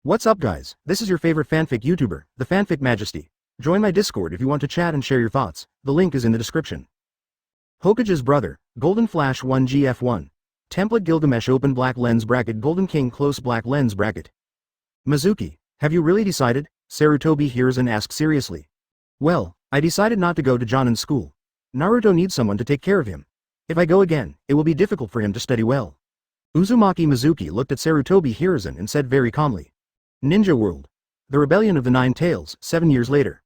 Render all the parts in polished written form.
What's up guys, this is your favorite fanfic YouTuber, the Fanfic Majesty. Join my Discord if you want to chat and share your thoughts, the link is in the description. Hokage's brother, Golden Flash 1GF1. Template Gilgamesh open black lens bracket Golden King close black lens bracket. Mizuki, have you really decided? Sarutobi Hiruzen asked seriously. Well, I decided not to go to Jonin's school. Naruto needs someone to take care of him. If I go again, it will be difficult for him to study well. Uzumaki Mizuki looked at Sarutobi Hiruzen and said very calmly. Ninja World. The Rebellion of the Nine Tails, 7 years later.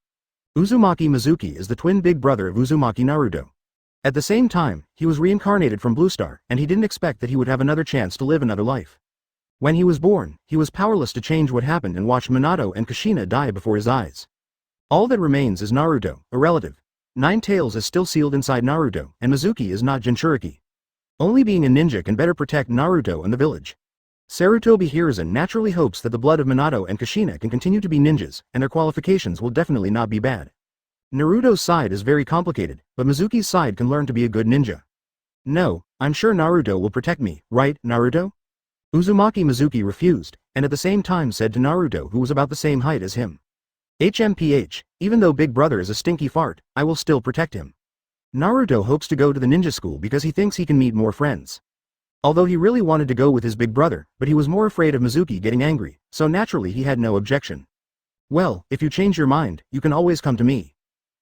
Uzumaki Mizuki is the twin big brother of Uzumaki Naruto. At the same time, he was reincarnated from Blue Star, and he didn't expect that he would have another chance to live another life. When he was born, he was powerless to change what happened and watched Minato and Kushina die before his eyes. All that remains is Naruto, a relative. Nine Tails is still sealed inside Naruto, and Mizuki is not Jinchuriki. Only being a ninja can better protect Naruto and the village. Sarutobi Hiruzen naturally hopes that the blood of Minato and Kushina can continue to be ninjas, and their qualifications will definitely not be bad. Naruto's side is very complicated, but Mizuki's side can learn to be a good ninja. No, I'm sure Naruto will protect me, right, Naruto? Uzumaki Mizuki refused, and at the same time said to Naruto, who was about the same height as him. HMPH, even though Big Brother is a stinky fart, I will still protect him. Naruto hopes to go to the ninja school because he thinks he can meet more friends. Although he really wanted to go with his big brother, but he was more afraid of Mizuki getting angry, so naturally he had no objection. Well, if you change your mind, you can always come to me.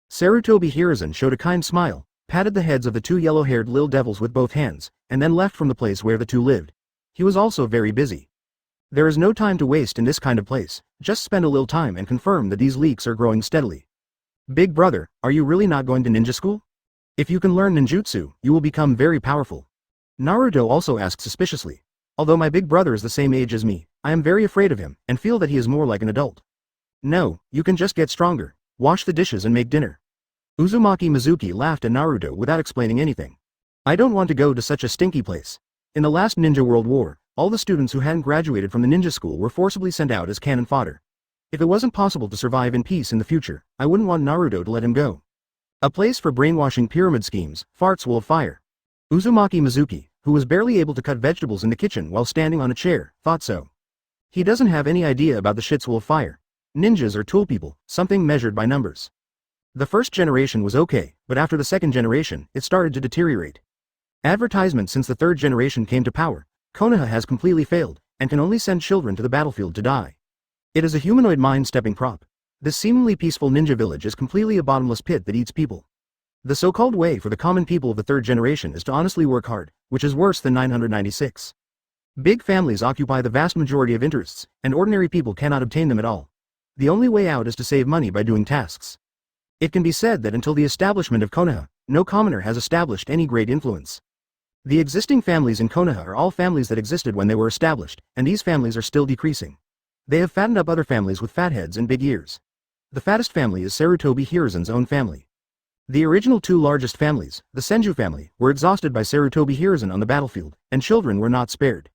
Sarutobi Hiruzen showed a kind smile, patted the heads of the two yellow-haired little devils with both hands, and then left from the place where the two lived. He was also very busy. There is no time to waste in this kind of place, just spend a little time and confirm that these leaks are growing steadily. Big brother, are you really not going to ninja school? If you can learn ninjutsu, you will become very powerful. Naruto also asked suspiciously. Although my big brother is the same age as me, I am very afraid of him, and feel that he is more like an adult. No, you can just get stronger, wash the dishes and make dinner. Uzumaki Mizuki laughed at Naruto without explaining anything. I don't want to go to such a stinky place. In the last Ninja World War, all the students who hadn't graduated from the ninja school were forcibly sent out as cannon fodder. If it wasn't possible to survive in peace in the future, I wouldn't want Naruto to let him go. A place for brainwashing pyramid schemes, farts will fire. Uzumaki Mizuki, who was barely able to cut vegetables in the kitchen while standing on a chair, thought so. He doesn't have any idea about the shits will fire. Ninjas are tool people, something measured by numbers. The first generation was okay, but after the second generation, it started to deteriorate. Advertisement since the third generation came to power, Konoha has completely failed, and can only send children to the battlefield to die. It is a humanoid mind-stepping prop. This seemingly peaceful ninja village is completely a bottomless pit that eats people. The so-called way for the common people of the third generation is to honestly work hard, which is worse than 996. Big families occupy the vast majority of interests, and ordinary people cannot obtain them at all. The only way out is to save money by doing tasks. It can be said that until the establishment of Konoha, no commoner has established any great influence. The existing families in Konoha are all families that existed when they were established, and these families are still decreasing. They have fattened up other families with fat heads and big ears. The fattest family is Sarutobi Hiruzen's own family. The original two largest families, the Senju family, were exhausted by Sarutobi Hiruzen on the battlefield, and children were not spared.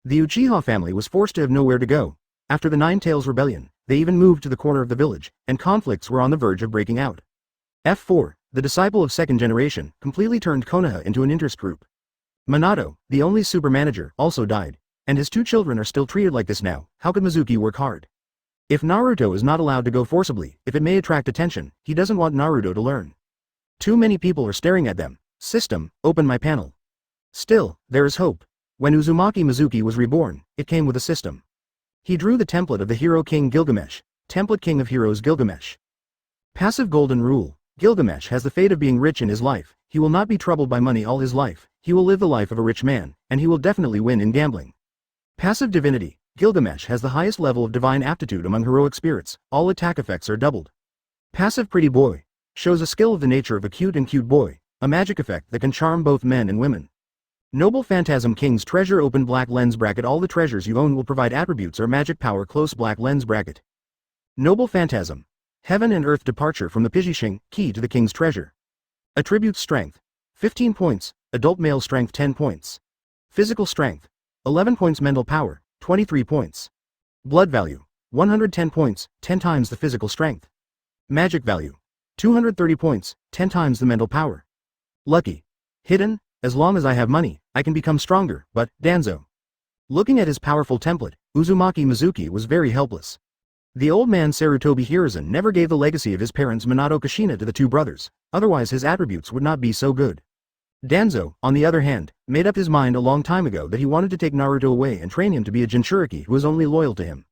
The Uchiha family was forced to have nowhere to go. After the Nine Tails Rebellion, they even moved to the corner of the village, and conflicts were on the verge of breaking out. F4, the disciple of second generation, completely turned Konoha into an interest group. Minato, the only super manager, also died, and his two children are still treated like this now. How could Mizuki work hard? If Naruto is not allowed to go forcibly, if it may attract attention, he doesn't want Naruto to learn. Too many people are staring at them. System, open my panel. Still, there is hope. When Uzumaki Mizuki was reborn, it came with a system. He drew the template of the hero king Gilgamesh, template king of heroes Gilgamesh. Passive golden rule. Gilgamesh has the fate of being rich in his life. He will not be troubled by money all his life. He will live the life of a rich man, and he will definitely win in gambling. Passive divinity. Gilgamesh has the highest level of divine aptitude among heroic spirits. All attack effects are doubled. Passive pretty boy. Shows a skill of the nature of a cute and cute boy, a magic effect that can charm both men and women. Noble Phantasm King's treasure open black lens bracket. All the treasures you own will provide attributes or magic power close black lens bracket. Noble Phantasm. Heaven and earth departure from the Pijishing, key to the king's treasure. Attributes strength. 15 points, adult male strength 10 points. Physical strength. 11 points mental power, 23 points. Blood value. 110 points, 10 times the physical strength. Magic value. 230 points, 10 times the mental power. Lucky. Hidden, as long as I have money, I can become stronger, but, Danzo. Looking at his powerful template, Uzumaki Mizuki was very helpless. The old man Sarutobi Hiruzen never gave the legacy of his parents Minato Kushina to the two brothers, otherwise his attributes would not be so good. Danzo, on the other hand, made up his mind a long time ago that he wanted to take Naruto away and train him to be a Jinchuriki who was only loyal to him.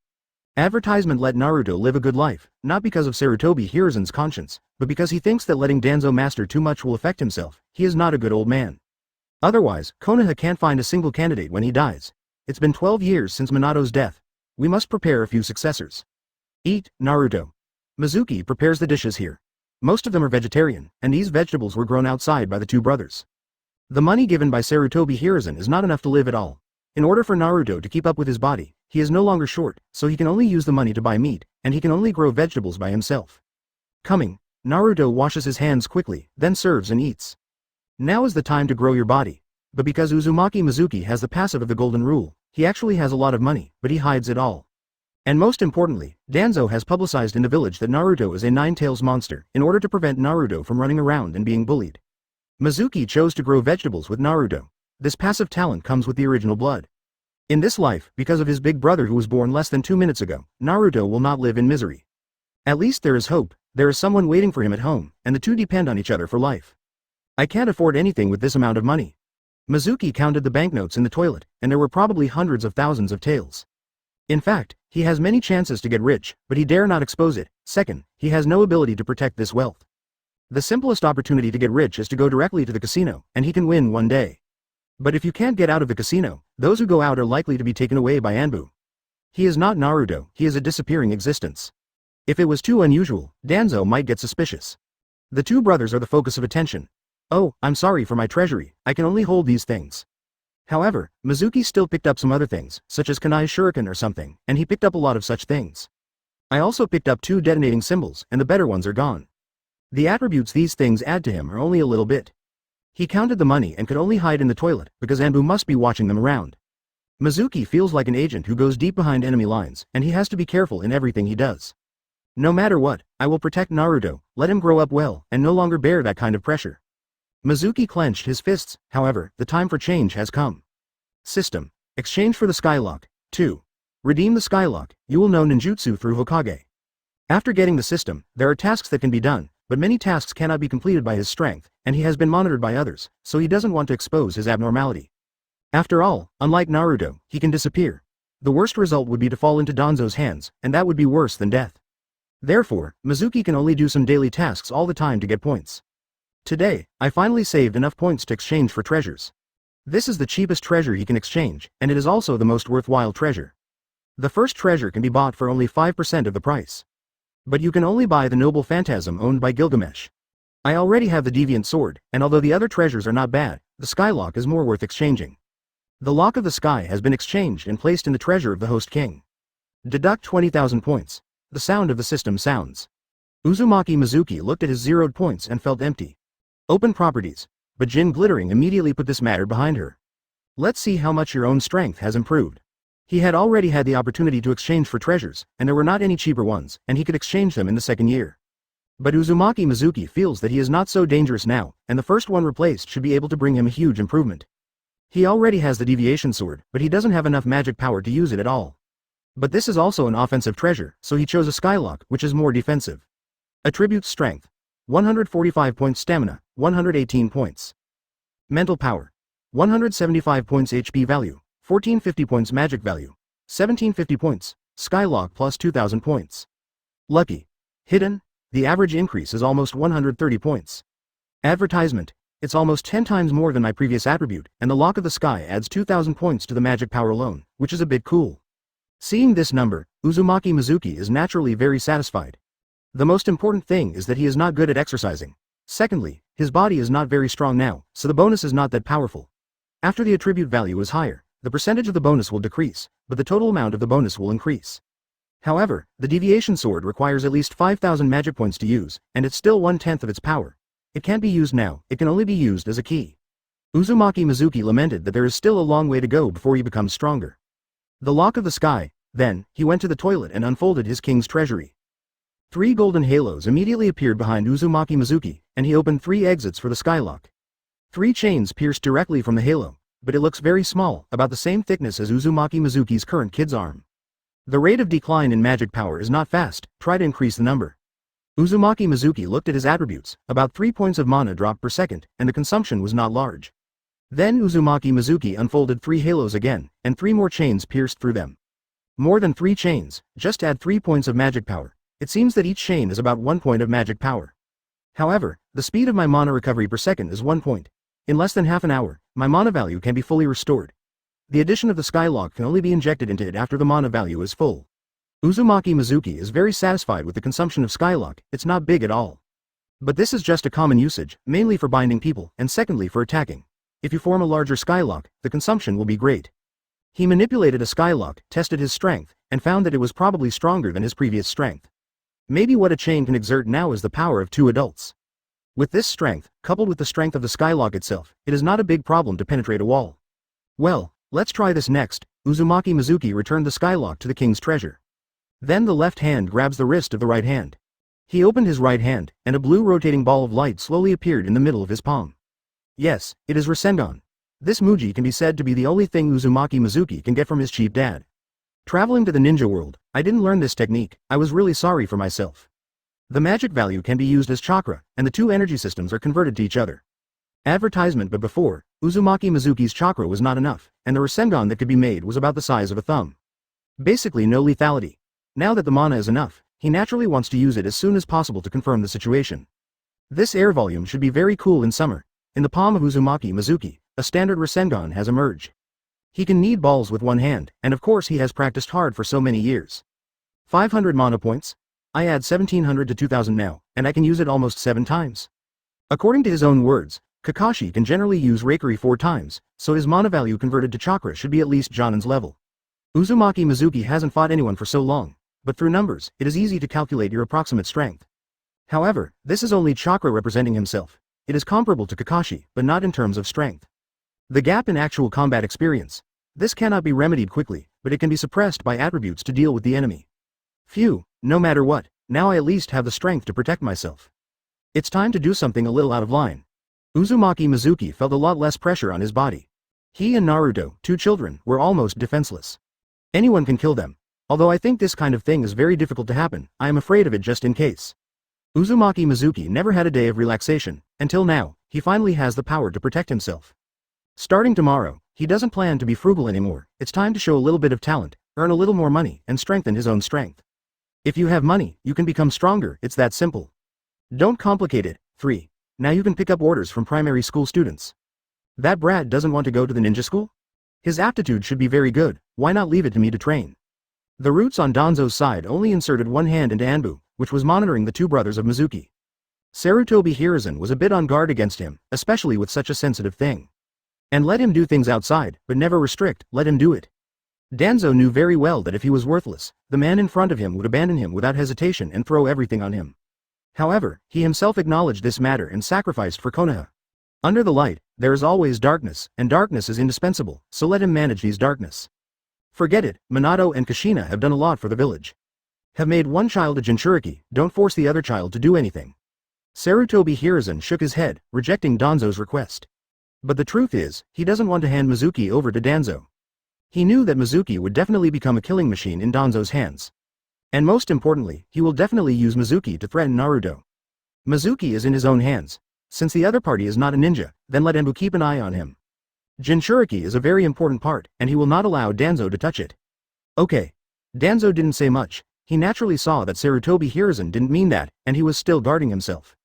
Advertisement let Naruto live a good life, not because of Sarutobi Hiruzen's conscience, but because he thinks that letting Danzo master too much will affect himself. He is not a good old man. Otherwise, Konoha can't find a single candidate when he dies. It's been 12 years since Minato's death. We must prepare a few successors. Eat, Naruto. Mizuki prepares the dishes here. Most of them are vegetarian, and these vegetables were grown outside by the two brothers. The money given by Sarutobi Hiruzen is not enough to live at all. In order for Naruto to keep up with his body, he is no longer short, so he can only use the money to buy meat, and he can only grow vegetables by himself. Coming, Naruto washes his hands quickly, then serves and eats. Now is the time to grow your body. But because Uzumaki Mizuki has the passive of the Golden Rule, he actually has a lot of money, but he hides it all. And most importantly, Danzo has publicized in the village that Naruto is a nine-tails monster, in order to prevent Naruto from running around and being bullied. Mizuki chose to grow vegetables with Naruto. This passive talent comes with the original blood. In this life, because of his big brother who was born less than 2 minutes ago, Naruto will not live in misery. At least there is hope, there is someone waiting for him at home, and the two depend on each other for life. I can't afford anything with this amount of money. Mizuki counted the banknotes in the toilet, and there were probably hundreds of thousands of taels. In fact, he has many chances to get rich, but he dare not expose it. Second, he has no ability to protect this wealth. The simplest opportunity to get rich is to go directly to the casino, and he can win one day. But if you can't get out of the casino, those who go out are likely to be taken away by Anbu. He is not Naruto, he is a disappearing existence. If it was too unusual, Danzo might get suspicious. The two brothers are the focus of attention. Oh, I'm sorry for my treasury, I can only hold these things. However, Mizuki still picked up some other things, such as Kanai Shuriken or something, and he picked up a lot of such things. I also picked up 2 detonating symbols, and the better ones are gone. The attributes these things add to him are only a little bit. He counted the money and could only hide in the toilet, because Anbu must be watching them around. Mizuki feels like an agent who goes deep behind enemy lines, and he has to be careful in everything he does. No matter what, I will protect Naruto, let him grow up well, and no longer bear that kind of pressure. Mizuki clenched his fists, however, the time for change has come. System. Exchange for the Skylock. 2. Redeem the Skylock, you will know ninjutsu through Hokage. After getting the system, there are tasks that can be done, but many tasks cannot be completed by his strength, and he has been monitored by others, so he doesn't want to expose his abnormality. After all, unlike Naruto, he can disappear. The worst result would be to fall into Danzo's hands, and that would be worse than death. Therefore, Mizuki can only do some daily tasks all the time to get points. Today, I finally saved enough points to exchange for treasures. This is the cheapest treasure he can exchange, and it is also the most worthwhile treasure. The first treasure can be bought for only 5% of the price. But you can only buy the noble phantasm owned by Gilgamesh. I already have the deviant sword, and although the other treasures are not bad, the Skylock is more worth exchanging. The Lock of the Sky has been exchanged and placed in the treasure of the host king. Deduct 20,000 points. The sound of the system sounds. Uzumaki Mizuki looked at his zeroed points and felt empty. Open properties. But Jin Glittering immediately put this matter behind her. Let's see how much your own strength has improved. He had already had the opportunity to exchange for treasures, and there were not any cheaper ones, and he could exchange them in the second year. But Uzumaki Mizuki feels that he is not so dangerous now, and the first one replaced should be able to bring him a huge improvement. He already has the deviation sword, but he doesn't have enough magic power to use it at all. But this is also an offensive treasure, so he chose a Skylock, which is more defensive. Attributes: Strength. 145 points Stamina, 118 points. Mental Power. 175 points HP value, 1450 points Magic value, 1750 points, Skylock plus 2000 points. Lucky. Hidden. The average increase is almost 130 points. Advertisement. It's almost 10 times more than my previous attribute, and the Lock of the Sky adds 2000 points to the magic power alone, which is a bit cool. Seeing this number, Uzumaki Mizuki is naturally very satisfied. The most important thing is that he is not good at exercising. Secondly, his body is not very strong now, so the bonus is not that powerful. After the attribute value is higher, the percentage of the bonus will decrease, but the total amount of the bonus will increase. However, the deviation sword requires at least 5,000 magic points to use, and it's still 1/10 of its power. It can't be used now, it can only be used as a key. Uzumaki Mizuki lamented that there is still a long way to go before he becomes stronger. The Lock of the Sky. Then, he went to the toilet and unfolded his king's treasury. 3 golden halos immediately appeared behind Uzumaki Mizuki, and he opened 3 exits for the Skylock. 3 chains pierced directly from the halo, but it looks very small, about the same thickness as Uzumaki Mizuki's current kid's arm. The rate of decline in magic power is not fast, try to increase the number. Uzumaki Mizuki looked at his attributes, about 3 points of mana dropped per second, and the consumption was not large. Then Uzumaki Mizuki unfolded 3 halos again, and 3 more chains pierced through them. More than 3 chains, just add 3 points of magic power. It seems that each chain is about 1 point of magic power. However, the speed of my mana recovery per second is 1 point. In less than half an hour, my mana value can be fully restored. The addition of the Skylock can only be injected into it after the mana value is full. Uzumaki Mizuki is very satisfied with the consumption of Skylock, it's not big at all. But this is just a common usage, mainly for binding people, and secondly for attacking. If you form a larger Skylock, the consumption will be great. He manipulated a Skylock, tested his strength, and found that it was probably stronger than his previous strength. Maybe what a chain can exert now is the power of 2 adults. With this strength, coupled with the strength of the Skylock itself, it is not a big problem to penetrate a wall. Well, let's try this next. Uzumaki Mizuki returned the Skylock to the king's treasure. Then the left hand grabs the wrist of the right hand. He opened his right hand, and a blue rotating ball of light slowly appeared in the middle of his palm. Yes, it is Rasengan. This Muji can be said to be the only thing Uzumaki Mizuki can get from his cheap dad. Traveling to the ninja world, I didn't learn this technique, I was really sorry for myself. The magic value can be used as chakra, and the 2 energy systems are converted to each other. Advertisement. But before, Uzumaki Mizuki's chakra was not enough, and the Rasengan that could be made was about the size of a thumb. Basically no lethality. Now that the mana is enough, he naturally wants to use it as soon as possible to confirm the situation. This air volume should be very cool in summer. In the palm of Uzumaki Mizuki, a standard Rasengan has emerged. He can knead balls with one hand, and of course he has practiced hard for so many years. 500 mana points? I add 1700 to 2000 now, and I can use it almost 7 times. According to his own words, Kakashi can generally use Reikiri 4 times, so his mana value converted to chakra should be at least Jonin's level. Uzumaki Mizuki hasn't fought anyone for so long, but through numbers, it is easy to calculate your approximate strength. However, this is only chakra representing himself. It is comparable to Kakashi, but not in terms of strength. The gap in actual combat experience. This cannot be remedied quickly, but it can be suppressed by attributes to deal with the enemy. Phew, no matter what, now I at least have the strength to protect myself. It's time to do something a little out of line. Uzumaki Mizuki felt a lot less pressure on his body. He and Naruto, 2 children, were almost defenseless. Anyone can kill them. Although I think this kind of thing is very difficult to happen, I am afraid of it just in case. Uzumaki Mizuki never had a day of relaxation, until now, he finally has the power to protect himself. Starting tomorrow, he doesn't plan to be frugal anymore, it's time to show a little bit of talent, earn a little more money, and strengthen his own strength. If you have money, you can become stronger, it's that simple. Don't complicate it. 3. Now you can pick up orders from primary school students. That brat doesn't want to go to the ninja school? His aptitude should be very good, why not leave it to me to train? The roots on Danzo's side only inserted one hand into Anbu, which was monitoring the 2 brothers of Mizuki. Sarutobi Hiruzen was a bit on guard against him, especially with such a sensitive thing. And let him do things outside, but never restrict, let him do it. Danzo knew very well that if he was worthless, the man in front of him would abandon him without hesitation and throw everything on him. However, he himself acknowledged this matter and sacrificed for Konoha. Under the light, there is always darkness, and darkness is indispensable, so let him manage these darkness. Forget it, Minato and Kushina have done a lot for the village. Have made one child a Jinchuriki, don't force the other child to do anything. Sarutobi Hiruzen shook his head, rejecting Danzo's request. But the truth is, he doesn't want to hand Mizuki over to Danzo. He knew that Mizuki would definitely become a killing machine in Danzo's hands. And most importantly, he will definitely use Mizuki to threaten Naruto. Mizuki is in his own hands. Since the other party is not a ninja, then let Anbu keep an eye on him. Jinchuriki is a very important part, and he will not allow Danzo to touch it. Okay. Danzo didn't say much. He naturally saw that Sarutobi Hiruzen didn't mean that, and he was still guarding himself.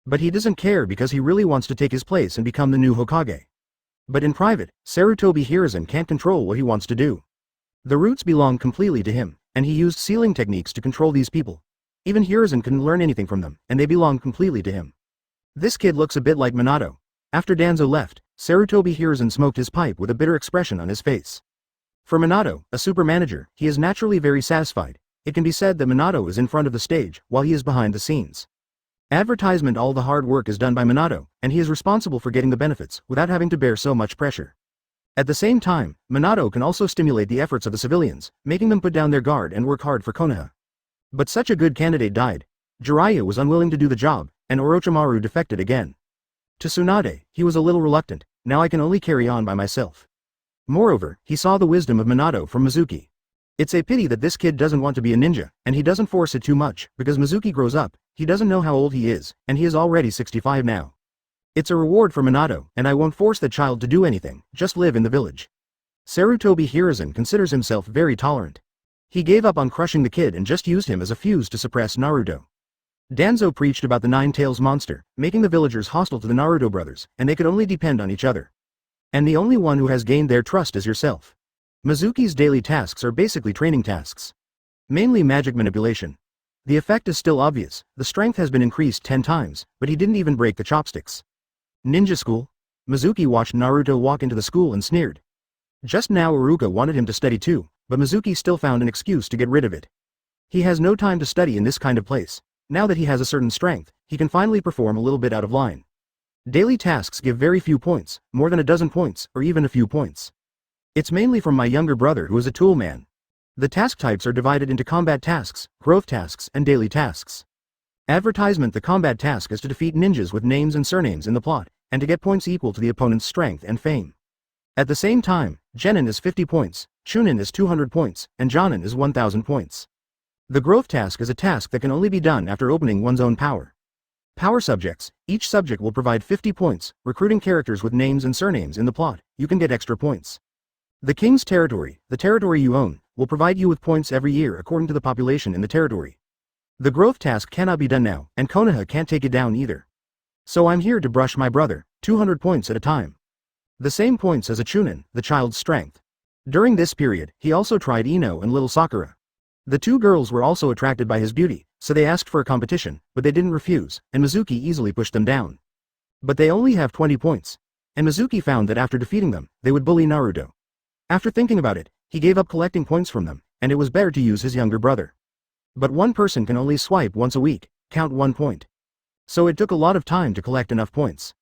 But he doesn't care because he really wants to take his place and become the new Hokage. But in private, Sarutobi Hiruzen can't control what he wants to do. The roots belong completely to him, and he used sealing techniques to control these people. Even Hiruzen couldn't learn anything from them, and they belong completely to him. This kid looks a bit like Minato. After Danzo left, Sarutobi Hiruzen smoked his pipe with a bitter expression on his face. For Minato, a super manager, he is naturally very satisfied. It can be said that Minato is in front of the stage, while he is behind the scenes. Advertisement. All the hard work is done by Minato, and he is responsible for getting the benefits, without having to bear so much pressure. At the same time, Minato can also stimulate the efforts of the civilians, making them put down their guard and work hard for Konoha. But such a good candidate died. Jiraiya was unwilling to do the job, and Orochimaru defected again. To Tsunade, he was a little reluctant, now I can only carry on by myself. Moreover, he saw the wisdom of Minato from Mizuki. It's a pity that this kid doesn't want to be a ninja, and he doesn't force it too much, because Mizuki grows up, he doesn't know how old he is, and he is already 65 now. It's a reward for Minato, and I won't force the child to do anything, just live in the village. Sarutobi Hiruzen considers himself very tolerant. He gave up on crushing the kid and just used him as a fuse to suppress Naruto. Danzo preached about the Nine Tails monster, making the villagers hostile to the Naruto brothers, and they could only depend on each other. And the only one who has gained their trust is yourself. Mizuki's daily tasks are basically training tasks. Mainly magic manipulation. The effect is still obvious, the strength has been increased 10 times, but he didn't even break the chopsticks. Ninja school? Mizuki watched Naruto walk into the school and sneered. Just now Iruka wanted him to study too, but Mizuki still found an excuse to get rid of it. He has no time to study in this kind of place. Now that he has a certain strength, he can finally perform a little bit out of line. Daily tasks give very few points, more than a dozen points, or even a few points. It's mainly from my younger brother who is a tool man. The task types are divided into combat tasks, growth tasks, and daily tasks. Advertisement: the combat task is to defeat ninjas with names and surnames in the plot, and to get points equal to the opponent's strength and fame. At the same time, Genin is 50 points, Chunin is 200 points, and Jonin is 1000 points. The growth task is a task that can only be done after opening one's own power. Power subjects: each subject will provide 50 points, recruiting characters with names and surnames in the plot, you can get extra points. The king's territory, the territory you own, will provide you with points every year according to the population in the territory. The growth task cannot be done now, and Konoha can't take it down either. So I'm here to brush my brother, 200 points at a time. The same points as a Chunin, the child's strength. During this period, he also tried Ino and little Sakura. The two girls were also attracted by his beauty, so they asked for a competition, but they didn't refuse, and Mizuki easily pushed them down. But they only have 20 points. And Mizuki found that after defeating them, they would bully Naruto. After thinking about it, he gave up collecting points from them, and it was better to use his younger brother. But one person can only swipe once a week, count 1 point. So it took a lot of time to collect enough points.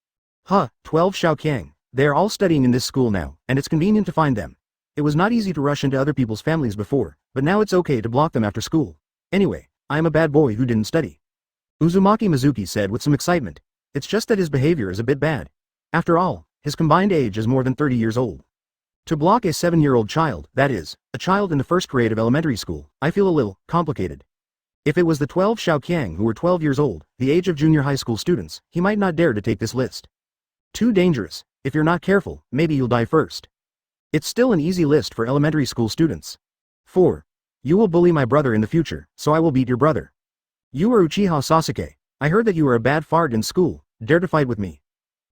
12 Xiaoqiang. They are all studying in this school now, and it's convenient to find them. It was not easy to rush into other people's families before, but now it's okay to block them after school. Anyway, I am a bad boy who didn't study. Uzumaki Mizuki said with some excitement. It's just that his behavior is a bit bad. After all, his combined age is more than 30 years old. To block a 7-year-old child, that is, a child in the first grade of elementary school, I feel a little complicated. If it was the 12 Xiaoqiang who were 12 years old, the age of junior high school students, he might not dare to take this list. Too dangerous. If you're not careful, maybe you'll die first. It's still an easy list for elementary school students. 4. You will bully my brother in the future, so I will beat your brother. You are Uchiha Sasuke. I heard that you are a bad fart in school, dare to fight with me.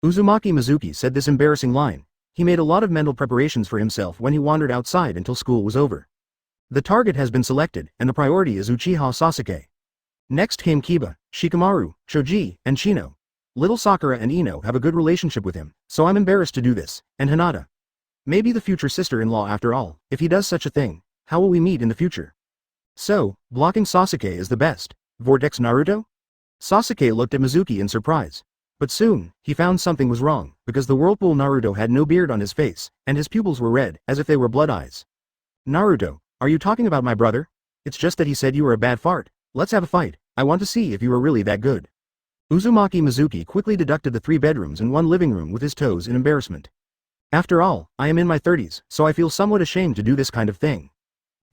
Uzumaki Mizuki said this embarrassing line. He made a lot of mental preparations for himself when he wandered outside until school was over. The target has been selected, and the priority is Uchiha Sasuke. Next came Kiba, Shikamaru, Choji, and Chino. Little Sakura and Ino have a good relationship with him, so I'm embarrassed to do this, and Hinata. Maybe the future sister-in-law after all. If he does such a thing, how will we meet in the future? So, blocking Sasuke is the best. Vortex Naruto? Sasuke looked at Mizuki in surprise. But soon, he found something was wrong, because the Whirlpool Naruto had no beard on his face, and his pupils were red, as if they were blood eyes. Naruto, are you talking about my brother? It's just that he said you were a bad fart. Let's have a fight. I want to see if you are really that good. Uzumaki Mizuki quickly deducted the 3 bedrooms and 1 living room with his toes in embarrassment. After all, I am in my 30s, so I feel somewhat ashamed to do this kind of thing.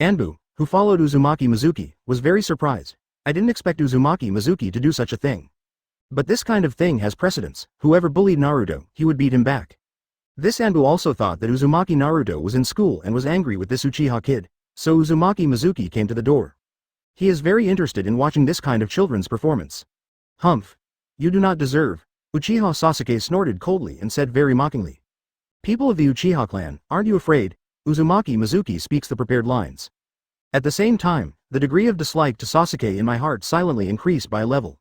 Anbu, who followed Uzumaki Mizuki, was very surprised. I didn't expect Uzumaki Mizuki to do such a thing. But this kind of thing has precedence. Whoever bullied Naruto, he would beat him back. This Anbu also thought that Uzumaki Naruto was in school and was angry with this Uchiha kid, so Uzumaki Mizuki came to the door. He is very interested in watching this kind of children's performance. Humph. You do not deserve. Uchiha Sasuke snorted coldly and said very mockingly. People of the Uchiha clan, aren't you afraid? Uzumaki Mizuki speaks the prepared lines. At the same time, the degree of dislike to Sasuke in my heart silently increased by a level.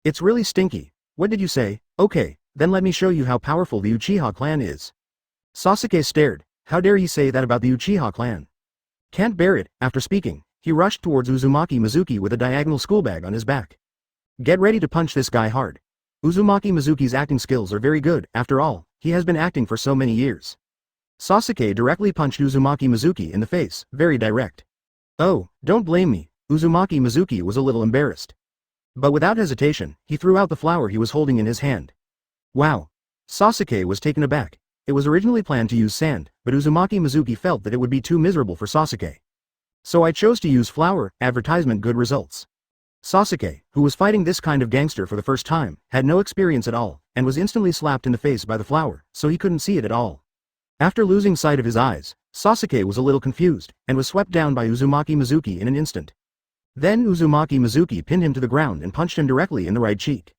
It's really stinky. What did you say? Okay, then let me show you how powerful the Uchiha clan is. Sasuke stared. How dare he say that about the Uchiha clan? Can't bear it. After speaking, he rushed towards Uzumaki Mizuki with a diagonal school bag on his back. Get ready to punch this guy hard. Uzumaki Mizuki's acting skills are very good, after all, he has been acting for so many years. Sasuke directly punched Uzumaki Mizuki in the face, very direct. Oh, don't blame me. Uzumaki Mizuki was a little embarrassed. But without hesitation, he threw out the flower he was holding in his hand. Wow. Sasuke was taken aback. It was originally planned to use sand, but Uzumaki Mizuki felt that it would be too miserable for Sasuke. So I chose to use flower, advertisement good results. Sasuke, who was fighting this kind of gangster for the first time, had no experience at all, and was instantly slapped in the face by the flower, so he couldn't see it at all. After losing sight of his eyes, Sasuke was a little confused, and was swept down by Uzumaki Mizuki in an instant. Then Uzumaki Mizuki pinned him to the ground and punched him directly in the right cheek.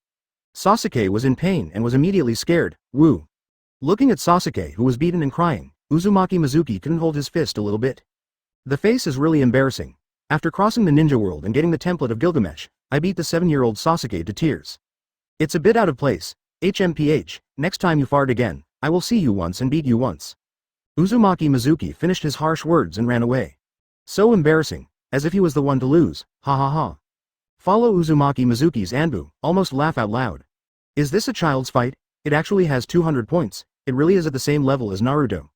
Sasuke was in pain and was immediately scared. Woo! Looking at Sasuke, who was beaten and crying, Uzumaki Mizuki couldn't hold his fist a little bit. The face is really embarrassing. After crossing the ninja world and getting the template of Gilgamesh, I beat the 7-year-old Sasuke to tears. It's a bit out of place. HMPH, next time you fart again, I will see you once and beat you once. Uzumaki Mizuki finished his harsh words and ran away. So embarrassing, as if he was the one to lose, ha ha ha. Follow Uzumaki Mizuki's Anbu, almost laugh out loud. Is this a child's fight? It actually has 200 points, it really is at the same level as Naruto.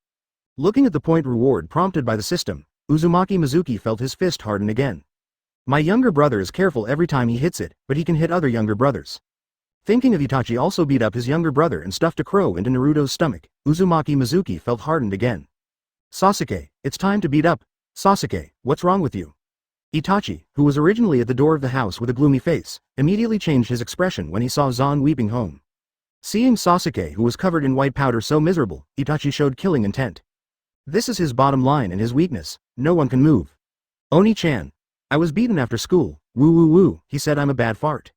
Looking at the point reward prompted by the system, Uzumaki Mizuki felt his fist harden again. My younger brother is careful every time he hits it, but he can hit other younger brothers. Thinking of Itachi also beat up his younger brother and stuffed a crow into Naruto's stomach, Uzumaki Mizuki felt hardened again. Sasuke, it's time to beat up. Sasuke, what's wrong with you? Itachi, who was originally at the door of the house with a gloomy face, immediately changed his expression when he saw Zan weeping home. Seeing Sasuke, who was covered in white powder, so miserable, Itachi showed killing intent. This is his bottom line and his weakness. No one can move. Oni-chan. I was beaten after school. Woo woo woo, he said I'm a bad fart.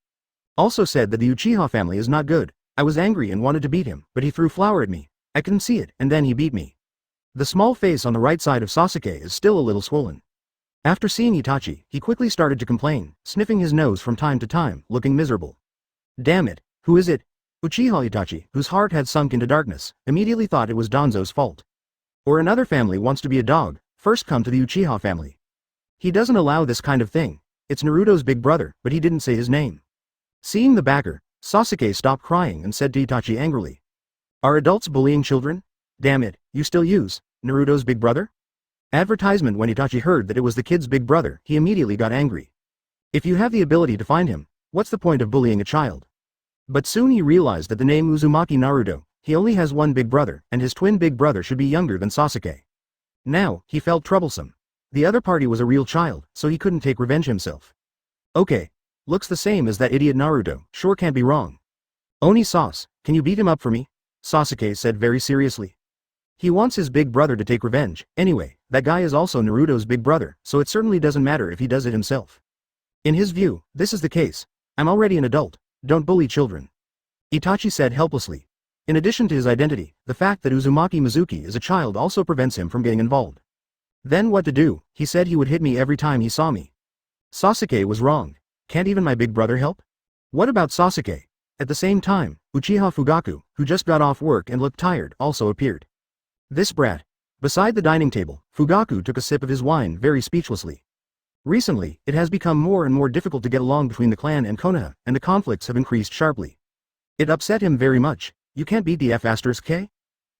Also said that the Uchiha family is not good. I was angry and wanted to beat him, but he threw flour at me. I couldn't see it, and then he beat me. The small face on the right side of Sasuke is still a little swollen. After seeing Itachi, he quickly started to complain, sniffing his nose from time to time, looking miserable. Damn it, who is it? Uchiha Itachi, whose heart had sunk into darkness, immediately thought it was Danzo's fault. Or another family wants to be a dog, first come to the Uchiha family. He doesn't allow this kind of thing. It's Naruto's big brother, but he didn't say his name. Seeing the backer, Sasuke stopped crying and said to Itachi angrily. Are adults bullying children? Damn it, you still use Naruto's big brother? Advertisement. When Itachi heard that it was the kid's big brother, he immediately got angry. If you have the ability to find him, what's the point of bullying a child? But soon he realized that the name Uzumaki Naruto, he only has one big brother, and his twin big brother should be younger than Sasuke. Now, he felt troublesome. The other party was a real child, so he couldn't take revenge himself. Okay. Looks the same as that idiot Naruto, sure can't be wrong. Oni sauce, can you beat him up for me? Sasuke said very seriously. He wants his big brother to take revenge. Anyway, that guy is also Naruto's big brother, so it certainly doesn't matter if he does it himself. In his view, this is the case. I'm already an adult, don't bully children. Itachi said helplessly. In addition to his identity, the fact that Uzumaki Mizuki is a child also prevents him from getting involved. Then what to do? He said he would hit me every time he saw me. Sasuke was wrong. Can't even my big brother help? What about Sasuke? At the same time, Uchiha Fugaku, who just got off work and looked tired, also appeared. This brat. Beside the dining table, Fugaku took a sip of his wine very speechlessly. Recently, it has become more and more difficult to get along between the clan and Konoha, and the conflicts have increased sharply. It upset him very much. You can't beat the F***K?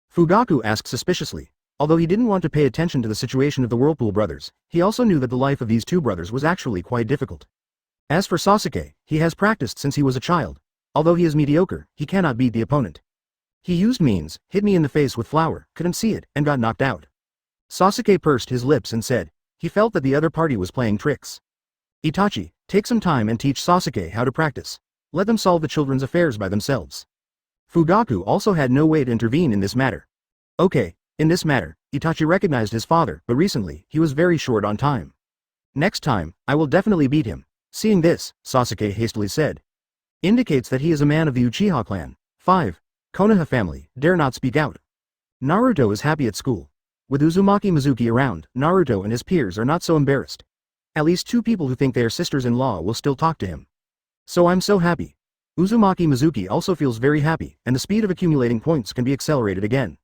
Fugaku asked suspiciously. Although he didn't want to pay attention to the situation of the Whirlpool brothers, he also knew that the life of these two brothers was actually quite difficult. As for Sasuke, he has practiced since he was a child. Although he is mediocre, he cannot beat the opponent. He used means, hit me in the face with flour, couldn't see it, and got knocked out. Sasuke pursed his lips and said, he felt that the other party was playing tricks. Itachi, take some time and teach Sasuke how to practice. Let them solve the children's affairs by themselves. Fugaku also had no way to intervene in this matter. Okay, in this matter, Itachi recognized his father, but recently, he was very short on time. Next time, I will definitely beat him. Seeing this, Sasuke hastily said. Indicates that he is a man of the Uchiha clan. 5. Konoha family, dare not speak out. Naruto is happy at school. With Uzumaki Mizuki around, Naruto and his peers are not so embarrassed. At least two people who think they are sisters-in-law will still talk to him. So I'm so happy. Uzumaki Mizuki also feels very happy, and the speed of accumulating points can be accelerated again.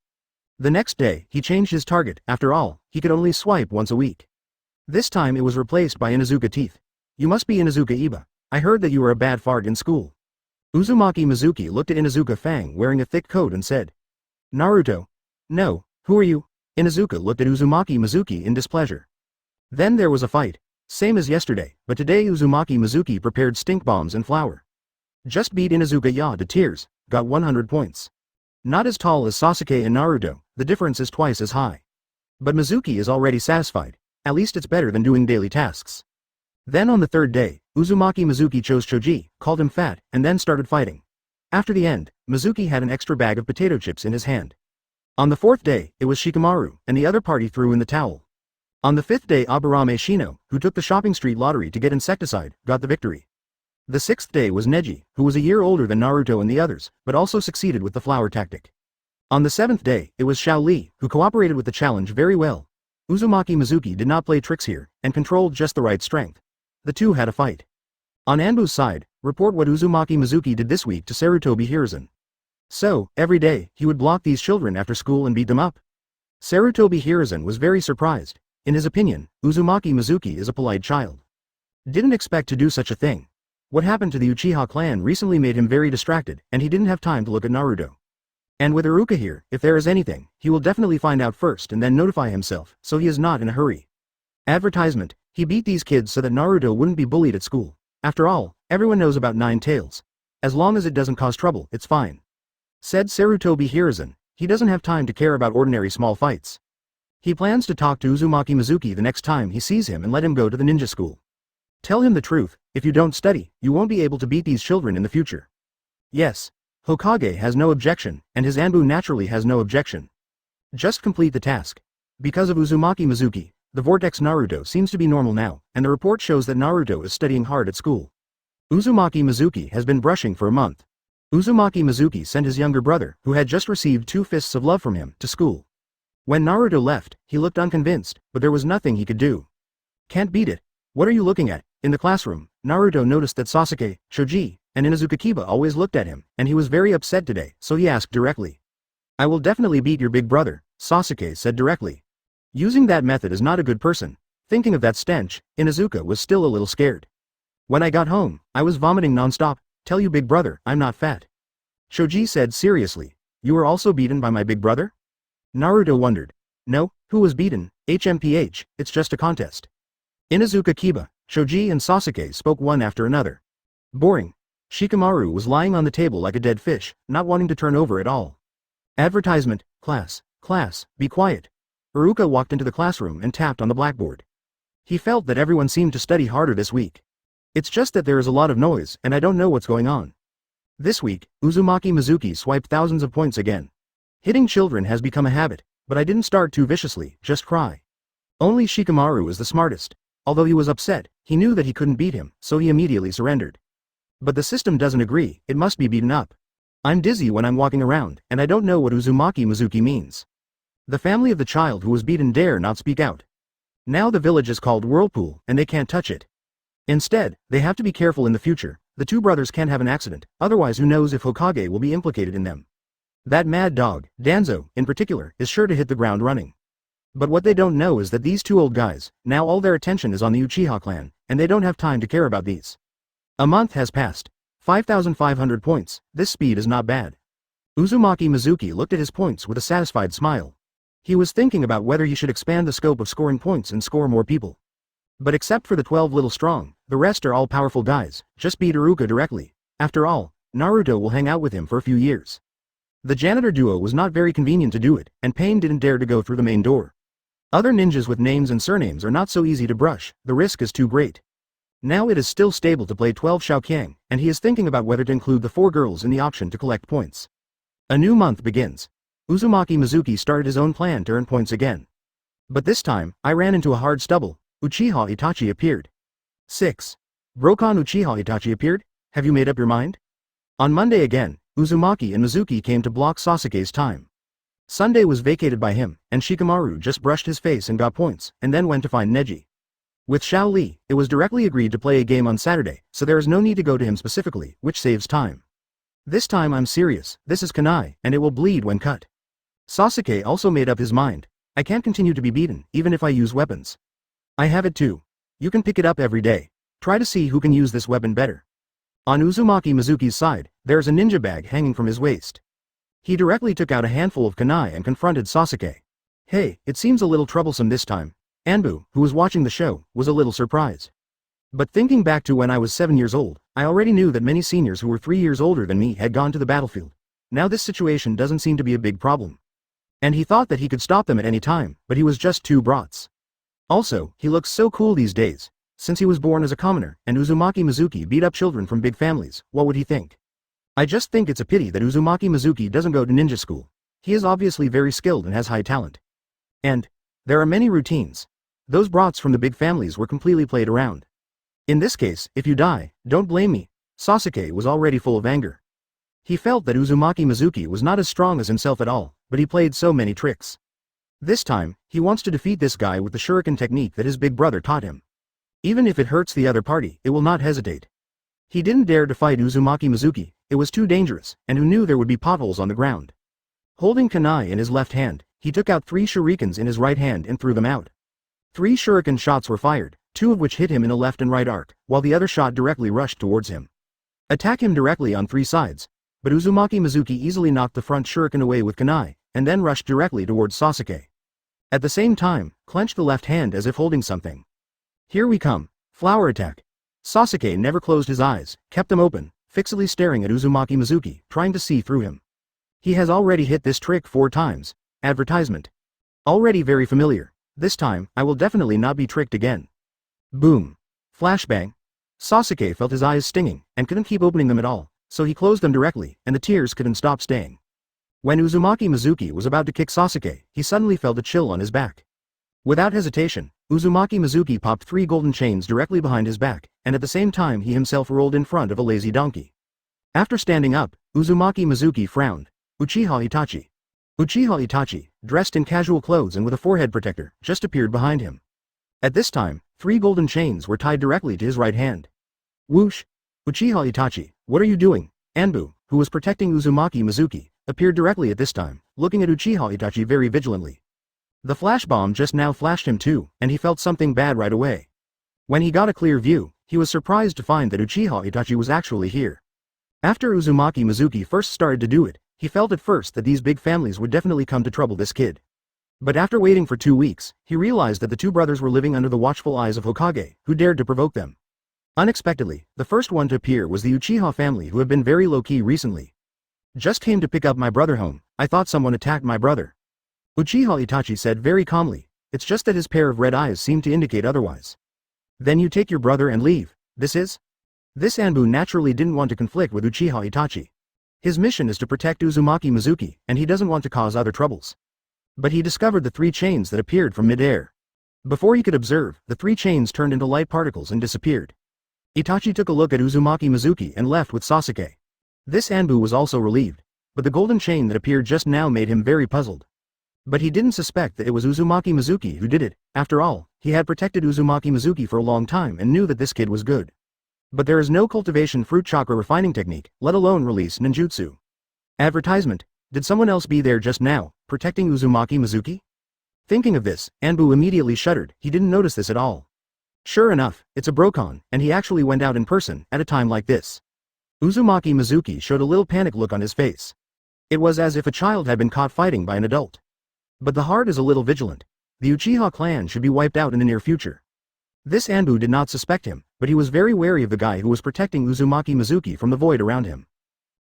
The next day, he changed his target. After all, he could only swipe once a week. This time it was replaced by Inuzuka teeth. You must be Inuzuka Iba. I heard that you were a bad fart in school. Uzumaki Mizuki looked at Inuzuka Fang wearing a thick coat and said. Naruto. No, who are you? Inuzuka looked at Uzumaki Mizuki in displeasure. Then there was a fight. Same as yesterday, but today Uzumaki Mizuki prepared stink bombs and flour. Just beat Inuzuka Ya to tears, got 100 points. Not as tall as Sasuke and Naruto, the difference is twice as high. But Mizuki is already satisfied. At least it's better than doing daily tasks. Then on the third day, Uzumaki Mizuki chose Choji, called him fat, and then started fighting. After the end, Mizuki had an extra bag of potato chips in his hand. On the fourth day, it was Shikamaru, and the other party threw in the towel. On the fifth day, Aburame Shino, who took the shopping street lottery to get insecticide, got the victory. The sixth day was Neji, who was a year older than Naruto and the others, but also succeeded with the flower tactic. On the seventh day, it was Xiao Li, who cooperated with the challenge very well. Uzumaki Mizuki did not play tricks here, and controlled just the right strength. The two had a fight. On Anbu's side, report what Uzumaki Mizuki did this week to Sarutobi Hiruzen. So, every day, he would block these children after school and beat them up. Sarutobi Hiruzen was very surprised. In his opinion, Uzumaki Mizuki is a polite child. Didn't expect to do such a thing. What happened to the Uchiha clan recently made him very distracted, and he didn't have time to look at Naruto. And with Iruka here, if there is anything, he will definitely find out first and then notify himself, so he is not in a hurry. Advertisement: he beat these kids so that Naruto wouldn't be bullied at school. After all, everyone knows about Nine Tails. As long as it doesn't cause trouble, it's fine. Said Sarutobi Hiruzen. He doesn't have time to care about ordinary small fights. He plans to talk to Uzumaki Mizuki the next time he sees him and let him go to the ninja school. Tell him the truth: if you don't study, you won't be able to beat these children in the future. Yes. Hokage has no objection, and his Anbu naturally has no objection. Just complete the task. Because of Uzumaki Mizuki, the Vortex Naruto seems to be normal now, and the report shows that Naruto is studying hard at school. Uzumaki Mizuki has been brushing for a month. Uzumaki Mizuki sent his younger brother, who had just received 2 fists of love from him, to school. When Naruto left, he looked unconvinced, but there was nothing he could do. Can't beat it. What are you looking at? In the classroom, Naruto noticed that Sasuke, Choji, and Inuzuka Kiba always looked at him, and he was very upset today, so he asked directly. I will definitely beat your big brother, Sasuke said directly. Using that method is not a good person. Thinking of that stench, Inuzuka was still a little scared. When I got home, I was vomiting non-stop. Tell you big brother, I'm not fat. Choji said seriously. You were also beaten by my big brother? Naruto wondered. No, who was beaten? HMPH, it's just a contest. Inuzuka Kiba, Choji and Sasuke spoke one after another. Boring. Shikamaru was lying on the table like a dead fish, not wanting to turn over at all. Advertisement: class, be quiet. Iruka walked into the classroom and tapped on the blackboard. He felt that everyone seemed to study harder this week. It's just that there is a lot of noise, and I don't know what's going on. This week, Uzumaki Mizuki swiped thousands of points again. Hitting children has become a habit, but I didn't start too viciously, just cry. Only Shikamaru is the smartest. Although he was upset, he knew that he couldn't beat him, so he immediately surrendered. But the system doesn't agree, it must be beaten up. I'm dizzy when I'm walking around, and I don't know what Uzumaki Mizuki means. The family of the child who was beaten dare not speak out. Now the village is called Whirlpool, and they can't touch it. Instead, they have to be careful in the future. The 2 brothers can't have an accident, otherwise who knows if Hokage will be implicated in them. That mad dog, Danzo, in particular, is sure to hit the ground running. But what they don't know is that these 2 old guys, now all their attention is on the Uchiha clan, and they don't have time to care about these. A month has passed. 5,500 points, this speed is not bad. Uzumaki Mizuki looked at his points with a satisfied smile. He was thinking about whether he should expand the scope of scoring points and score more people. But except for the 12 little strong, the rest are all powerful guys. Just beat Iruka directly. After all, Naruto will hang out with him for a few years. The janitor duo was not very convenient to do it, and Pain didn't dare to go through the main door. Other ninjas with names and surnames are not so easy to brush, the risk is too great. Now it is still stable to play 12 Xiaoqiang, and he is thinking about whether to include the 4 girls in the option to collect points. A new month begins. Uzumaki Mizuki started his own plan to earn points again. But this time, I ran into a hard stubble. Uchiha Itachi appeared. 6. Brokan Uchiha Itachi appeared? Have you made up your mind? On Monday again, Uzumaki and Mizuki came to block Sasuke's time. Sunday was vacated by him, and Shikamaru just brushed his face and got points, and then went to find Neji. With Xiao Li, it was directly agreed to play a game on Saturday, so there is no need to go to him specifically, which saves time. This time I'm serious, this is kunai, and it will bleed when cut. Sasuke also made up his mind. I can't continue to be beaten, even if I use weapons. I have it too. You can pick it up every day. Try to see who can use this weapon better. On Uzumaki Mizuki's side, there is a ninja bag hanging from his waist. He directly took out a handful of kunai and confronted Sasuke. Hey, it seems a little troublesome this time. Anbu, who was watching the show, was a little surprised. But thinking back to when I was 7 years old, I already knew that many seniors who were 3 years older than me had gone to the battlefield. Now this situation doesn't seem to be a big problem. And he thought that he could stop them at any time, but he was just too brats. Also, he looks so cool these days. Since he was born as a commoner, and Uzumaki Mizuki beat up children from big families, what would he think? I just think it's a pity that Uzumaki Mizuki doesn't go to ninja school. He is obviously very skilled and has high talent. And there are many routines. Those brats from the big families were completely played around. In this case, if you die, don't blame me. Sasuke was already full of anger. He felt that Uzumaki Mizuki was not as strong as himself at all, but he played so many tricks. This time, he wants to defeat this guy with the shuriken technique that his big brother taught him. Even if it hurts the other party, it will not hesitate. He didn't dare to fight Uzumaki Mizuki, it was too dangerous, and who knew there would be potholes on the ground. Holding kunai in his left hand, he took out 3 shurikens in his right hand and threw them out. 3 shuriken shots were fired, 2 of which hit him in a left and right arc, while the other shot directly rushed towards him. Attack him directly on 3 sides, but Uzumaki Mizuki easily knocked the front shuriken away with kunai, and then rushed directly towards Sasuke. At the same time, clenched the left hand as if holding something. Here we come, flower attack. Sasuke never closed his eyes, kept them open, fixedly staring at Uzumaki Mizuki, trying to see through him. He has already hit this trick 4 times. Advertisement. Already very familiar. This time, I will definitely not be tricked again. Boom. Flashbang. Sasuke felt his eyes stinging, and couldn't keep opening them at all, so he closed them directly, and the tears couldn't stop staying. When Uzumaki Mizuki was about to kick Sasuke, he suddenly felt a chill on his back. Without hesitation, Uzumaki Mizuki popped 3 golden chains directly behind his back, and at the same time he himself rolled in front of a lazy donkey. After standing up, Uzumaki Mizuki frowned. Uchiha Itachi. Uchiha Itachi, dressed in casual clothes and with a forehead protector, just appeared behind him. At this time, 3 golden chains were tied directly to his right hand. Whoosh! Uchiha Itachi, what are you doing? Anbu, who was protecting Uzumaki Mizuki, appeared directly at this time, looking at Uchiha Itachi very vigilantly. The flash bomb just now flashed him too, and he felt something bad right away. When he got a clear view, he was surprised to find that Uchiha Itachi was actually here. After Uzumaki Mizuki first started to do it, he felt at first that these big families would definitely come to trouble this kid. But after waiting for 2 weeks, he realized that the 2 brothers were living under the watchful eyes of Hokage, who dared to provoke them. Unexpectedly, the first one to appear was the Uchiha family, who have been very low-key recently. Just came to pick up my brother home. I thought someone attacked my brother. Uchiha Itachi said very calmly. It's just that his pair of red eyes seemed to indicate otherwise. Then you take your brother and leave. This Anbu naturally didn't want to conflict with Uchiha Itachi. His mission is to protect Uzumaki Mizuki, and he doesn't want to cause other troubles. But he discovered the 3 chains that appeared from mid-air. Before he could observe, the 3 chains turned into light particles and disappeared. Itachi took a look at Uzumaki Mizuki and left with Sasuke. This Anbu was also relieved, but the golden chain that appeared just now made him very puzzled. But he didn't suspect that it was Uzumaki Mizuki who did it. After all, he had protected Uzumaki Mizuki for a long time and knew that this kid was good. But there is no cultivation fruit chakra refining technique, let alone release ninjutsu. Advertisement. Did someone else be there just now, protecting Uzumaki Mizuki? Thinking of this, Anbu immediately shuddered. He didn't notice this at all. Sure enough, it's a Brokon, and he actually went out in person, at a time like this. Uzumaki Mizuki showed a little panic look on his face. It was as if a child had been caught fighting by an adult. But the heart is a little vigilant. The Uchiha clan should be wiped out in the near future. This Anbu did not suspect him, but he was very wary of the guy who was protecting Uzumaki Mizuki from the void around him.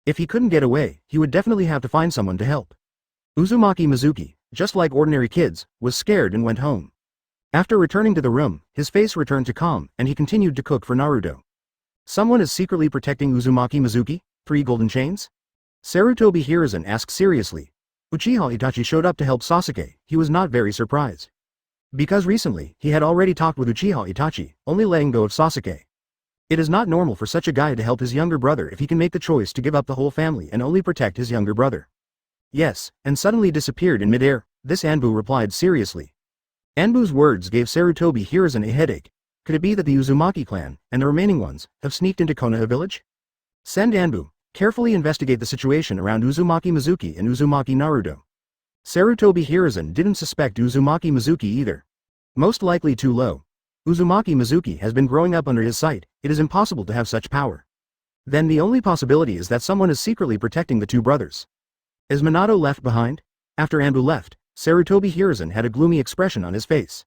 If he couldn't get away, he would definitely have to find someone to help. Uzumaki Mizuki, just like ordinary kids, was scared and went home. After returning to the room, his face returned to calm, and he continued to cook for Naruto. Someone is secretly protecting Uzumaki Mizuki? 3 golden chains? Sarutobi Hiruzen asked seriously. Uchiha Itachi showed up to help Sasuke. He was not very surprised. Because recently, he had already talked with Uchiha Itachi, only letting go of Sasuke. It is not normal for such a guy to help his younger brother if he can make the choice to give up the whole family and only protect his younger brother. Yes, and suddenly disappeared in midair, this Anbu replied seriously. Anbu's words gave Sarutobi Hiruzen a headache. Could it be that the Uzumaki clan, and the remaining ones, have sneaked into Konoha village? Send Anbu. Carefully investigate the situation around Uzumaki Mizuki and Uzumaki Naruto. Sarutobi Hiruzen didn't suspect Uzumaki Mizuki either. Most likely too low. Uzumaki Mizuki has been growing up under his sight, it is impossible to have such power. Then the only possibility is that someone is secretly protecting the 2 brothers. Is Minato left behind? After Anbu left, Sarutobi Hiruzen had a gloomy expression on his face.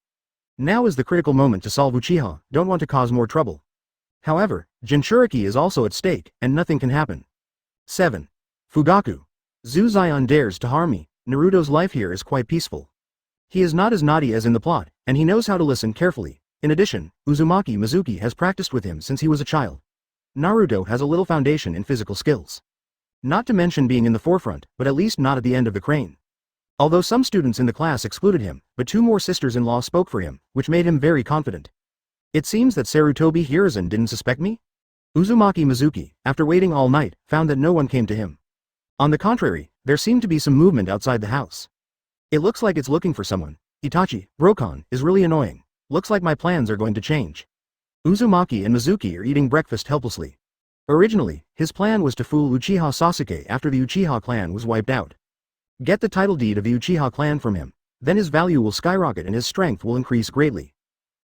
Now is the critical moment to solve Uchiha, don't want to cause more trouble. However, Jinchuriki is also at stake, and nothing can happen. 7. Fugaku. Zu Zion dares to harm me. Naruto's life here is quite peaceful. He is not as naughty as in the plot, and he knows how to listen carefully. In addition, Uzumaki Mizuki has practiced with him since he was a child. Naruto has a little foundation in physical skills. Not to mention being in the forefront, but at least not at the end of the crane. Although some students in the class excluded him, but 2 more sisters-in-law spoke for him, which made him very confident. It seems that Sarutobi Hiruzen didn't suspect me? Uzumaki Mizuki, after waiting all night, found that no one came to him. On the contrary, there seemed to be some movement outside the house. It looks like it's looking for someone. Itachi, Brokan, is really annoying. Looks like my plans are going to change. Uzumaki and Mizuki are eating breakfast helplessly. Originally, his plan was to fool Uchiha Sasuke after the Uchiha clan was wiped out. Get the title deed of the Uchiha clan from him, then his value will skyrocket and his strength will increase greatly.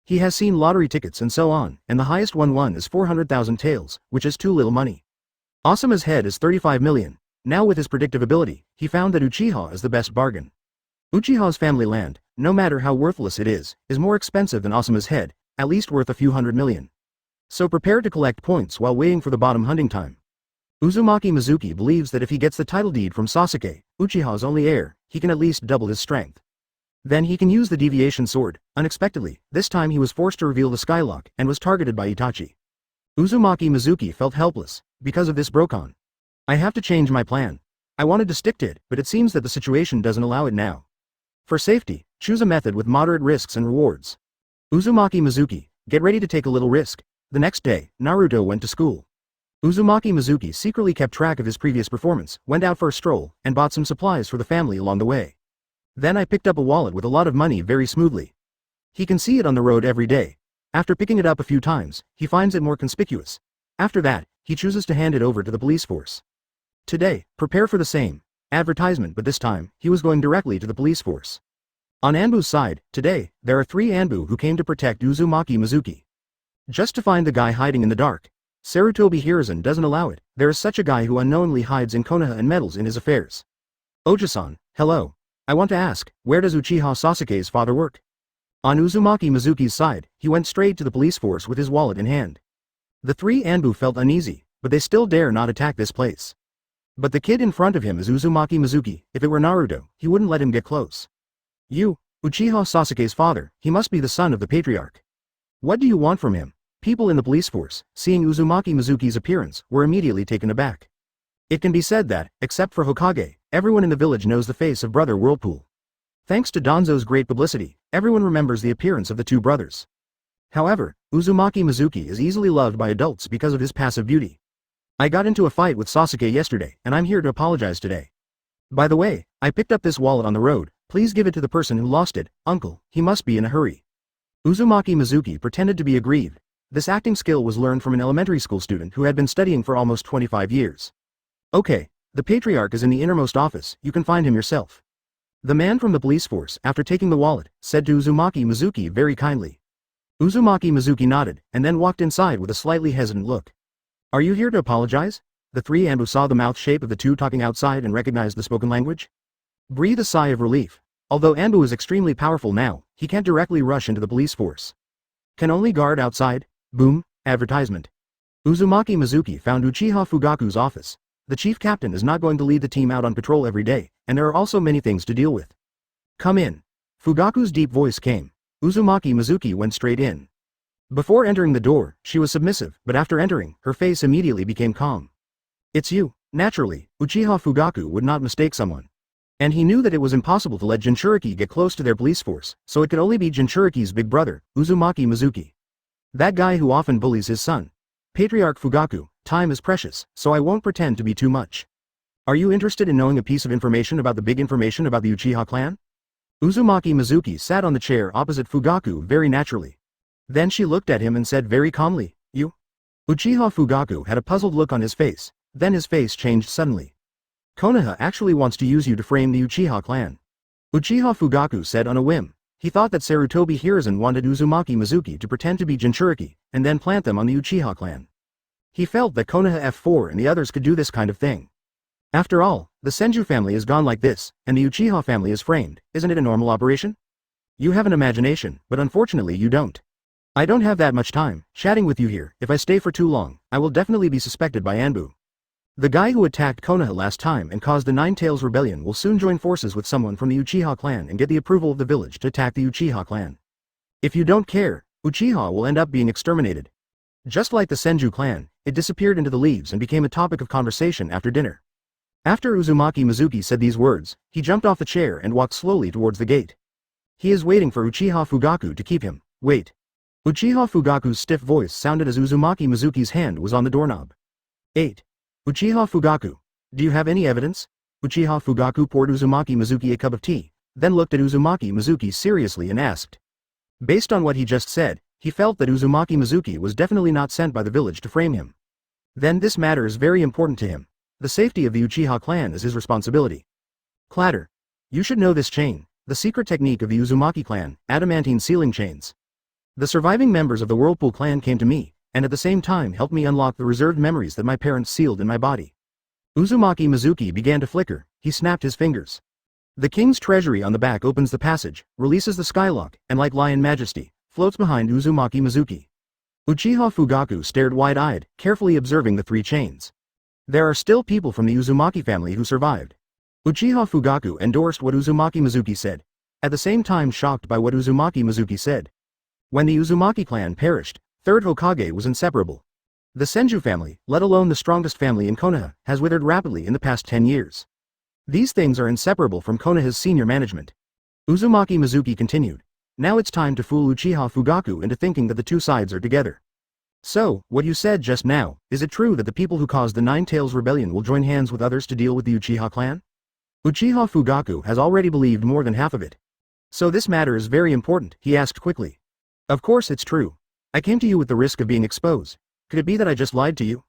He has seen lottery tickets and so on, and the highest one won is 400,000 taels, which is too little money. Asuma's head is 35 million. Now with his predictive ability, he found that Uchiha is the best bargain. Uchiha's family land, no matter how worthless it is more expensive than Asuma's head, at least worth a few hundred million. So prepare to collect points while waiting for the bottom hunting time. Uzumaki Mizuki believes that if he gets the title deed from Sasuke, Uchiha's only heir, he can at least double his strength. Then he can use the deviation sword. Unexpectedly, this time he was forced to reveal the skylock and was targeted by Itachi. Uzumaki Mizuki felt helpless. Because of this Brokan. I have to change my plan. I wanted to stick to it, but it seems that the situation doesn't allow it now. For safety, choose a method with moderate risks and rewards. Uzumaki Mizuki, get ready to take a little risk. The next day, Naruto went to school. Uzumaki Mizuki secretly kept track of his previous performance, went out for a stroll, and bought some supplies for the family along the way. Then I picked up a wallet with a lot of money very smoothly. He can see it on the road every day. After picking it up a few times, he finds it more conspicuous. After that, he chooses to hand it over to the police force. Today, prepare for the same advertisement, but this time, he was going directly to the police force. On Anbu's side, today, there are 3 Anbu who came to protect Uzumaki Mizuki. Just to find the guy hiding in the dark. Sarutobi Hiruzen doesn't allow it. There is such a guy who unknowingly hides in Konoha and meddles in his affairs. Oja-san, hello. I want to ask, where does Uchiha Sasuke's father work? On Uzumaki Mizuki's side, he went straight to the police force with his wallet in hand. The 3 Anbu felt uneasy, but they still dare not attack this place. But the kid in front of him is Uzumaki Mizuki. If it were Naruto, he wouldn't let him get close. You, Uchiha Sasuke's father, he must be the son of the patriarch. What do you want from him? People in the police force, seeing Uzumaki Mizuki's appearance, were immediately taken aback. It can be said that, except for Hokage, everyone in the village knows the face of Brother Whirlpool. Thanks to Danzo's great publicity, everyone remembers the appearance of the 2 brothers. However, Uzumaki Mizuki is easily loved by adults because of his passive beauty. I got into a fight with Sasuke yesterday, and I'm here to apologize today. By the way, I picked up this wallet on the road. Please give it to the person who lost it. Uncle, he must be in a hurry. Uzumaki Mizuki pretended to be aggrieved. This acting skill was learned from an elementary school student who had been studying for almost 25 years. Okay, the patriarch is in the innermost office, you can find him yourself. The man from the police force, after taking the wallet, said to Uzumaki Mizuki very kindly. Uzumaki Mizuki nodded, and then walked inside with a slightly hesitant look. Are you here to apologize? The 3 Anbu saw the mouth shape of the 2 talking outside and recognized the spoken language. Breathe a sigh of relief. Although Anbu is extremely powerful now, he can't directly rush into the police force. Can only guard outside. Boom, advertisement. Uzumaki Mizuki found Uchiha Fugaku's office. The chief captain is not going to lead the team out on patrol every day, and there are also many things to deal with. Come in. Fugaku's deep voice came. Uzumaki Mizuki went straight in. Before entering the door, she was submissive, but after entering, her face immediately became calm. It's you. Naturally, Uchiha Fugaku would not mistake someone. And he knew that it was impossible to let Jinchuriki get close to their police force, so it could only be Jinchuriki's big brother, Uzumaki Mizuki. That guy who often bullies his son. Patriarch Fugaku, time is precious, so I won't pretend to be too much. Are you interested in knowing a piece of information about the big information about the Uchiha clan? Uzumaki Mizuki sat on the chair opposite Fugaku very naturally. Then she looked at him and said very calmly, You? Uchiha Fugaku had a puzzled look on his face, then his face changed suddenly. Konoha actually wants to use you to frame the Uchiha clan. Uchiha Fugaku said on a whim. He thought that Sarutobi Hiruzen wanted Uzumaki Mizuki to pretend to be Jinchuriki, and then plant them on the Uchiha clan. He felt that Konoha F4 and the others could do this kind of thing. After all, the Senju family is gone like this, and the Uchiha family is framed. Isn't it a normal operation? You have an imagination, but unfortunately you don't. I don't have that much time, chatting with you here. If I stay for too long, I will definitely be suspected by Anbu. The guy who attacked Konoha last time and caused the Nine Tails Rebellion will soon join forces with someone from the Uchiha clan and get the approval of the village to attack the Uchiha clan. If you don't care, Uchiha will end up being exterminated. Just like the Senju clan, it disappeared into the leaves and became a topic of conversation after dinner. After Uzumaki Mizuki said these words, he jumped off the chair and walked slowly towards the gate. He is waiting for Uchiha Fugaku to keep him. Wait. Uchiha Fugaku's stiff voice sounded as Uzumaki Mizuki's hand was on the doorknob. 8. Uchiha Fugaku. Do you have any evidence? Uchiha Fugaku poured Uzumaki Mizuki a cup of tea, then looked at Uzumaki Mizuki seriously and asked. Based on what he just said, he felt that Uzumaki Mizuki was definitely not sent by the village to frame him. Then this matter is very important to him. The safety of the Uchiha clan is his responsibility. Clatter. You should know this chain, the secret technique of the Uzumaki clan, adamantine sealing chains. The surviving members of the Whirlpool clan came to me, and at the same time helped me unlock the reserved memories that my parents sealed in my body. Uzumaki Mizuki began to flicker, he snapped his fingers. The king's treasury on the back opens the passage, releases the skylock, and like Lion Majesty, floats behind Uzumaki Mizuki. Uchiha Fugaku stared wide-eyed, carefully observing the 3 chains. There are still people from the Uzumaki family who survived. Uchiha Fugaku endorsed what Uzumaki Mizuki said, at the same time shocked by what Uzumaki Mizuki said. When the Uzumaki clan perished, 3rd Hokage was inseparable. The Senju family, let alone the strongest family in Konoha, has withered rapidly in the past 10 years. These things are inseparable from Konoha's senior management. Uzumaki Mizuki continued. Now it's time to fool Uchiha Fugaku into thinking that the 2 sides are together. So, what you said just now, is it true that the people who caused the Nine Tails Rebellion will join hands with others to deal with the Uchiha clan? Uchiha Fugaku has already believed more than half of it. So this matter is very important, he asked quickly. Of course it's true. I came to you with the risk of being exposed. Could it be that I just lied to you?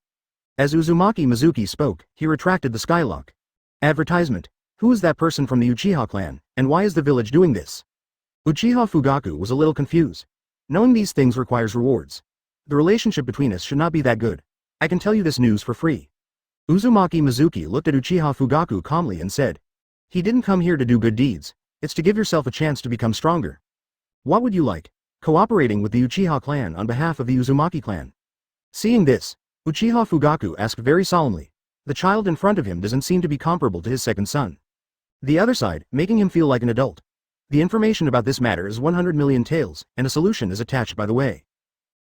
As Uzumaki Mizuki spoke, he retracted the skylock. Advertisement. Who is that person from the Uchiha clan, and why is the village doing this? Uchiha Fugaku was a little confused. Knowing these things requires rewards. The relationship between us should not be that good. I can tell you this news for free. Uzumaki Mizuki looked at Uchiha Fugaku calmly and said. He didn't come here to do good deeds. It's to give yourself a chance to become stronger. What would you like? Cooperating with the Uchiha clan on behalf of the Uzumaki clan. Seeing this, Uchiha Fugaku asked very solemnly. The child in front of him doesn't seem to be comparable to his second son. The other side, making him feel like an adult. The information about this matter is 100 million taels, and a solution is attached by the way.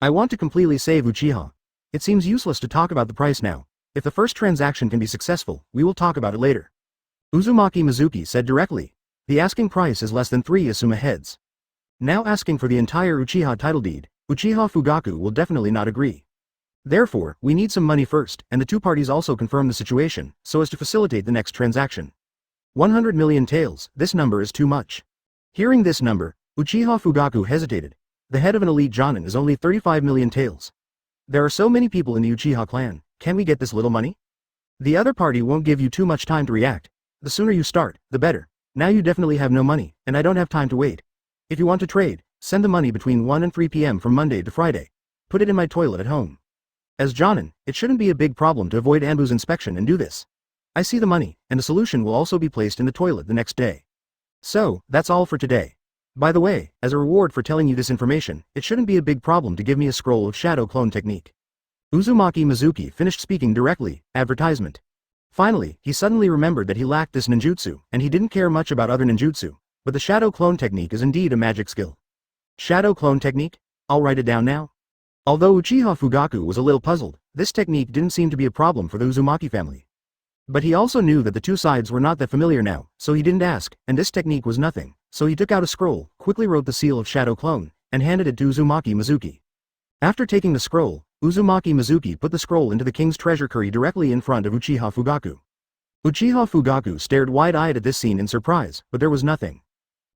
I want to completely save Uchiha. It seems useless to talk about the price now. If the first transaction can be successful, we will talk about it later. Uzumaki Mizuki said directly. The asking price is less than 3 Asuma heads. Now asking for the entire Uchiha title deed, Uchiha Fugaku will definitely not agree. Therefore, we need some money first, and the 2 parties also confirm the situation, so as to facilitate the next transaction. 100 million taels, this number is too much. Hearing this number, Uchiha Fugaku hesitated. The head of an elite Jonin is only 35 million taels. There are so many people in the Uchiha clan, can we get this little money? The other party won't give you too much time to react. The sooner you start, the better. Now you definitely have no money, and I don't have time to wait. If you want to trade, send the money between 1 and 3 p.m. from Monday to Friday. Put it in my toilet at home. As Jonin, it shouldn't be a big problem to avoid Anbu's inspection and do this. I see the money, and the solution will also be placed in the toilet the next day. So, that's all for today. By the way, as a reward for telling you this information, it shouldn't be a big problem to give me a scroll of shadow clone technique. Uzumaki Mizuki finished speaking directly, advertisement. Finally, he suddenly remembered that he lacked this ninjutsu, and he didn't care much about other ninjutsu, but the shadow clone technique is indeed a magic skill. Shadow clone technique? I'll write it down now. Although Uchiha Fugaku was a little puzzled, this technique didn't seem to be a problem for the Uzumaki family. But he also knew that the 2 sides were not that familiar now, so he didn't ask, and this technique was nothing, so he took out a scroll, quickly wrote the seal of shadow clone, and handed it to Uzumaki Mizuki. After taking the scroll, Uzumaki Mizuki put the scroll into the king's treasure curry directly in front of Uchiha Fugaku. Uchiha Fugaku stared wide-eyed at this scene in surprise, but there was nothing.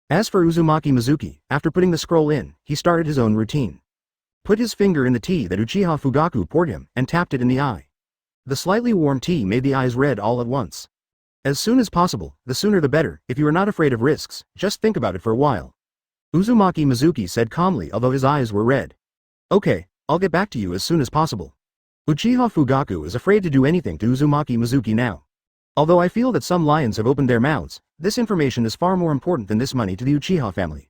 As for Uzumaki Mizuki, after putting the scroll in, he started his own routine. Put his finger in the tea that Uchiha Fugaku poured him, and tapped it in the eye. The slightly warm tea made the eyes red all at once. As soon as possible, the sooner the better. If you are not afraid of risks, just think about it for a while. Uzumaki Mizuki said calmly, although his eyes were red. Okay, I'll get back to you as soon as possible. Uchiha Fugaku is afraid to do anything to Uzumaki Mizuki now. Although I feel that some lions have opened their mouths, this information is far more important than this money to the Uchiha family.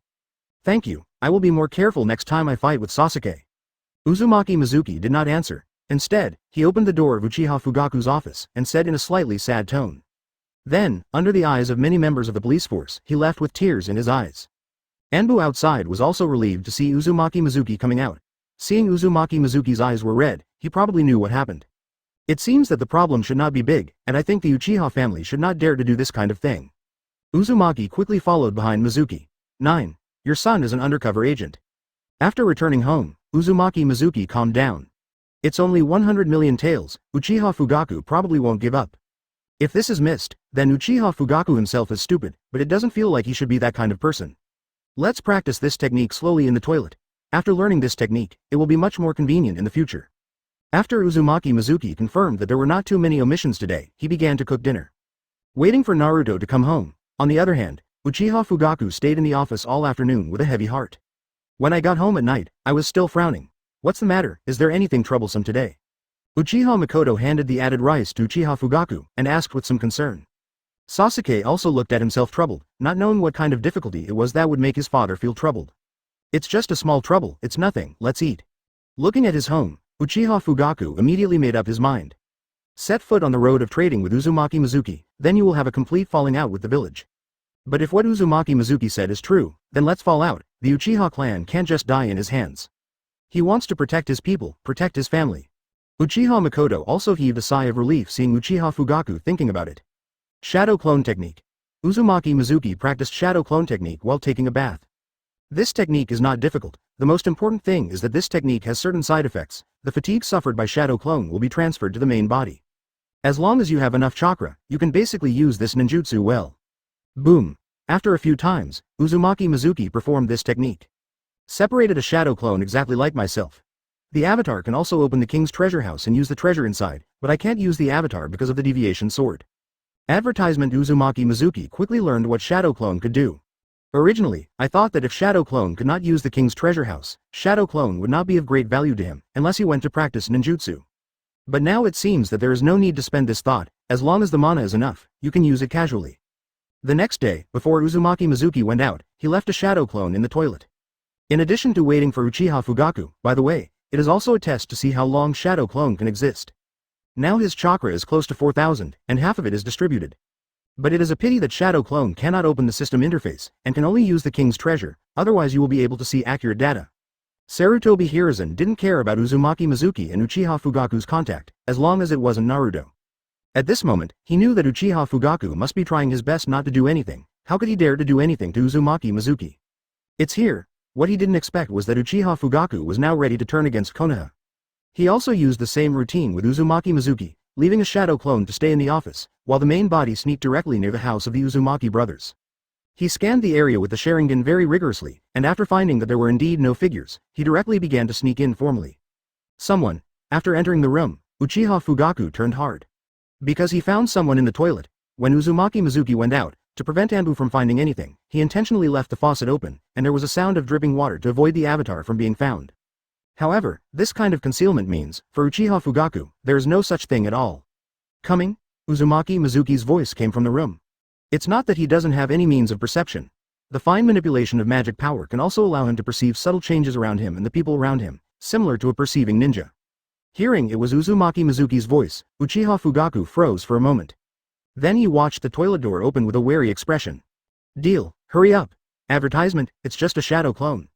Thank you, I will be more careful next time I fight with Sasuke. Uzumaki Mizuki did not answer. Instead, he opened the door of Uchiha Fugaku's office and said in a slightly sad tone. Then, under the eyes of many members of the police force, he left with tears in his eyes. Anbu outside was also relieved to see Uzumaki Mizuki coming out. Seeing Uzumaki Mizuki's eyes were red, he probably knew what happened. It seems that the problem should not be big, and I think the Uchiha family should not dare to do this kind of thing. Uzumaki quickly followed behind Mizuki. 9. Your son is an undercover agent. After returning home, Uzumaki Mizuki calmed down. It's only 100 million taels, Uchiha Fugaku probably won't give up. If this is missed, then Uchiha Fugaku himself is stupid, but it doesn't feel like he should be that kind of person. Let's practice this technique slowly in the toilet. After learning this technique, it will be much more convenient in the future. After Uzumaki Mizuki confirmed that there were not too many omissions today, he began to cook dinner. Waiting for Naruto to come home. On the other hand, Uchiha Fugaku stayed in the office all afternoon with a heavy heart. When I got home at night, I was still frowning. What's the matter, is there anything troublesome today? Uchiha Makoto handed the added rice to Uchiha Fugaku and asked with some concern. Sasuke also looked at himself troubled, not knowing what kind of difficulty it was that would make his father feel troubled. It's just a small trouble, it's nothing, let's eat. Looking at his home, Uchiha Fugaku immediately made up his mind. Set foot on the road of trading with Uzumaki Mizuki, then you will have a complete falling out with the village. But if what Uzumaki Mizuki said is true, then let's fall out, the Uchiha clan can't just die in his hands. He wants to protect his people, protect his family. Uchiha Makoto also heaved a sigh of relief seeing Uchiha Fugaku thinking about it. Shadow Clone Technique. Uzumaki Mizuki practiced Shadow Clone Technique while taking a bath. This technique is not difficult, the most important thing is that this technique has certain side effects. The fatigue suffered by Shadow Clone will be transferred to the main body. As long as you have enough chakra, you can basically use this ninjutsu well. Boom. After a few times, Uzumaki Mizuki performed this technique. Separated a Shadow Clone exactly like myself. The avatar can also open the king's treasure house and use the treasure inside, but I can't use the avatar because of the deviation sword. Advertisement. Uzumaki Mizuki quickly learned what Shadow Clone could do. Originally, I thought that if Shadow Clone could not use the king's treasure house, Shadow Clone would not be of great value to him, unless he went to practice ninjutsu. But now it seems that there is no need to spend this thought, as long as the mana is enough, you can use it casually. The next day, before Uzumaki Mizuki went out, he left a Shadow Clone in the toilet. In addition to waiting for Uchiha Fugaku, by the way, it is also a test to see how long Shadow Clone can exist. Now his chakra is close to 4,000, and half of it is distributed. But it is a pity that Shadow Clone cannot open the system interface, and can only use the king's treasure, otherwise you will be able to see accurate data. Sarutobi Hiruzen didn't care about Uzumaki Mizuki and Uchiha Fugaku's contact, as long as it wasn't Naruto. At this moment, he knew that Uchiha Fugaku must be trying his best not to do anything. How could he dare to do anything to Uzumaki Mizuki? It's here. What he didn't expect was that Uchiha Fugaku was now ready to turn against Konoha. He also used the same routine with Uzumaki Mizuki, leaving a Shadow Clone to stay in the office, while the main body sneaked directly near the house of the Uzumaki brothers. He scanned the area with the Sharingan very rigorously, and after finding that there were indeed no figures, he directly began to sneak in formally. Someone. After entering the room, Uchiha Fugaku turned hard. Because he found someone in the toilet. When Uzumaki Mizuki went out, to prevent Anbu from finding anything, he intentionally left the faucet open, and there was a sound of dripping water to avoid the avatar from being found. However, this kind of concealment means, for Uchiha Fugaku, there is no such thing at all. Coming? Uzumaki Mizuki's voice came from the room. It's not that he doesn't have any means of perception. The fine manipulation of magic power can also allow him to perceive subtle changes around him and the people around him, similar to a perceiving ninja. Hearing it was Uzumaki Mizuki's voice, Uchiha Fugaku froze for a moment. Then he watched the toilet door open with a wary expression. Deal, hurry up. Advertisement, it's just a Shadow Clone.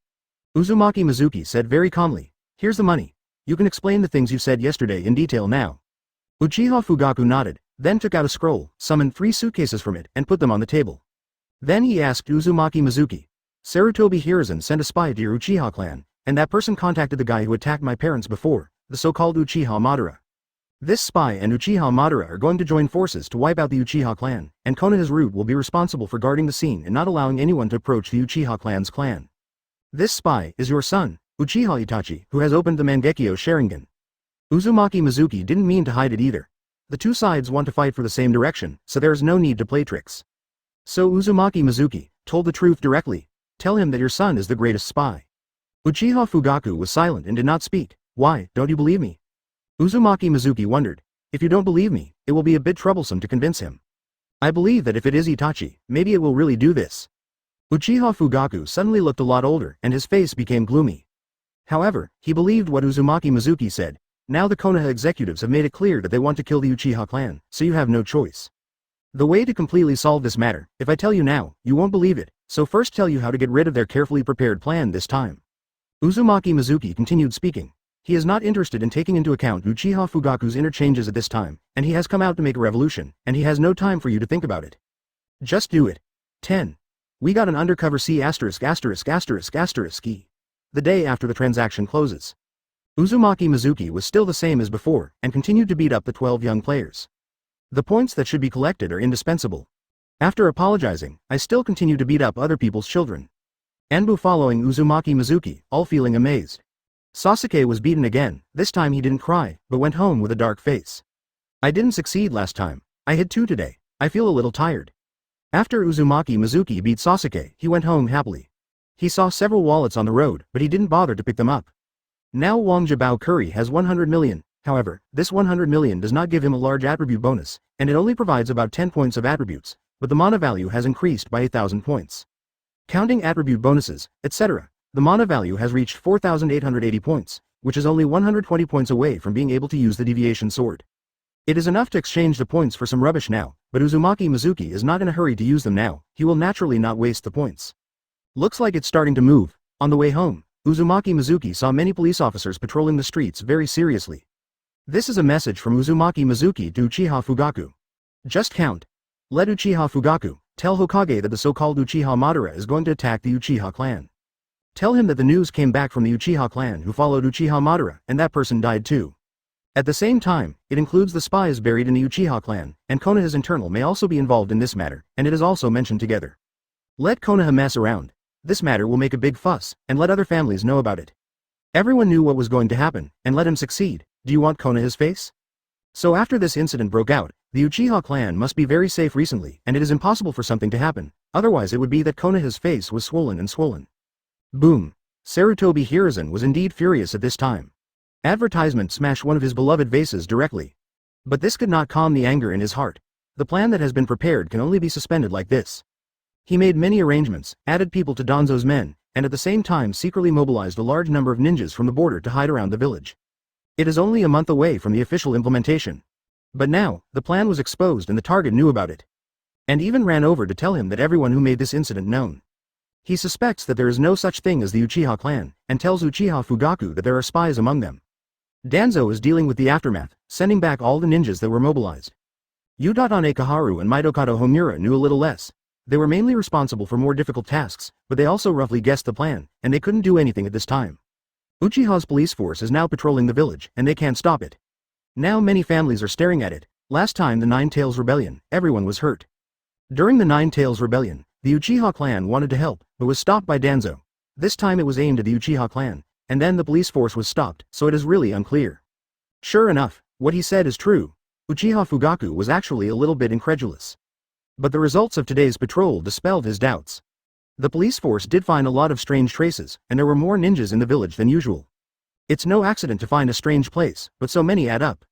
Uzumaki Mizuki said very calmly, here's the money. You can explain the things you said yesterday in detail now. Uchiha Fugaku nodded, then took out a scroll, summoned 3 suitcases from it, and put them on the table. Then he asked Uzumaki Mizuki. Sarutobi Hiruzen sent a spy to your Uchiha clan, and that person contacted the guy who attacked my parents before, the so-called Uchiha Madara. This spy and Uchiha Madara are going to join forces to wipe out the Uchiha clan, and Konoha's root will be responsible for guarding the scene and not allowing anyone to approach the Uchiha clan's clan. This spy is your son, Uchiha Itachi, who has opened the Mangekyo Sharingan. Uzumaki Mizuki didn't mean to hide it either. The two sides want to fight for the same direction, so there is no need to play tricks. So Uzumaki Mizuki told the truth directly. Tell him that your son is the greatest spy. Uchiha Fugaku was silent and did not speak. Why, don't you believe me? Uzumaki Mizuki wondered. If you don't believe me, it will be a bit troublesome to convince him. I believe that if it is Itachi, maybe it will really do this. Uchiha Fugaku suddenly looked a lot older and his face became gloomy. However, he believed what Uzumaki Mizuki said. Now the Konoha executives have made it clear that they want to kill the Uchiha clan, so you have no choice. The way to completely solve this matter, if I tell you now, you won't believe it, so first tell you how to get rid of their carefully prepared plan this time. Uzumaki Mizuki continued speaking. He is not interested in taking into account Uchiha Fugaku's interchanges at this time, and he has come out to make a revolution, and he has no time for you to think about it. Just do it. 10. We got an undercover C*********. The day after the transaction closes. Uzumaki Mizuki was still the same as before, and continued to beat up the 12 young players. The points that should be collected are indispensable. After apologizing, I still continue to beat up other people's children. Anbu following Uzumaki Mizuki, all feeling amazed. Sasuke was beaten again, this time he didn't cry, but went home with a dark face. I didn't succeed last time, I hit 2 today, I feel a little tired. After Uzumaki Mizuki beat Sasuke, he went home happily. He saw several wallets on the road, but he didn't bother to pick them up. Now Wang Jabao Curry has 100 million, however, this 100 million does not give him a large attribute bonus, and it only provides about 10 points of attributes, but the mana value has increased by 8,000 points. Counting attribute bonuses, etc., the mana value has reached 4,880 points, which is only 120 points away from being able to use the deviation sword. It is enough to exchange the points for some rubbish now, but Uzumaki Mizuki is not in a hurry to use them now, he will naturally not waste the points. Looks like it's starting to move. On the way home, Uzumaki Mizuki saw many police officers patrolling the streets very seriously. This is a message from Uzumaki Mizuki to Uchiha Fugaku. Just count. Let Uchiha Fugaku tell Hokage that the so-called Uchiha Madara is going to attack the Uchiha clan. Tell him that the news came back from the Uchiha clan who followed Uchiha Madara, and that person died too. At the same time, it includes the spies buried in the Uchiha clan, and Konoha's internal may also be involved in this matter, and it is also mentioned together. Let Konoha mess around. This matter will make a big fuss, and let other families know about it. Everyone knew what was going to happen, and let him succeed. Do you want Konoha's face? So after this incident broke out, the Uchiha clan must be very safe recently, and it is impossible for something to happen, otherwise it would be that Konoha's face was swollen and swollen. Boom. Sarutobi Hiruzen was indeed furious at this time. Advertisement smashed one of his beloved vases directly. But this could not calm the anger in his heart. The plan that has been prepared can only be suspended like this. He made many arrangements, added people to Danzo's men, and at the same time secretly mobilized a large number of ninjas from the border to hide around the village. It is only a month away from the official implementation. But now, the plan was exposed and the target knew about it. And even ran over to tell him that everyone who made this incident known. He suspects that there is no such thing as the Uchiha clan, and tells Uchiha Fugaku that there are spies among them. Danzo is dealing with the aftermath, sending back all the ninjas that were mobilized. Udatane Kaharu and Midokado Homura knew a little less. They were mainly responsible for more difficult tasks, but they also roughly guessed the plan, and they couldn't do anything at this time. Uchiha's police force is now patrolling the village, and they can't stop it. Now many families are staring at it. Last time the Nine Tails Rebellion, everyone was hurt. During the Nine Tails Rebellion, the Uchiha clan wanted to help, but was stopped by Danzo. This time it was aimed at the Uchiha clan, and then the police force was stopped, so it is really unclear. Sure enough, what he said is true. Uchiha Fugaku was actually a little bit incredulous. But the results of today's patrol dispelled his doubts. The police force did find a lot of strange traces, and there were more ninjas in the village than usual. It's no accident to find a strange place, but so many add up.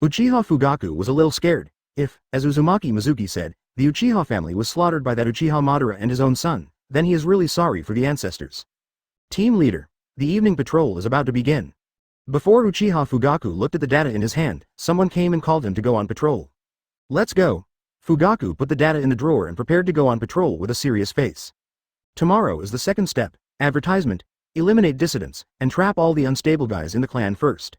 Uchiha Fugaku was a little scared. If, as Uzumaki Mizuki said, the Uchiha family was slaughtered by that Uchiha Madara and his own son, then he is really sorry for the ancestors. Team leader, the evening patrol is about to begin. Before Uchiha Fugaku looked at the data in his hand, someone came and called him to go on patrol. Let's go. Fugaku put the data in the drawer and prepared to go on patrol with a serious face. Tomorrow is the second step, advertisement, eliminate dissidents, and trap all the unstable guys in the clan first.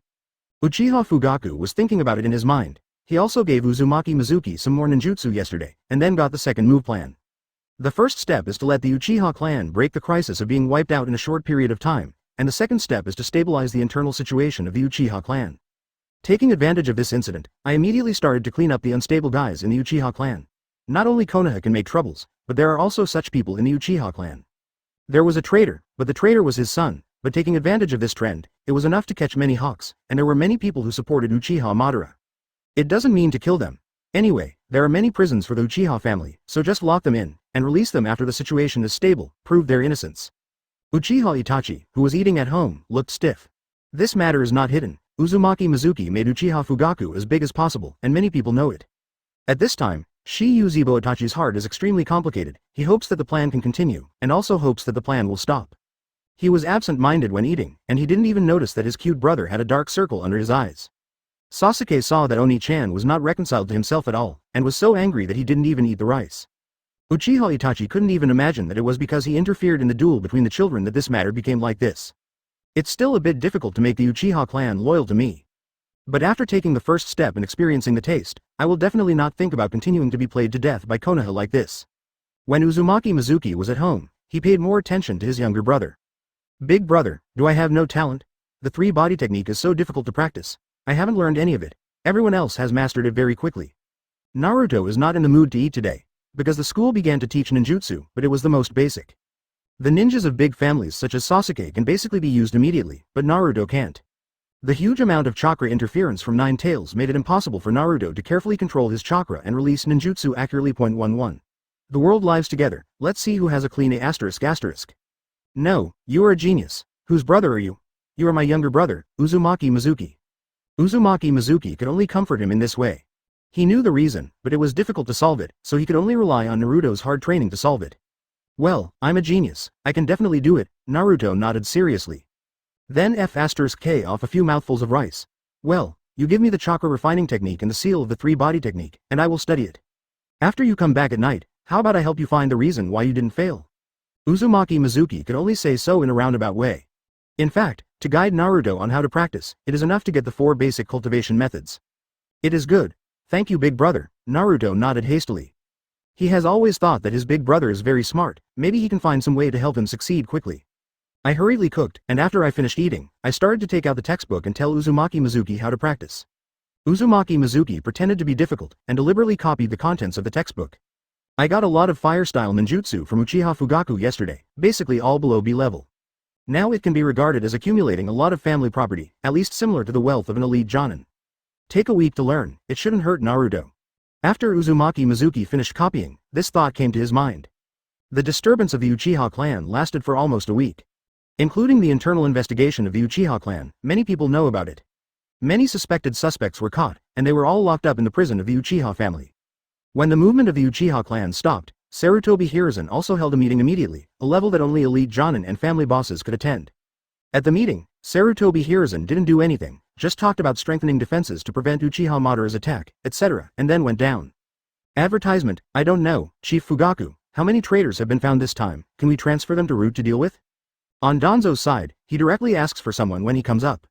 Uchiha Fugaku was thinking about it in his mind. He also gave Uzumaki Mizuki some more ninjutsu yesterday, and then got the second move plan. The first step is to let the Uchiha clan break the crisis of being wiped out in a short period of time, and the second step is to stabilize the internal situation of the Uchiha clan. Taking advantage of this incident, I immediately started to clean up the unstable guys in the Uchiha clan. Not only Konoha can make troubles, but there are also such people in the Uchiha clan. There was a traitor, but the traitor was his son, but taking advantage of this trend, it was enough to catch many hawks, and there were many people who supported Uchiha Madara. It doesn't mean to kill them. Anyway, there are many prisons for the Uchiha family, so just lock them in, and release them after the situation is stable, prove their innocence. Uchiha Itachi, who was eating at home, looked stiff. This matter is not hidden. Uzumaki Mizuki made Uchiha Fugaku as big as possible, and many people know it. At this time, Shiyuzibo Itachi's heart is extremely complicated. He hopes that the plan can continue, and also hopes that the plan will stop. He was absent-minded when eating, and he didn't even notice that his cute brother had a dark circle under his eyes. Sasuke saw that Oni-chan was not reconciled to himself at all, and was so angry that he didn't even eat the rice. Uchiha Itachi couldn't even imagine that it was because he interfered in the duel between the children that this matter became like this. It's still a bit difficult to make the Uchiha clan loyal to me. But after taking the first step and experiencing the taste, I will definitely not think about continuing to be played to death by Konoha like this. When Uzumaki Mizuki was at home, he paid more attention to his younger brother. Big brother, do I have no talent? The three-body technique is so difficult to practice. I haven't learned any of it. Everyone else has mastered it very quickly. Naruto is not in the mood to eat today, because the school began to teach ninjutsu, but it was the most basic. The ninjas of big families such as Sasuke can basically be used immediately, but Naruto can't. The huge amount of chakra interference from Nine Tails made it impossible for Naruto to carefully control his chakra and release ninjutsu accurately. 11. The world lives together, let's see who has a clean A***. No, you are a genius. Whose brother are you? You are my younger brother, Uzumaki Mizuki. Uzumaki Mizuki could only comfort him in this way. He knew the reason, but it was difficult to solve it, so he could only rely on Naruto's hard training to solve it. Well, I'm a genius, I can definitely do it, Naruto nodded seriously. Then F***K off a few mouthfuls of rice. Well, you give me the chakra refining technique and the seal of the three-body technique, and I will study it. After you come back at night, how about I help you find the reason why you didn't fail? Uzumaki Mizuki could only say so in a roundabout way. In fact, to guide Naruto on how to practice, it is enough to get the 4 basic cultivation methods. It is good. Thank you big brother, Naruto nodded hastily. He has always thought that his big brother is very smart, maybe he can find some way to help him succeed quickly. I hurriedly cooked, and after I finished eating, I started to take out the textbook and tell Uzumaki Mizuki how to practice. Uzumaki Mizuki pretended to be difficult, and deliberately copied the contents of the textbook. I got a lot of fire-style ninjutsu from Uchiha Fugaku yesterday, basically all below B level. Now it can be regarded as accumulating a lot of family property, at least similar to the wealth of an elite jonin. Take a week to learn, it shouldn't hurt Naruto. After Uzumaki Mizuki finished copying, this thought came to his mind. The disturbance of the Uchiha clan lasted for almost a week. Including the internal investigation of the Uchiha clan, many people know about it. Many suspected suspects were caught, and they were all locked up in the prison of the Uchiha family. When the movement of the Uchiha clan stopped, Sarutobi Hiruzen also held a meeting immediately, a level that only elite jonin and family bosses could attend. At the meeting, Sarutobi Hiruzen didn't do anything, just talked about strengthening defenses to prevent Uchiha Madara's attack, etc., and then went down. Advertisement, I don't know, Chief Fugaku, how many traitors have been found this time, can we transfer them to Root to deal with? On Danzo's side, he directly asks for someone when he comes up.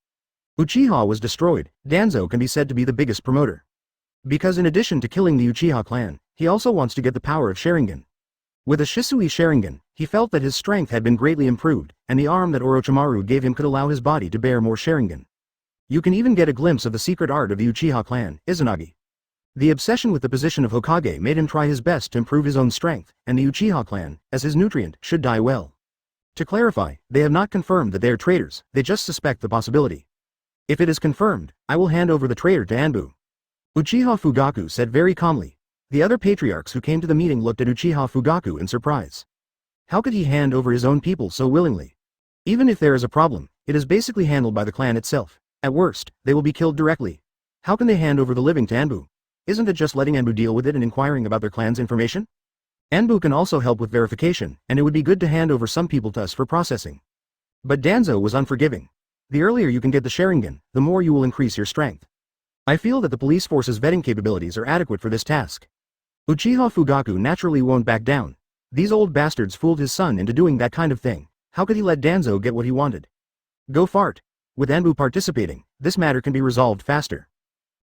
Uchiha was destroyed, Danzo can be said to be the biggest promoter. Because in addition to killing the Uchiha clan, he also wants to get the power of Sharingan. With a Shisui Sharingan, he felt that his strength had been greatly improved, and the arm that Orochimaru gave him could allow his body to bear more Sharingan. You can even get a glimpse of the secret art of the Uchiha clan, Izanagi. The obsession with the position of Hokage made him try his best to improve his own strength, and the Uchiha clan, as his nutrient, should die well. To clarify, they have not confirmed that they are traitors, they just suspect the possibility. If it is confirmed, I will hand over the traitor to Anbu. Uchiha Fugaku said very calmly. The other patriarchs who came to the meeting looked at Uchiha Fugaku in surprise. How could he hand over his own people so willingly? Even if there is a problem, it is basically handled by the clan itself. At worst, they will be killed directly. How can they hand over the living to Anbu? Isn't it just letting Anbu deal with it and inquiring about their clan's information? Anbu can also help with verification, and it would be good to hand over some people to us for processing. But Danzo was unforgiving. The earlier you can get the Sharingan, the more you will increase your strength. I feel that the police force's vetting capabilities are adequate for this task. Uchiha Fugaku naturally won't back down. These old bastards fooled his son into doing that kind of thing. How could he let Danzo get what he wanted? Go fart. With Anbu participating, this matter can be resolved faster.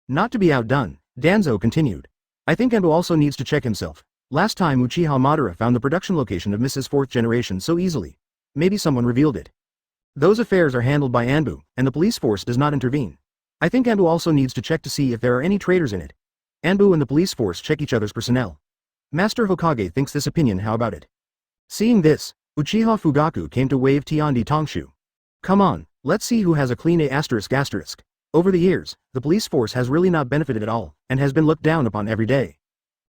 Not to be outdone, Danzo continued. I think Anbu also needs to check himself. Last time Uchiha Madara found the production location of Mrs. 4th generation so easily. Maybe someone revealed it. Those affairs are handled by Anbu, and the police force does not intervene. I think Anbu also needs to check to see if there are any traitors in it. Anbu and the police force check each other's personnel. Master Hokage thinks this opinion, how about it? Seeing this, Uchiha Fugaku came to wave Tiandi Tongshu. Come on, let's see who has a clean A***. Over the years, the police force has really not benefited at all, and has been looked down upon every day.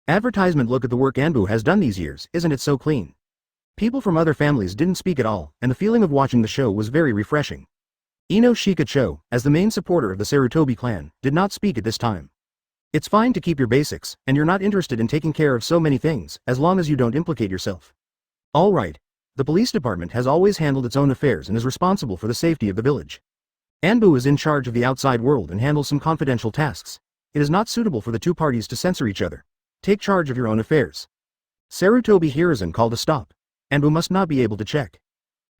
Advertisement, look at the work Anbu has done these years, isn't it so clean? People from other families didn't speak at all, and the feeling of watching the show was very refreshing. Ino Shikacho, as the main supporter of the Sarutobi clan, did not speak at this time. It's fine to keep your basics, and you're not interested in taking care of so many things, as long as you don't implicate yourself. Alright. the police department has always handled its own affairs and is responsible for the safety of the village. Anbu is in charge of the outside world and handles some confidential tasks. It is not suitable for the two parties to censor each other. Take charge of your own affairs. Sarutobi Hiruzen called a stop. Anbu must not be able to check.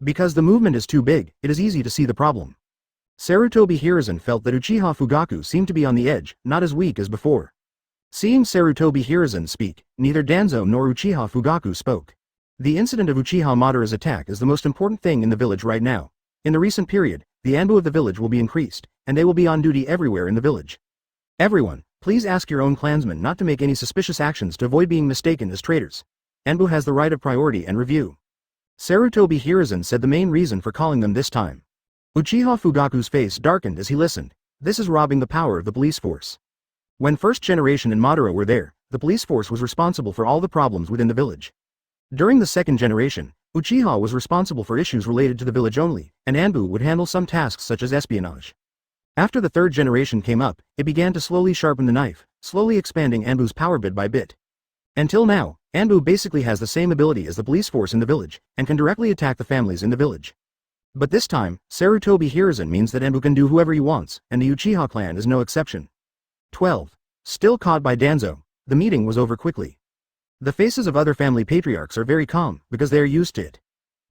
Because the movement is too big, it is easy to see the problem. Sarutobi Hiruzen felt that Uchiha Fugaku seemed to be on the edge, not as weak as before. Seeing Sarutobi Hiruzen speak, neither Danzo nor Uchiha Fugaku spoke. The incident of Uchiha Madara's attack is the most important thing in the village right now. In the recent period, the Anbu of the village will be increased, and they will be on duty everywhere in the village. Everyone, please ask your own clansmen not to make any suspicious actions to avoid being mistaken as traitors. Anbu has the right of priority and review. Sarutobi Hiruzen said the main reason for calling them this time. Uchiha Fugaku's face darkened as he listened. This is robbing the power of the police force. When first generation and Madara were there, the police force was responsible for all the problems within the village. During the second generation, Uchiha was responsible for issues related to the village only, and Anbu would handle some tasks such as espionage. After the third generation came up, it began to slowly sharpen the knife, slowly expanding Anbu's power bit by bit. Until now, Anbu basically has the same ability as the police force in the village, and can directly attack the families in the village. But this time, Sarutobi Hiruzen means that Anbu can do whoever he wants, and the Uchiha clan is no exception. 12. Still caught by Danzo, the meeting was over quickly. The faces of other family patriarchs are very calm, because they are used to it.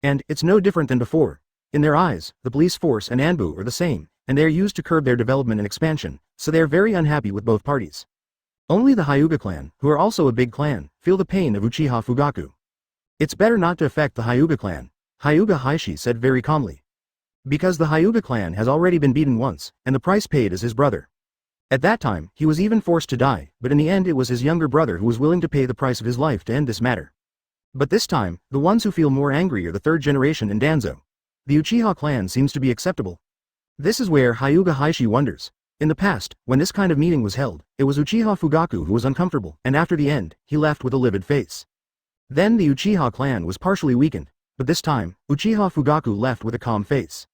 And, it's no different than before. In their eyes, the police force and Anbu are the same, and they are used to curb their development and expansion, so they are very unhappy with both parties. Only the Hyuga clan, who are also a big clan, feel the pain of Uchiha Fugaku. It's better not to affect the Hyuga clan, Hyuga Heishi said very calmly. Because the Hyuga clan has already been beaten once, and the price paid is his brother. At that time, he was even forced to die, but in the end it was his younger brother who was willing to pay the price of his life to end this matter. But this time, the ones who feel more angry are the third generation and Danzo. The Uchiha clan seems to be acceptable. This is where Hyuga Heishi wonders. In the past, when this kind of meeting was held, it was Uchiha Fugaku who was uncomfortable, and after the end, he left with a livid face. Then the Uchiha clan was partially weakened, but this time, Uchiha Fugaku left with a calm face.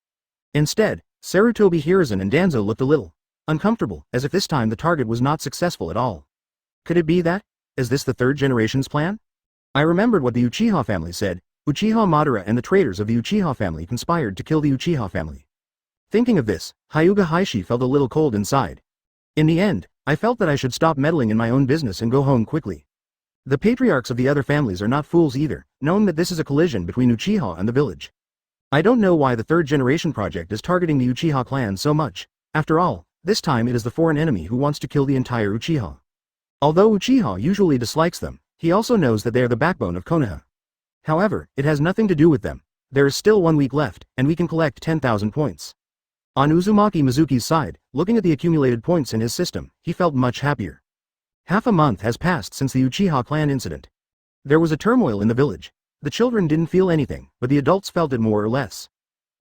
Instead, Sarutobi Hiruzen and Danzo looked a little uncomfortable, as if this time the target was not successful at all. Could it be that? Is this the third generation's plan? I remembered what the Uchiha family said. Uchiha Madara and the traitors of the Uchiha family conspired to kill the Uchiha family. Thinking of this, Hyuga Heishi felt a little cold inside. In the end, I felt that I should stop meddling in my own business and go home quickly. The patriarchs of the other families are not fools either, knowing that this is a collision between Uchiha and the village. I don't know why the third generation project is targeting the Uchiha clan so much. After all, this time it is the foreign enemy who wants to kill the entire Uchiha. Although Uchiha usually dislikes them, he also knows that they are the backbone of Konoha. However, it has nothing to do with them. There is still 1 week left, and we can collect 10,000 points. On Uzumaki Mizuki's side, looking at the accumulated points in his system, he felt much happier. Half a month has passed since the Uchiha clan incident. There was a turmoil in the village. The children didn't feel anything, but the adults felt it more or less.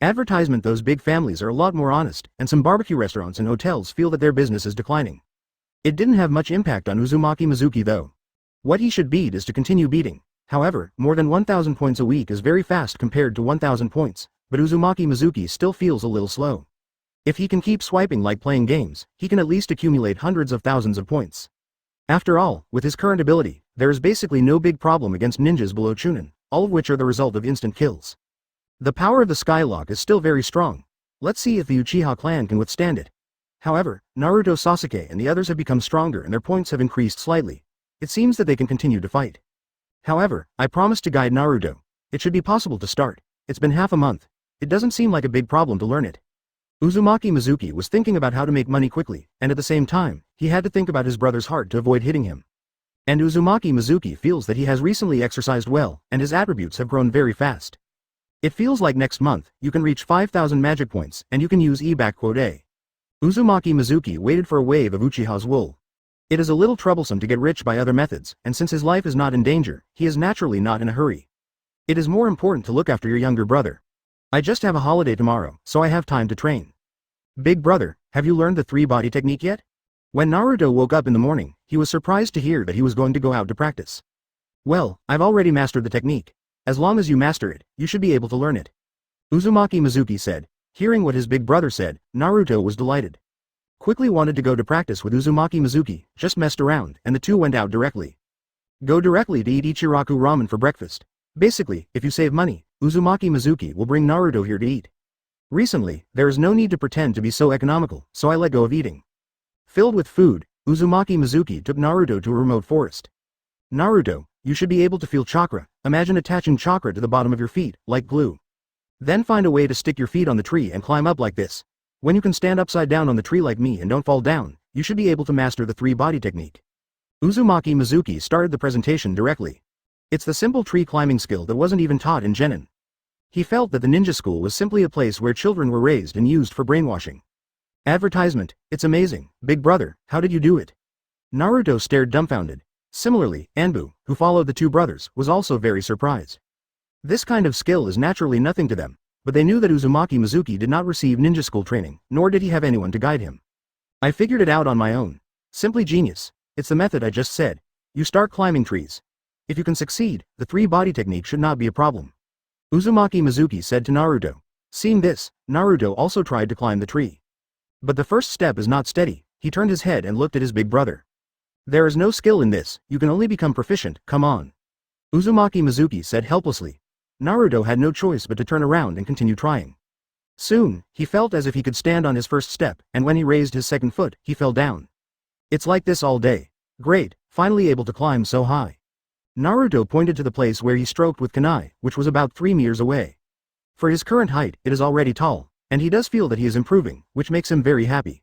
Advertisement: those big families are a lot more honest, and some barbecue restaurants and hotels feel that their business is declining. It didn't have much impact on Uzumaki Mizuki though. What he should beat is to continue beating. However, more than 1,000 points a week is very fast compared to 1,000 points, but Uzumaki Mizuki still feels a little slow. If he can keep swiping like playing games, he can at least accumulate hundreds of thousands of points. After all, with his current ability, there is basically no big problem against ninjas below Chunin, all of which are the result of instant kills. The power of the Skylock is still very strong. Let's see if the Uchiha clan can withstand it. However, Naruto, Sasuke and the others have become stronger and their points have increased slightly. It seems that they can continue to fight. However, I promised to guide Naruto. It should be possible to start. It's been half a month. It doesn't seem like a big problem to learn it. Uzumaki Mizuki was thinking about how to make money quickly, and at the same time, he had to think about his brother's heart to avoid hitting him. And Uzumaki Mizuki feels that he has recently exercised well, and his attributes have grown very fast. It feels like next month, you can reach 5,000 magic points, and you can use E-A. Uzumaki Mizuki waited for a wave of Uchiha's wool. It is a little troublesome to get rich by other methods, and since his life is not in danger, he is naturally not in a hurry. It is more important to look after your younger brother. I just have a holiday tomorrow, so I have time to train. Big brother, have you learned the 3-body technique yet? When Naruto woke up in the morning, he was surprised to hear that he was going to go out to practice. Well, I've already mastered the technique. As long as you master it, you should be able to learn it. Uzumaki Mizuki said. Hearing what his big brother said, Naruto was delighted. Quickly wanted to go to practice with Uzumaki Mizuki, just messed around, and the two went out directly. Go directly to eat Ichiraku ramen for breakfast. Basically, if you save money, Uzumaki Mizuki will bring Naruto here to eat. Recently, there is no need to pretend to be so economical, so I let go of eating. Filled with food, Uzumaki Mizuki took Naruto to a remote forest. Naruto, you should be able to feel chakra. Imagine attaching chakra to the bottom of your feet, like glue. Then find a way to stick your feet on the tree and climb up like this. When you can stand upside down on the tree like me and don't fall down, you should be able to master the three-body technique. Uzumaki Mizuki started the presentation directly. It's the simple tree climbing skill that wasn't even taught in Genin. He felt that the ninja school was simply a place where children were raised and used for brainwashing. Advertisement, it's amazing, big brother, how did you do it? Naruto stared dumbfounded. Similarly, Anbu, who followed the two brothers, was also very surprised. This kind of skill is naturally nothing to them, but they knew that Uzumaki Mizuki did not receive ninja school training, nor did he have anyone to guide him. I figured it out on my own. Simply genius. It's the method I just said. You start climbing trees. If you can succeed, the three-body technique should not be a problem. Uzumaki Mizuki said to Naruto. Seeing this, Naruto also tried to climb the tree. But the first step is not steady. He turned his head and looked at his big brother. There is no skill in this, you can only become proficient, come on. Uzumaki Mizuki said helplessly. Naruto had no choice but to turn around and continue trying. Soon, he felt as if he could stand on his first step, and when he raised his second foot, he fell down. It's like this all day. Great, finally able to climb so high. Naruto pointed to the place where he stroked with kunai, which was about 3 meters away. For his current height, it is already tall, and he does feel that he is improving, which makes him very happy.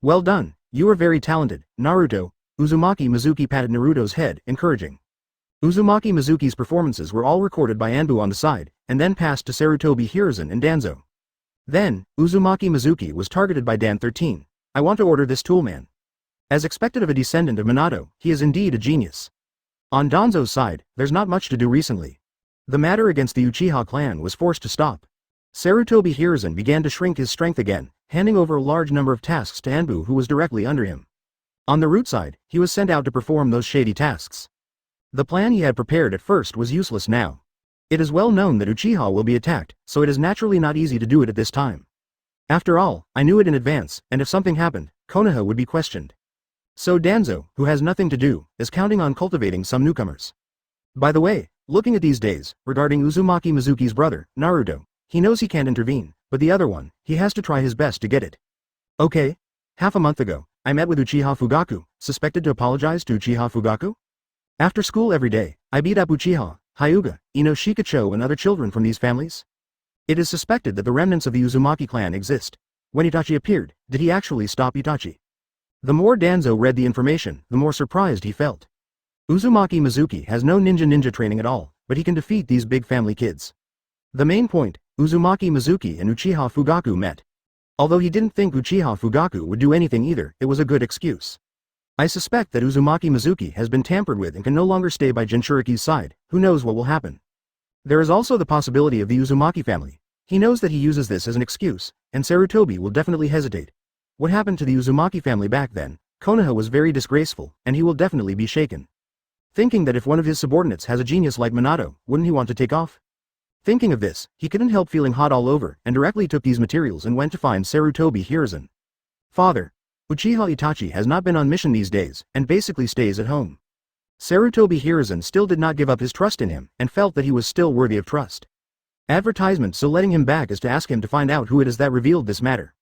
Well done, you are very talented, Naruto. Uzumaki Mizuki patted Naruto's head, encouraging. Uzumaki Mizuki's performances were all recorded by Anbu on the side, and then passed to Sarutobi Hiruzen and Danzo. Then, Uzumaki Mizuki was targeted by Dan 13. I want to order this toolman. As expected of a descendant of Minato, he is indeed a genius. On Danzo's side, there's not much to do recently. The matter against the Uchiha clan was forced to stop. Sarutobi Hiruzen began to shrink his strength again, handing over a large number of tasks to Anbu who was directly under him. On the root side, he was sent out to perform those shady tasks. The plan he had prepared at first was useless now. It is well known that Uchiha will be attacked, so it is naturally not easy to do it at this time. After all, I knew it in advance, and if something happened, Konoha would be questioned. So Danzo, who has nothing to do, is counting on cultivating some newcomers. By the way, looking at these days, regarding Uzumaki Mizuki's brother, Naruto, he knows he can't intervene, but the other one, he has to try his best to get it. Okay. Half a month ago, I met with Uchiha Fugaku, suspected to apologize to Uchiha Fugaku? After school every day, I beat up Uchiha, Hyuga, Ino Shikacho and other children from these families. It is suspected that the remnants of the Uzumaki clan exist. When Itachi appeared, did he actually stop Itachi? The more Danzo read the information, the more surprised he felt. Uzumaki Mizuki has no ninja training at all, but he can defeat these big family kids. The main point, Uzumaki Mizuki and Uchiha Fugaku met. Although he didn't think Uchiha Fugaku would do anything either, it was a good excuse. I suspect that Uzumaki Mizuki has been tampered with and can no longer stay by Jinchuriki's side, who knows what will happen. There is also the possibility of the Uzumaki family. He knows that he uses this as an excuse, and Sarutobi will definitely hesitate. What happened to the Uzumaki family back then? Konoha was very disgraceful, and he will definitely be shaken. Thinking that if one of his subordinates has a genius like Minato, wouldn't he want to take off? Thinking of this, he couldn't help feeling hot all over, and directly took these materials and went to find Sarutobi Hiruzen. Father, Uchiha Itachi has not been on mission these days, and basically stays at home. Sarutobi Hiruzen still did not give up his trust in him, and felt that he was still worthy of trust. Advertisement so letting him back is to ask him to find out who it is that revealed this matter.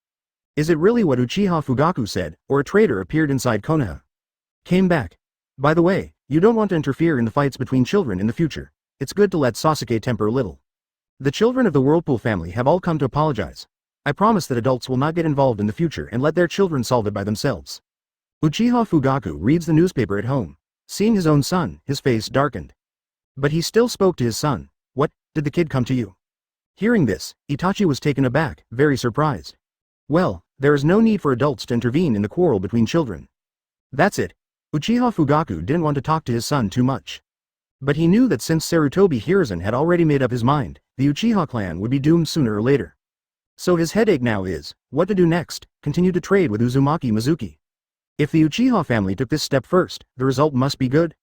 Is it really what Uchiha Fugaku said, or a traitor appeared inside Konoha? Came back. By the way, you don't want to interfere in the fights between children in the future. It's good to let Sasuke temper a little. The children of the Whirlpool family have all come to apologize. I promise that adults will not get involved in the future and let their children solve it by themselves. Uchiha Fugaku reads the newspaper at home. Seeing his own son, his face darkened. But he still spoke to his son. What, did the kid come to you? Hearing this, Itachi was taken aback, very surprised. Well, there is no need for adults to intervene in the quarrel between children. That's it. Uchiha Fugaku didn't want to talk to his son too much. But he knew that since Sarutobi Hiruzen had already made up his mind, the Uchiha clan would be doomed sooner or later. So his headache now is, what to do next, continue to trade with Uzumaki Mizuki. If the Uchiha family took this step first, the result must be good.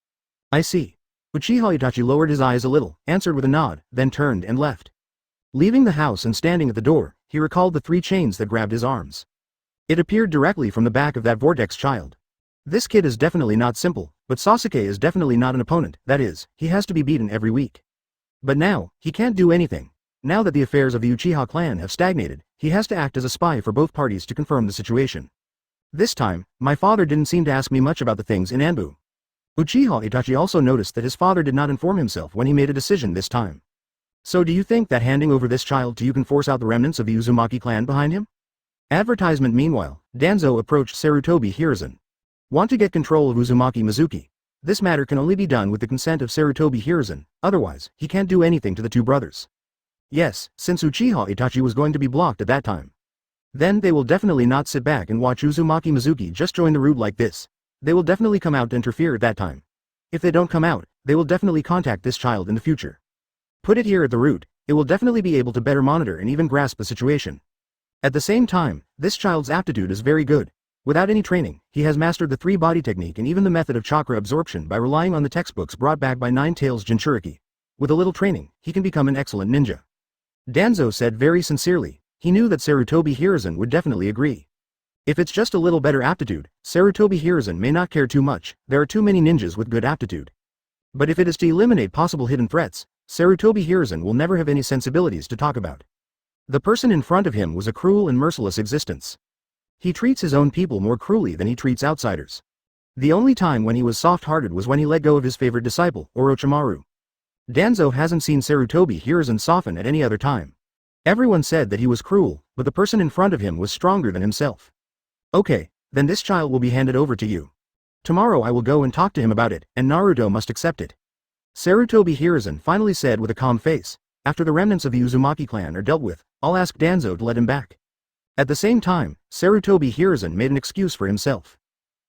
I see. Uchiha Itachi lowered his eyes a little, answered with a nod, then turned and left. Leaving the house and standing at the door, he recalled the 3 chains that grabbed his arms. It appeared directly from the back of that vortex child. This kid is definitely not simple, but Sasuke is definitely not an opponent, that is, he has to be beaten every week. But now, he can't do anything. Now that the affairs of the Uchiha clan have stagnated, he has to act as a spy for both parties to confirm the situation. This time, my father didn't seem to ask me much about the things in Anbu. Uchiha Itachi also noticed that his father did not inform himself when he made a decision this time. So do you think that handing over this child to you can force out the remnants of the Uzumaki clan behind him? Advertisement. Meanwhile, Danzo approached Sarutobi Hiruzen. Want to get control of Uzumaki Mizuki? This matter can only be done with the consent of Sarutobi Hiruzen, otherwise, he can't do anything to the two brothers. Yes, since Uchiha Itachi was going to be blocked at that time. Then they will definitely not sit back and watch Uzumaki Mizuki just join the route like this. They will definitely come out to interfere at that time. If they don't come out, they will definitely contact this child in the future. Put it here at the root, it will definitely be able to better monitor and even grasp the situation. At the same time, this child's aptitude is very good. Without any training, he has mastered the three-body technique and even the method of chakra absorption by relying on the textbooks brought back by Nine Tails Jinchuriki. With a little training, he can become an excellent ninja. Danzo said very sincerely. He knew that Sarutobi Hiruzen would definitely agree. If it's just a little better aptitude, Sarutobi Hiruzen may not care too much. There are too many ninjas with good aptitude. But if it is to eliminate possible hidden threats, Sarutobi Hiruzen will never have any sensibilities to talk about. The person in front of him was a cruel and merciless existence. He treats his own people more cruelly than he treats outsiders. The only time when he was soft-hearted was when he let go of his favorite disciple, Orochimaru. Danzo hasn't seen Sarutobi Hiruzen soften at any other time. Everyone said that he was cruel, but the person in front of him was stronger than himself. Okay, then this child will be handed over to you. Tomorrow I will go and talk to him about it, and Naruto must accept it. Sarutobi Hiruzen finally said with a calm face. After the remnants of the Uzumaki clan are dealt with, I'll ask Danzo to let him back. At the same time, Sarutobi Hiruzen made an excuse for himself.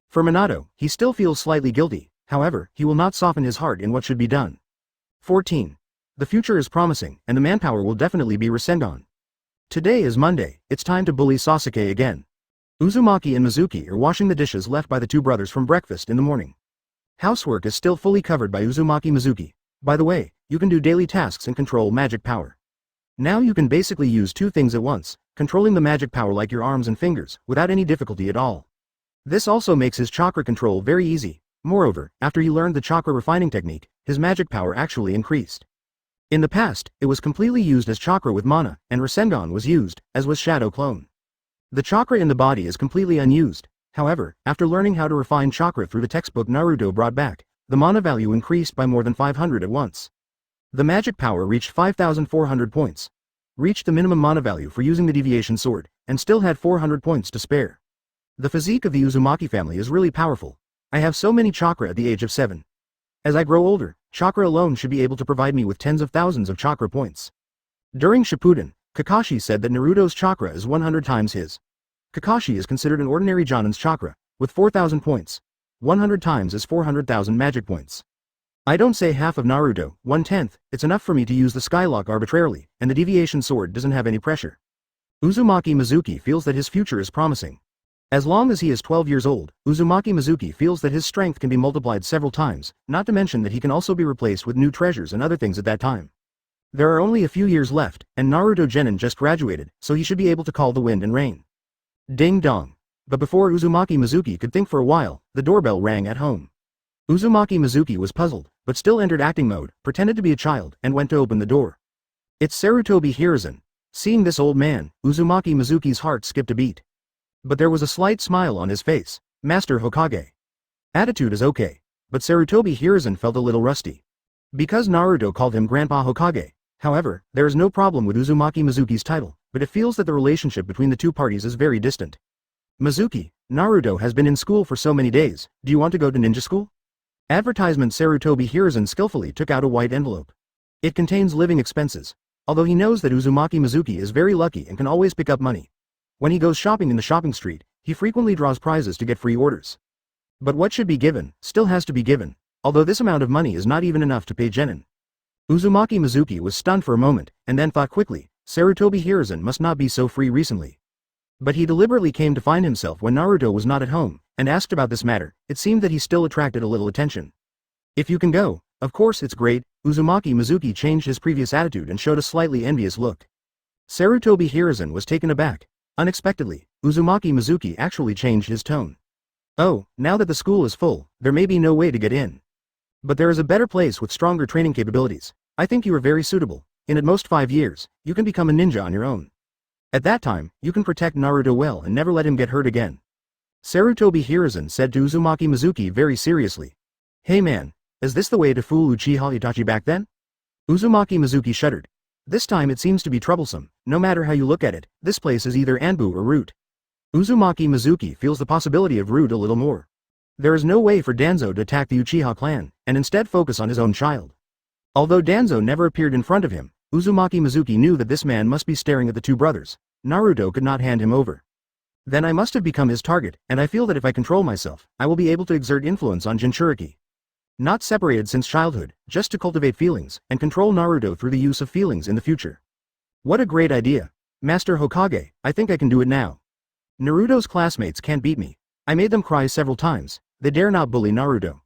For Minato, he still feels slightly guilty, however, he will not soften his heart in what should be done. 14. The future is promising, and the manpower will definitely be Rasengan. Today is Monday, it's time to bully Sasuke again. Uzumaki and Mizuki are washing the dishes left by the two brothers from breakfast in the morning. Housework is still fully covered by Uzumaki Mizuki. By the way, you can do daily tasks and control magic power. Now you can basically use two things at once, controlling the magic power like your arms and fingers, without any difficulty at all. This also makes his chakra control very easy. Moreover, after he learned the chakra refining technique, his magic power actually increased. In the past, it was completely used as chakra with mana, and Rasengan was used, as was Shadow Clone. The chakra in the body is completely unused. However, after learning how to refine chakra through the textbook Naruto brought back, the mana value increased by more than 500 at once. The magic power reached 5,400 points. Reached the minimum mana value for using the deviation sword, and still had 400 points to spare. The physique of the Uzumaki family is really powerful. I have so many chakra at the age of 7. As I grow older, chakra alone should be able to provide me with tens of thousands of chakra points. During Shippuden, Kakashi said that Naruto's chakra is 100 times his. Kakashi is considered an ordinary Jonin's chakra, with 4,000 points. 100 times is 400,000 magic points. I don't say half of Naruto, 1/10, it's enough for me to use the Skylock arbitrarily, and the deviation sword doesn't have any pressure. Uzumaki Mizuki feels that his future is promising. As long as he is 12 years old, Uzumaki Mizuki feels that his strength can be multiplied several times, not to mention that he can also be replaced with new treasures and other things at that time. There are only a few years left, and Naruto Genin just graduated, so he should be able to call the wind and rain. Ding dong. But before Uzumaki Mizuki could think for a while, the doorbell rang at home. Uzumaki Mizuki was puzzled, but still entered acting mode, pretended to be a child, and went to open the door. It's Sarutobi Hiruzen. Seeing this old man, Uzumaki Mizuki's heart skipped a beat. But there was a slight smile on his face. Master Hokage. Attitude is okay, but Sarutobi Hiruzen felt a little rusty. Because Naruto called him Grandpa Hokage. However, there is no problem with Uzumaki Mizuki's title, but it feels that the relationship between the two parties is very distant. Mizuki, Naruto has been in school for so many days, do you want to go to ninja school? Advertisement. Sarutobi Hiruzen skillfully took out a white envelope. It contains living expenses. Although he knows that Uzumaki Mizuki is very lucky and can always pick up money. When he goes shopping in the shopping street, he frequently draws prizes to get free orders. But what should be given, still has to be given, although this amount of money is not even enough to pay Genin. Uzumaki Mizuki was stunned for a moment, and then thought quickly, Sarutobi Hiruzen must not be so free recently. But he deliberately came to find himself when Naruto was not at home, and asked about this matter. It seemed that he still attracted a little attention. If you can go, of course it's great. Uzumaki Mizuki changed his previous attitude and showed a slightly envious look. Sarutobi Hiruzen was taken aback. Unexpectedly, Uzumaki Mizuki actually changed his tone. Oh, now that the school is full, there may be no way to get in. But there is a better place with stronger training capabilities. I think you are very suitable. In at most 5 years, you can become a ninja on your own. At that time, you can protect Naruto well and never let him get hurt again. Sarutobi Hiruzen said to Uzumaki Mizuki very seriously. Hey man, is this the way to fool Uchiha Itachi back then? Uzumaki Mizuki shuddered. This time it seems to be troublesome. No matter how you look at it, this place is either Anbu or root. Uzumaki Mizuki feels the possibility of root a little more. There is no way for Danzo to attack the Uchiha clan, and instead focus on his own child. Although Danzo never appeared in front of him, Uzumaki Mizuki knew that this man must be staring at the two brothers. Naruto could not hand him over. Then I must have become his target, and I feel that if I control myself, I will be able to exert influence on Jinchuriki. Not separated since childhood, just to cultivate feelings, and control Naruto through the use of feelings in the future. What a great idea. Master Hokage, I think I can do it now. Naruto's classmates can't beat me. I made them cry several times. They dare not bully Naruto.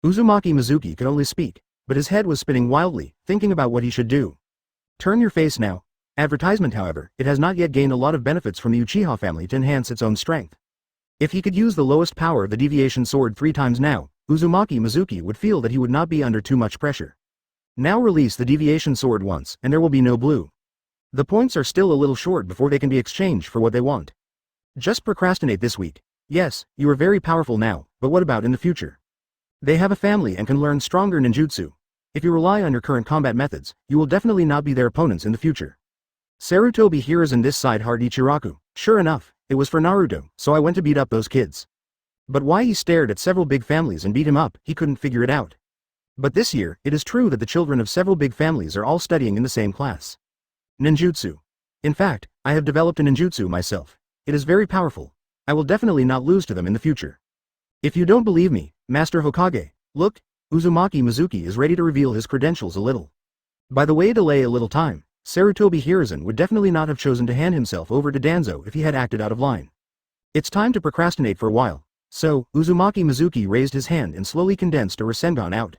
Uzumaki Mizuki could only speak, but his head was spinning wildly, thinking about what he should do. Turn your face now. Advertisement, however, it has not yet gained a lot of benefits from the Uchiha family to enhance its own strength. If he could use the lowest power of the deviation sword 3 times now, Uzumaki Mizuki would feel that he would not be under too much pressure. Now release the deviation sword once, and there will be no blue. The points are still a little short before they can be exchanged for what they want. Just procrastinate this week. Yes, you are very powerful now, but what about in the future? They have a family and can learn stronger ninjutsu. If you rely on your current combat methods, you will definitely not be their opponents in the future. Sarutobi Hiruzen this side heart Ichiraku. Sure enough, it was for Naruto, so I went to beat up those kids. But why he stared at several big families and beat him up, he couldn't figure it out. But this year, it is true that the children of several big families are all studying in the same class. Ninjutsu. In fact, I have developed a ninjutsu myself. It is very powerful. I will definitely not lose to them in the future. If you don't believe me, Master Hokage, look, Uzumaki Mizuki is ready to reveal his credentials a little. By the way, delay a little time, Sarutobi Hiruzen would definitely not have chosen to hand himself over to Danzo if he had acted out of line. It's time to procrastinate for a while. So, Uzumaki Mizuki raised his hand and slowly condensed a Rasengan out.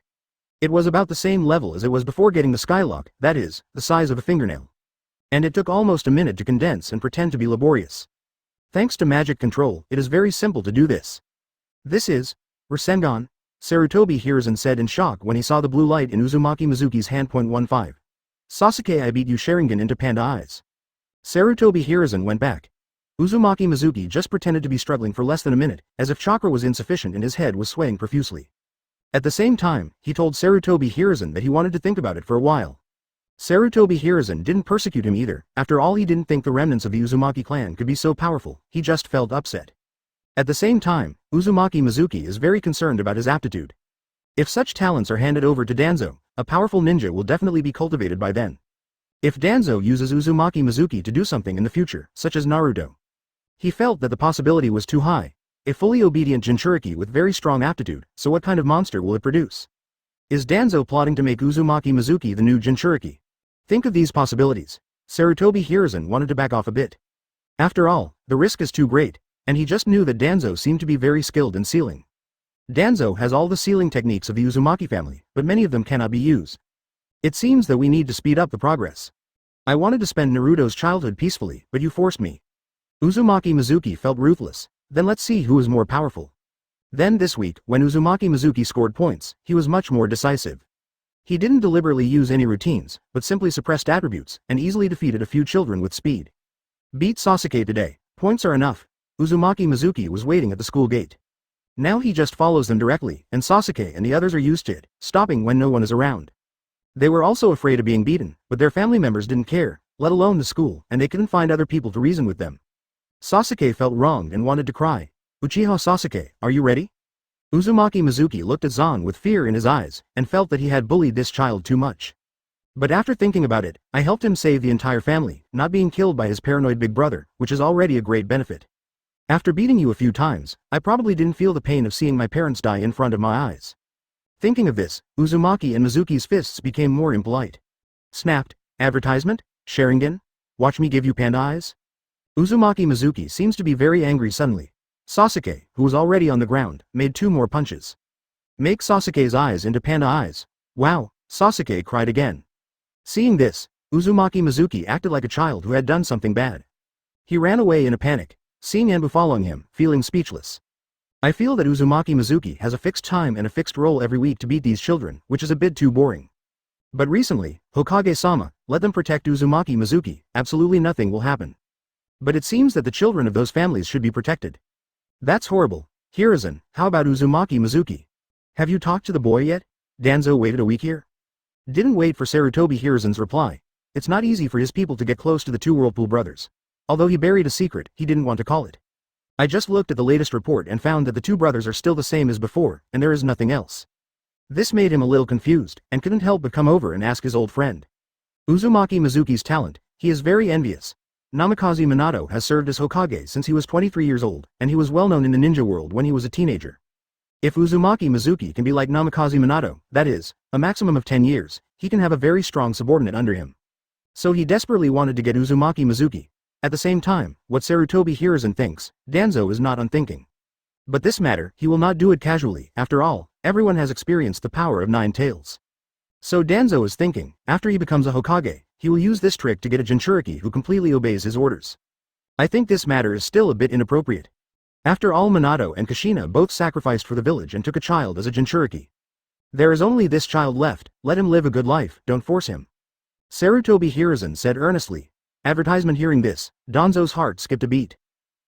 It was about the same level as it was before getting the Skylock, that is, the size of a fingernail. And it took almost a minute to condense and pretend to be laborious. Thanks to magic control, it is very simple to do this. This is Rasengan, Sarutobi Hiruzen said in shock when he saw the blue light in Uzumaki Mizuki's hand. 15. Sasuke, I beat you Sharingan into panda eyes. Sarutobi Hiruzen went back. Uzumaki Mizuki just pretended to be struggling for less than a minute, as if chakra was insufficient and his head was swaying profusely. At the same time, he told Sarutobi Hiruzen that he wanted to think about it for a while. Sarutobi Hiruzen didn't persecute him either. After all, he didn't think the remnants of the Uzumaki clan could be so powerful, he just felt upset. At the same time, Uzumaki Mizuki is very concerned about his aptitude. If such talents are handed over to Danzo, a powerful ninja will definitely be cultivated by then. If Danzo uses Uzumaki Mizuki to do something in the future, such as Naruto, he felt that the possibility was too high. A fully obedient Jinchuriki with very strong aptitude, so what kind of monster will it produce? Is Danzo plotting to make Uzumaki Mizuki the new Jinchuriki? Think of these possibilities. Sarutobi Hiruzen wanted to back off a bit. After all, the risk is too great, and he just knew that Danzo seemed to be very skilled in sealing. Danzo has all the sealing techniques of the Uzumaki family, but many of them cannot be used. It seems that we need to speed up the progress. I wanted to spend Naruto's childhood peacefully, but you forced me. Uzumaki Mizuki felt ruthless. Then let's see who is more powerful. Then this week, when Uzumaki Mizuki scored points, he was much more decisive. He didn't deliberately use any routines, but simply suppressed attributes, and easily defeated a few children with speed. Beat Sasuke today. Points are enough. Uzumaki Mizuki was waiting at the school gate. Now he just follows them directly, and Sasuke and the others are used to it, stopping when no one is around. They were also afraid of being beaten, but their family members didn't care, let alone the school, and they couldn't find other people to reason with them. Sasuke felt wronged and wanted to cry. Uchiha Sasuke, are you ready? Uzumaki Mizuki looked at Zan with fear in his eyes, and felt that he had bullied this child too much. But after thinking about it, I helped him save the entire family, not being killed by his paranoid big brother, which is already a great benefit. After beating you a few times, I probably didn't feel the pain of seeing my parents die in front of my eyes. Thinking of this, Uzumaki and Mizuki's fists became more impolite. Snapped. Advertisement? Sharingan? Watch me give you panda eyes? Uzumaki Mizuki seems to be very angry suddenly. Sasuke, who was already on the ground, made 2 more punches. Make Sasuke's eyes into panda eyes. Wow, Sasuke cried again. Seeing this, Uzumaki Mizuki acted like a child who had done something bad. He ran away in a panic, seeing Anbu following him, feeling speechless. I feel that Uzumaki Mizuki has a fixed time and a fixed role every week to beat these children, which is a bit too boring. But recently, Hokage-sama, let them protect Uzumaki Mizuki, absolutely nothing will happen. But it seems that the children of those families should be protected. That's horrible. Hiruzen, how about Uzumaki Mizuki? Have you talked to the boy yet? Danzo waited a week here. Didn't wait for Sarutobi Hiruzen's reply. It's not easy for his people to get close to the two Whirlpool brothers. Although he buried a secret, he didn't want to call it. I just looked at the latest report and found that the two brothers are still the same as before, and there is nothing else. This made him a little confused, and couldn't help but come over and ask his old friend. Uzumaki Mizuki's talent, he is very envious. Namikaze Minato has served as Hokage since he was 23 years old, and he was well known in the ninja world when he was a teenager. If Uzumaki Mizuki can be like Namikaze Minato, that is, a maximum of 10 years, he can have a very strong subordinate under him. So he desperately wanted to get Uzumaki Mizuki. At the same time, what Sarutobi Hiruzen thinks, Danzo is not unthinking. But this matter, he will not do it casually, after all, everyone has experienced the power of 9 tails. So Danzo is thinking, after he becomes a Hokage, he will use this trick to get a Jinchuriki who completely obeys his orders. I think this matter is still a bit inappropriate. After all, Minato and Kushina both sacrificed for the village and took a child as a Jinchuriki. There is only this child left, let him live a good life, don't force him. Sarutobi Hiruzen said earnestly. Advertisement. Hearing this, Danzo's heart skipped a beat.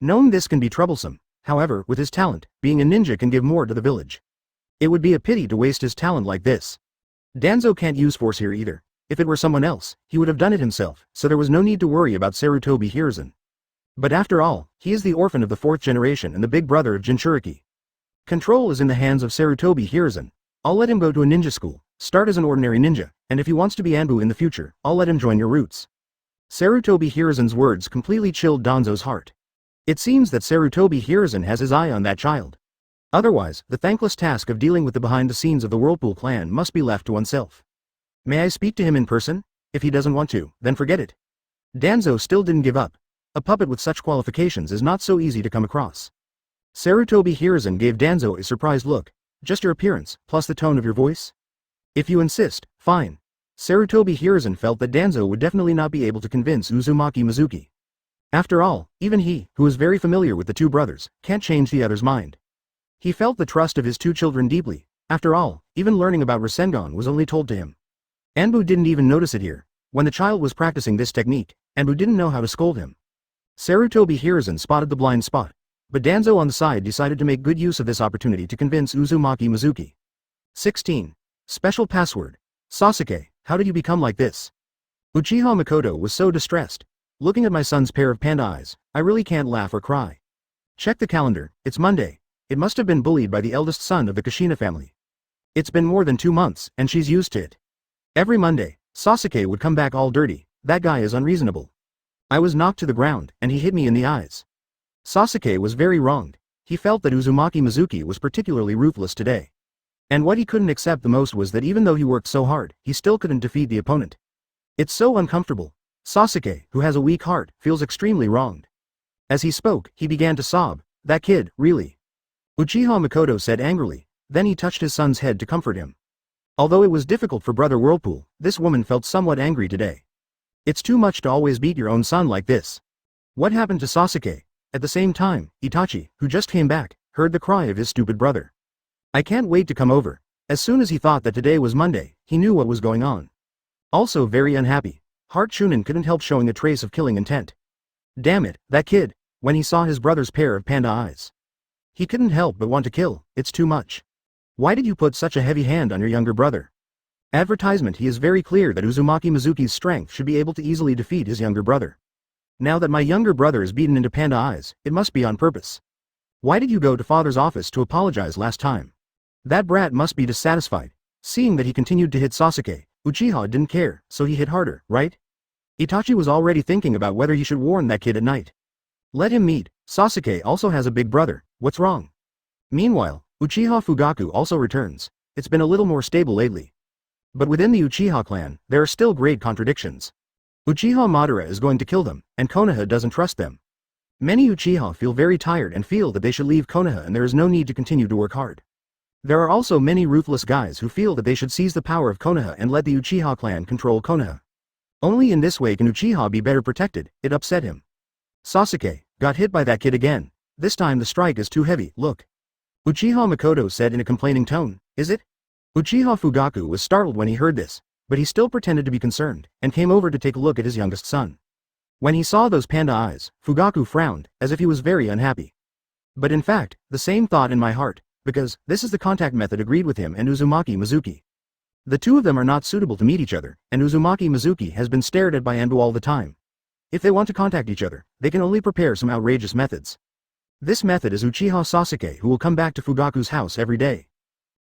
Knowing this can be troublesome, however, with his talent, being a ninja can give more to the village. It would be a pity to waste his talent like this. Danzo can't use force here either. If it were someone else, he would have done it himself, so there was no need to worry about Sarutobi Hiruzen. But after all, he is the orphan of the 4th generation and the big brother of Jinchuriki. Control is in the hands of Sarutobi Hiruzen. I'll let him go to a ninja school, start as an ordinary ninja, and if he wants to be Anbu in the future, I'll let him join your roots. Sarutobi Hiruzen's words completely chilled Danzo's heart. It seems that Sarutobi Hiruzen has his eye on that child. Otherwise, the thankless task of dealing with the behind-the-scenes of the Whirlpool clan must be left to oneself. May I speak to him in person? If he doesn't want to, then forget it. Danzo still didn't give up. A puppet with such qualifications is not so easy to come across. Sarutobi Hiruzen gave Danzo a surprised look. Just your appearance, plus the tone of your voice? If you insist, fine. Sarutobi Hiruzen felt that Danzo would definitely not be able to convince Uzumaki Mizuki. After all, even he, who is very familiar with the two brothers, can't change the other's mind. He felt the trust of his two children deeply. After all, even learning about Rasengan was only told to him. Anbu didn't even notice it here. When the child was practicing this technique, Anbu didn't know how to scold him. Sarutobi Hiruzen spotted the blind spot. But Danzo on the side decided to make good use of this opportunity to convince Uzumaki Mizuki. 16. Special password. Sasuke, how did you become like this? Uchiha Makoto was so distressed. Looking at my son's pair of panda eyes, I really can't laugh or cry. Check the calendar, it's Monday. It must have been bullied by the eldest son of the Kushina family. It's been more than 2 months, and she's used to it. Every Monday, Sasuke would come back all dirty. That guy is unreasonable. I was knocked to the ground, and he hit me in the eyes. Sasuke was very wronged. He felt that Uzumaki Mizuki was particularly ruthless today. And what he couldn't accept the most was that even though he worked so hard, he still couldn't defeat the opponent. It's so uncomfortable. Sasuke, who has a weak heart, feels extremely wronged. As he spoke, he began to sob. That kid, really? Uchiha Makoto said angrily. Then he touched his son's head to comfort him. Although it was difficult for Brother Whirlpool, this woman felt somewhat angry today. It's too much to always beat your own son like this. What happened to Sasuke? At the same time, Itachi, who just came back, heard the cry of his stupid brother. I can't wait to come over. As soon as he thought that today was Monday, he knew what was going on. Also very unhappy. Heart Chunin couldn't help showing a trace of killing intent. Damn it, that kid, when he saw his brother's pair of panda eyes. He couldn't help but want to kill. It's too much. Why did you put such a heavy hand on your younger brother? Advertisement. He is very clear that Uzumaki Mizuki's strength should be able to easily defeat his younger brother. Now that my younger brother is beaten into panda eyes, it must be on purpose. Why did you go to father's office to apologize last time? That brat must be dissatisfied. Seeing that he continued to hit Sasuke, Uchiha didn't care, so he hit harder, right? Itachi was already thinking about whether he should warn that kid at night. Let him meet. Sasuke also has a big brother. What's wrong? Meanwhile, Uchiha Fugaku also returns. It's been a little more stable lately. But within the Uchiha clan, there are still great contradictions. Uchiha Madara is going to kill them, and Konoha doesn't trust them. Many Uchiha feel very tired and feel that they should leave Konoha and there is no need to continue to work hard. There are also many ruthless guys who feel that they should seize the power of Konoha and let the Uchiha clan control Konoha. Only in this way can Uchiha be better protected. It upset him. Sasuke got hit by that kid again. This time the strike is too heavy, look. Uchiha Makoto said in a complaining tone. Is it? Uchiha Fugaku was startled when he heard this. but he still pretended to be concerned, and came over to take a look at his youngest son. When he saw those panda eyes, Fugaku frowned, as if he was very unhappy. But in fact, the same thought in my heart, because this is the contact method agreed with him and Uzumaki Mizuki. The two of them are not suitable to meet each other, and Uzumaki Mizuki has been stared at by Anbu all the time. If they want to contact each other, they can only prepare some outrageous methods. This method is Uchiha Sasuke, who will come back to Fugaku's house every day.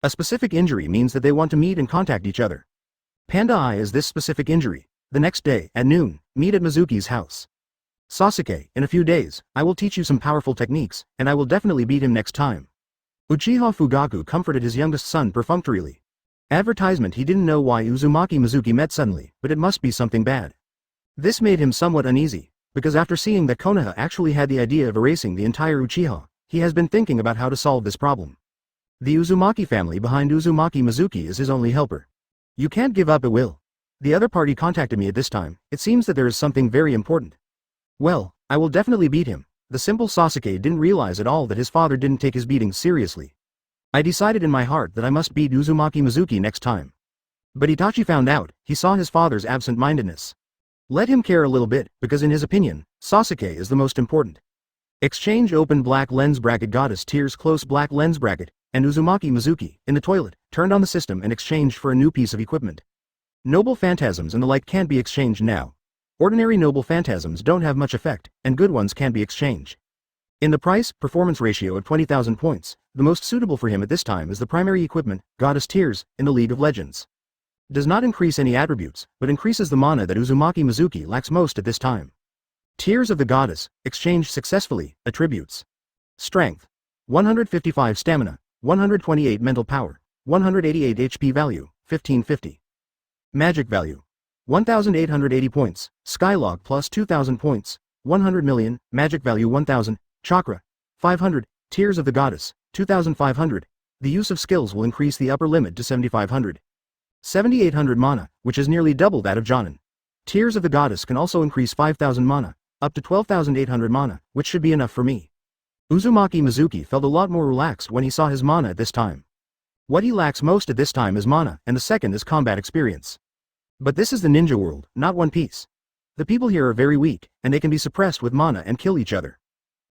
A specific injury means that they want to meet and contact each other. Panda Eye is this specific injury. The next day, at noon, meet at Mizuki's house. Sasuke, in a few days, I will teach you some powerful techniques, and I will definitely beat him next time. Uchiha Fugaku comforted his youngest son perfunctorily. Advertisement. He didn't know why Uzumaki Mizuki met suddenly, but it must be something bad. This made him somewhat uneasy, because after seeing that Konoha actually had the idea of erasing the entire Uchiha, he has been thinking about how to solve this problem. The Uzumaki family behind Uzumaki Mizuki is his only helper. You can't give up at will. The other party contacted me at this time. It seems that there is something very important. Well, I will definitely beat him. The simple Sasuke didn't realize at all that his father didn't take his beating seriously. I decided in my heart that I must beat Uzumaki Mizuki next time. But Itachi found out. He saw his father's absent-mindedness. Let him care a little bit, because in his opinion, Sasuke is the most important. Exchange open black lens bracket goddess tears close black lens bracket, and Uzumaki Mizuki, in the toilet, turned on the system and exchanged for a new piece of equipment. Noble phantasms and the like can't be exchanged now. Ordinary noble phantasms don't have much effect, and good ones can't be exchanged. In the price-performance ratio at 20,000 points, the most suitable for him at this time is the primary equipment, Goddess Tears, in the League of Legends. Does not increase any attributes, but increases the mana that Uzumaki Mizuki lacks most at this time. Tears of the Goddess, exchanged successfully, attributes. Strength. 155 stamina, 128 mental power, 188 HP value, 1550. Magic value. 1,880 points, Skylog plus 2,000 points, 100 million, magic value 1,000, chakra, 500, Tears of the Goddess, 2,500, the use of skills will increase the upper limit to 7,500. 7,800 mana, which is nearly double that of Jonin. Tears of the Goddess can also increase 5,000 mana, up to 12,800 mana, which should be enough for me. Uzumaki Mizuki felt a lot more relaxed when he saw his mana at this time. What he lacks most at this time is mana, and the second is combat experience. But this is the ninja world, not One Piece. The people here are very weak, and they can be suppressed with mana and kill each other.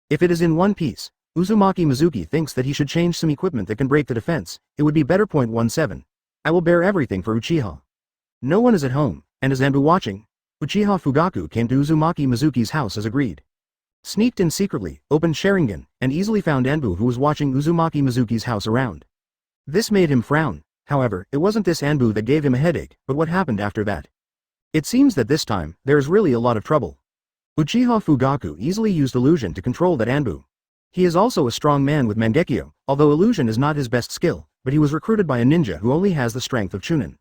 If it is in One Piece, Uzumaki Mizuki thinks that he should change some equipment that can break the defense. It would be better. 17. I will bear everything for Uchiha. No one is at home, and as Anbu watching, Uchiha Fugaku came to Uzumaki Mizuki's house as agreed. Sneaked in secretly, opened Sharingan, and easily found Anbu, who was watching Uzumaki Mizuki's house around. This made him frown. However, it wasn't this Anbu that gave him a headache, but what happened after that. It seems that this time, there is really a lot of trouble. Uchiha Fugaku easily used illusion to control that Anbu. He is also a strong man with Mangekyo, although illusion is not his best skill, but he was recruited by a ninja who only has the strength of Chunin.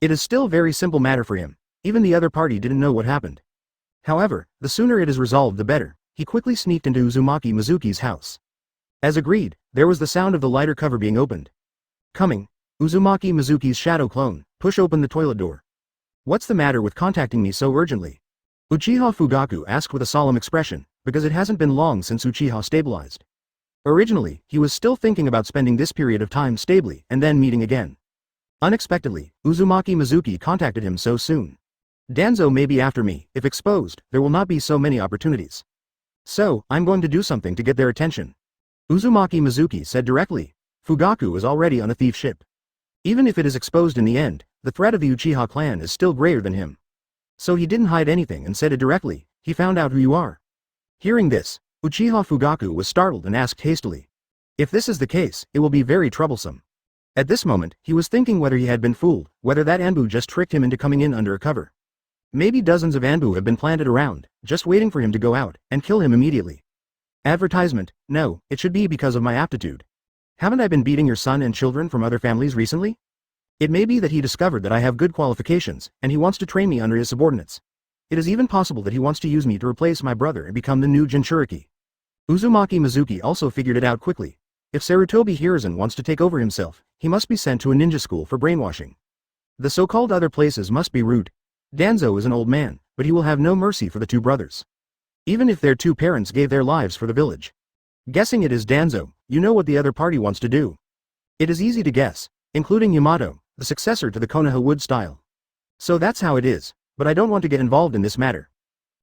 It is still very simple matter for him. Even the other party didn't know what happened. However, the sooner it is resolved the better. He quickly sneaked into Uzumaki Mizuki's house. As agreed, there was the sound of the lighter cover being opened. Coming, Uzumaki Mizuki's shadow clone, push open the toilet door. What's the matter with contacting me so urgently? Uchiha Fugaku asked with a solemn expression, because it hasn't been long since Uchiha stabilized. Originally, he was still thinking about spending this period of time stably and then meeting again. Unexpectedly, Uzumaki Mizuki contacted him so soon. Danzo may be after me. If exposed, there will not be so many opportunities. So, I'm going to do something to get their attention. Uzumaki Mizuki said directly. Fugaku is already on a thief ship. Even if it is exposed in the end, the threat of the Uchiha clan is still greater than him. So he didn't hide anything and said it directly. He found out who you are. Hearing this, Uchiha Fugaku was startled and asked hastily. If this is the case, it will be very troublesome. At this moment, he was thinking whether he had been fooled, whether that Anbu just tricked him into coming in under a cover. Maybe dozens of Anbu have been planted around, just waiting for him to go out, and kill him immediately. Advertisement, no, it should be because of my aptitude. Haven't I been beating your son and children from other families recently? It may be that he discovered that I have good qualifications, and he wants to train me under his subordinates. It is even possible that he wants to use me to replace my brother and become the new Jinchuriki. Uzumaki Mizuki also figured it out quickly. If Sarutobi Hiruzen wants to take over himself, he must be sent to a ninja school for brainwashing. The so-called other places must be rude. Danzo is an old man, but he will have no mercy for the two brothers. Even if their two parents gave their lives for the village. Guessing it is Danzo, you know what the other party wants to do. It is easy to guess, including Yamato, the successor to the Konoha wood style. So that's how it is, but I don't want to get involved in this matter.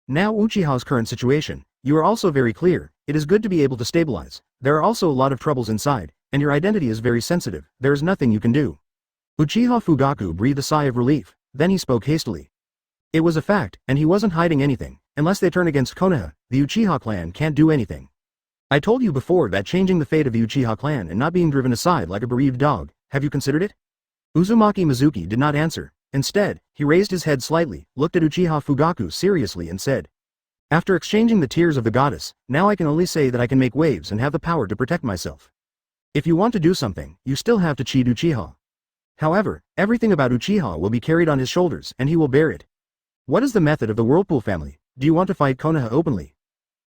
Now Uchiha's current situation, you are also very clear, it is good to be able to stabilize, there are also a lot of troubles inside, and your identity is very sensitive, there is nothing you can do. Uchiha Fugaku breathed a sigh of relief, then he spoke hastily. It was a fact, and he wasn't hiding anything, unless they turn against Konoha, the Uchiha clan can't do anything. I told you before that changing the fate of the Uchiha clan and not being driven aside like a bereaved dog, have you considered it? Uzumaki Mizuki did not answer. Instead, he raised his head slightly, looked at Uchiha Fugaku seriously and said, "After exchanging the tears of the goddess, now I can only say that I can make waves and have the power to protect myself. If you want to do something, you still have to cheat Uchiha. However, everything about Uchiha will be carried on his shoulders and he will bear it. What is the method of the Whirlpool family? Do you want to fight Konoha openly?"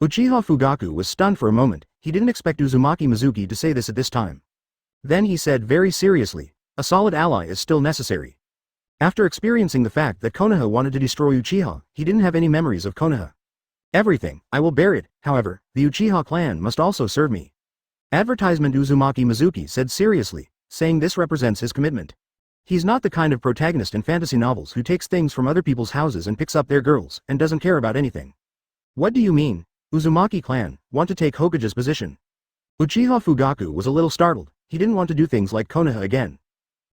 Uchiha Fugaku was stunned for a moment, he didn't expect Uzumaki Mizuki to say this at this time. Then he said very seriously, "A solid ally is still necessary." After experiencing the fact that Konoha wanted to destroy Uchiha, he didn't have any memories of Konoha. "Everything, I will bear it, however, the Uchiha clan must also serve me." Advertisement Uzumaki Mizuki said seriously, saying this represents his commitment. He's not the kind of protagonist in fantasy novels who takes things from other people's houses and picks up their girls and doesn't care about anything. "What do you mean? Uzumaki clan want to take Hokage's position?" Uchiha Fugaku was a little startled, he didn't want to do things like Konoha again.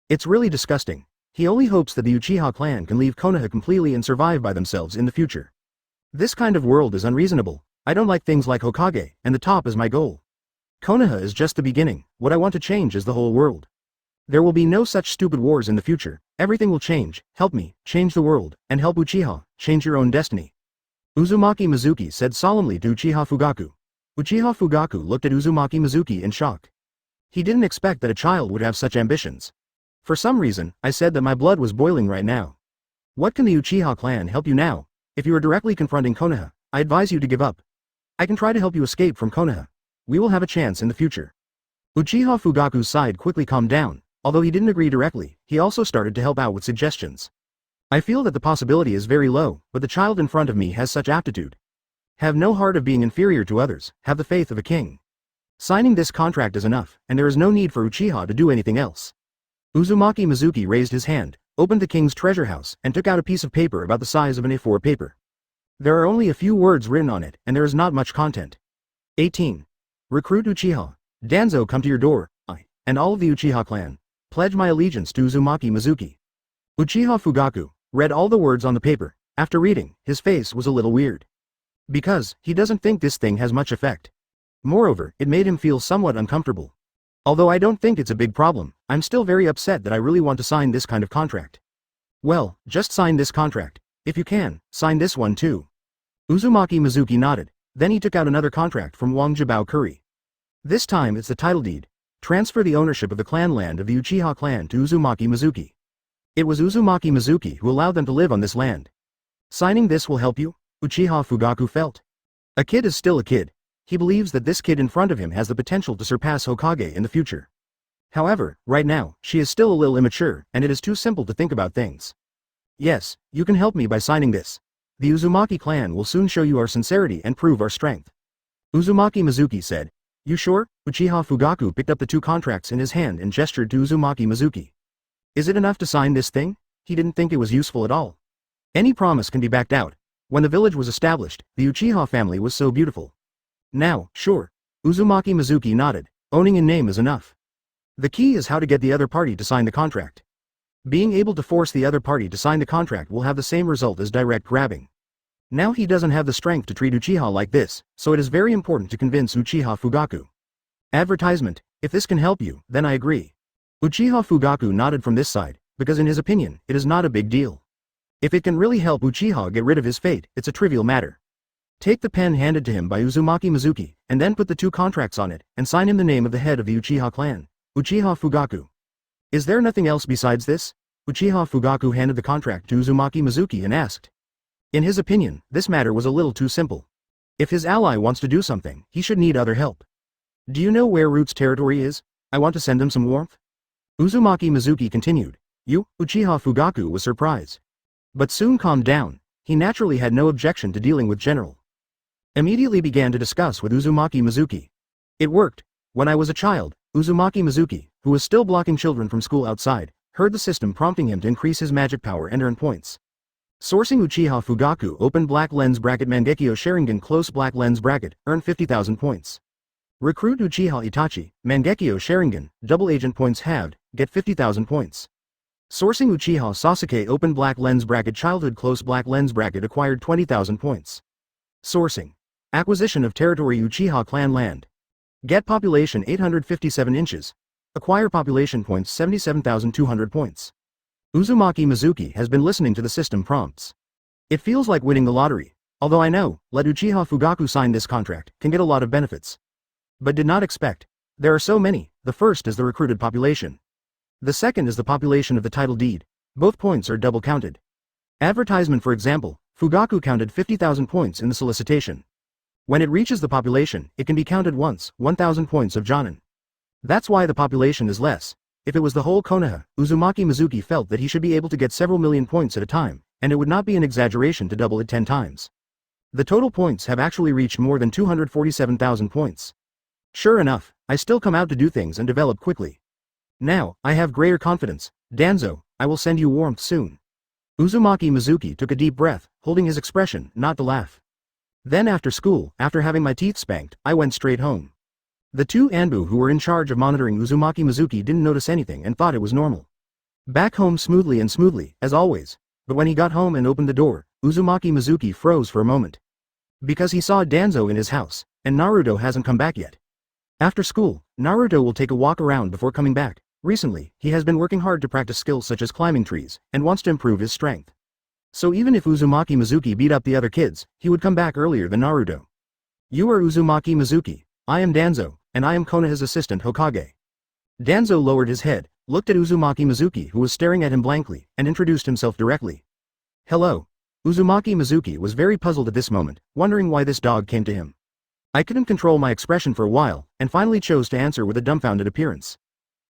It's really disgusting. He only hopes that the Uchiha clan can leave Konoha completely and survive by themselves in the future. This kind of world is unreasonable, I don't like things like Hokage, and the top is my goal. Konoha is just the beginning, what I want to change is the whole world. There will be no such stupid wars in the future, everything will change, help me, change the world, and help Uchiha, change your own destiny. Uzumaki Mizuki said solemnly to Uchiha Fugaku. Uchiha Fugaku looked at Uzumaki Mizuki in shock. He didn't expect that a child would have such ambitions. For some reason, I said that my blood was boiling right now. What can the Uchiha clan help you now? If you are directly confronting Konoha, I advise you to give up. I can try to help you escape from Konoha. We will have a chance in the future. Uchiha Fugaku's side quickly calmed down, although he didn't agree directly, he also started to help out with suggestions. I feel that the possibility is very low, but the child in front of me has such aptitude. Have no heart of being inferior to others, have the faith of a king. Signing this contract is enough, and there is no need for Uchiha to do anything else. Uzumaki Mizuki raised his hand, opened the king's treasure house, and took out a piece of paper about the size of an A4 paper. There are only a few words written on it, and there is not much content. 18. Recruit Uchiha. Danzo come to your door, I, and all of the Uchiha clan, pledge my allegiance to Uzumaki Mizuki. Uchiha Fugaku read all the words on the paper. After reading, his face was a little weird. Because, he doesn't think this thing has much effect. Moreover, it made him feel somewhat uncomfortable. Although I don't think it's a big problem, I'm still very upset that I really want to sign this kind of contract. Well, just sign this contract. If you can, sign this one too. Uzumaki Mizuki nodded, then he took out another contract from Wang Jibao Kuri. This time it's the title deed. Transfer the ownership of the clan land of the Uchiha clan to Uzumaki Mizuki. It was Uzumaki Mizuki who allowed them to live on this land. Signing this will help you, Uchiha Fugaku felt. A kid is still a kid. He believes that this kid in front of him has the potential to surpass Hokage in the future. However, right now, she is still a little immature, and it is too simple to think about things. Yes, you can help me by signing this. The Uzumaki clan will soon show you our sincerity and prove our strength. Uzumaki Mizuki said. You sure? Uchiha Fugaku picked up the two contracts in his hand and gestured to Uzumaki Mizuki. Is it enough to sign this thing? He didn't think it was useful at all. Any promise can be backed out. When the village was established, the Uchiha family was so beautiful. Now, sure. Uzumaki Mizuki nodded. Owning in name is enough. The key is how to get the other party to sign the contract. Being able to force the other party to sign the contract will have the same result as direct grabbing. Now he doesn't have the strength to treat Uchiha like this, so it is very important to convince Uchiha Fugaku. Advertisement, if this can help you, then I agree. Uchiha Fugaku nodded from this side, because in his opinion, it is not a big deal. If it can really help Uchiha get rid of his fate, it's a trivial matter. Take the pen handed to him by Uzumaki Mizuki, and then put the two contracts on it, and sign in the name of the head of the Uchiha clan, Uchiha Fugaku. Is there nothing else besides this? Uchiha Fugaku handed the contract to Uzumaki Mizuki and asked. In his opinion, this matter was a little too simple. If his ally wants to do something, he should need other help. Do you know where Root's territory is? I want to send him some warmth. Uzumaki Mizuki continued. Uchiha Fugaku was surprised. But soon calmed down, he naturally had no objection to dealing with General. Immediately began to discuss with Uzumaki Mizuki. It worked. When I was a child, Uzumaki Mizuki, who was still blocking children from school outside, heard the system prompting him to increase his magic power and earn points. Sourcing Uchiha Fugaku open black lens bracket Mangekyo Sharingan close black lens bracket, earn 50,000 points. Recruit Uchiha Itachi, Mangekyo Sharingan, double agent points halved, get 50,000 points. Sourcing Uchiha Sasuke open black lens bracket childhood close black lens bracket acquired 20,000 points. Sourcing. Acquisition of territory Uchiha clan land. Get population 857 inches. Acquire population points 77,200 points. Uzumaki Mizuki has been listening to the system prompts. It feels like winning the lottery, although I know, let Uchiha Fugaku sign this contract, can get a lot of benefits. But did not expect. There are so many. The first is the recruited population. The second is the population of the title deed. Both points are double counted. Advertisement for example, Fugaku counted 50,000 points in the solicitation. When it reaches the population, it can be counted once, 1,000 points of Jonin. That's why the population is less. If it was the whole Konoha, Uzumaki Mizuki felt that he should be able to get several million points at a time, and it would not be an exaggeration to double it 10 times. The total points have actually reached more than 247,000 points. Sure enough, I still come out to do things and develop quickly. Now, I have greater confidence. Danzo, I will send you warmth soon. Uzumaki Mizuki took a deep breath, holding his expression, not to laugh. Then after school, after having my teeth spanked, I went straight home. The two Anbu who were in charge of monitoring Uzumaki Mizuki didn't notice anything and thought it was normal. Back home smoothly, as always, but when he got home and opened the door, Uzumaki Mizuki froze for a moment. Because he saw Danzo in his house, and Naruto hasn't come back yet. After school, Naruto will take a walk around before coming back. Recently, he has been working hard to practice skills such as climbing trees, and wants to improve his strength. So even if Uzumaki Mizuki beat up the other kids, he would come back earlier than Naruto. You are Uzumaki Mizuki, I am Danzo, and I am Konoha's assistant Hokage. Danzo lowered his head, looked at Uzumaki Mizuki who was staring at him blankly, and introduced himself directly. Hello. Uzumaki Mizuki was very puzzled at this moment, wondering why this dog came to him. I couldn't control my expression for a while, and finally chose to answer with a dumbfounded appearance.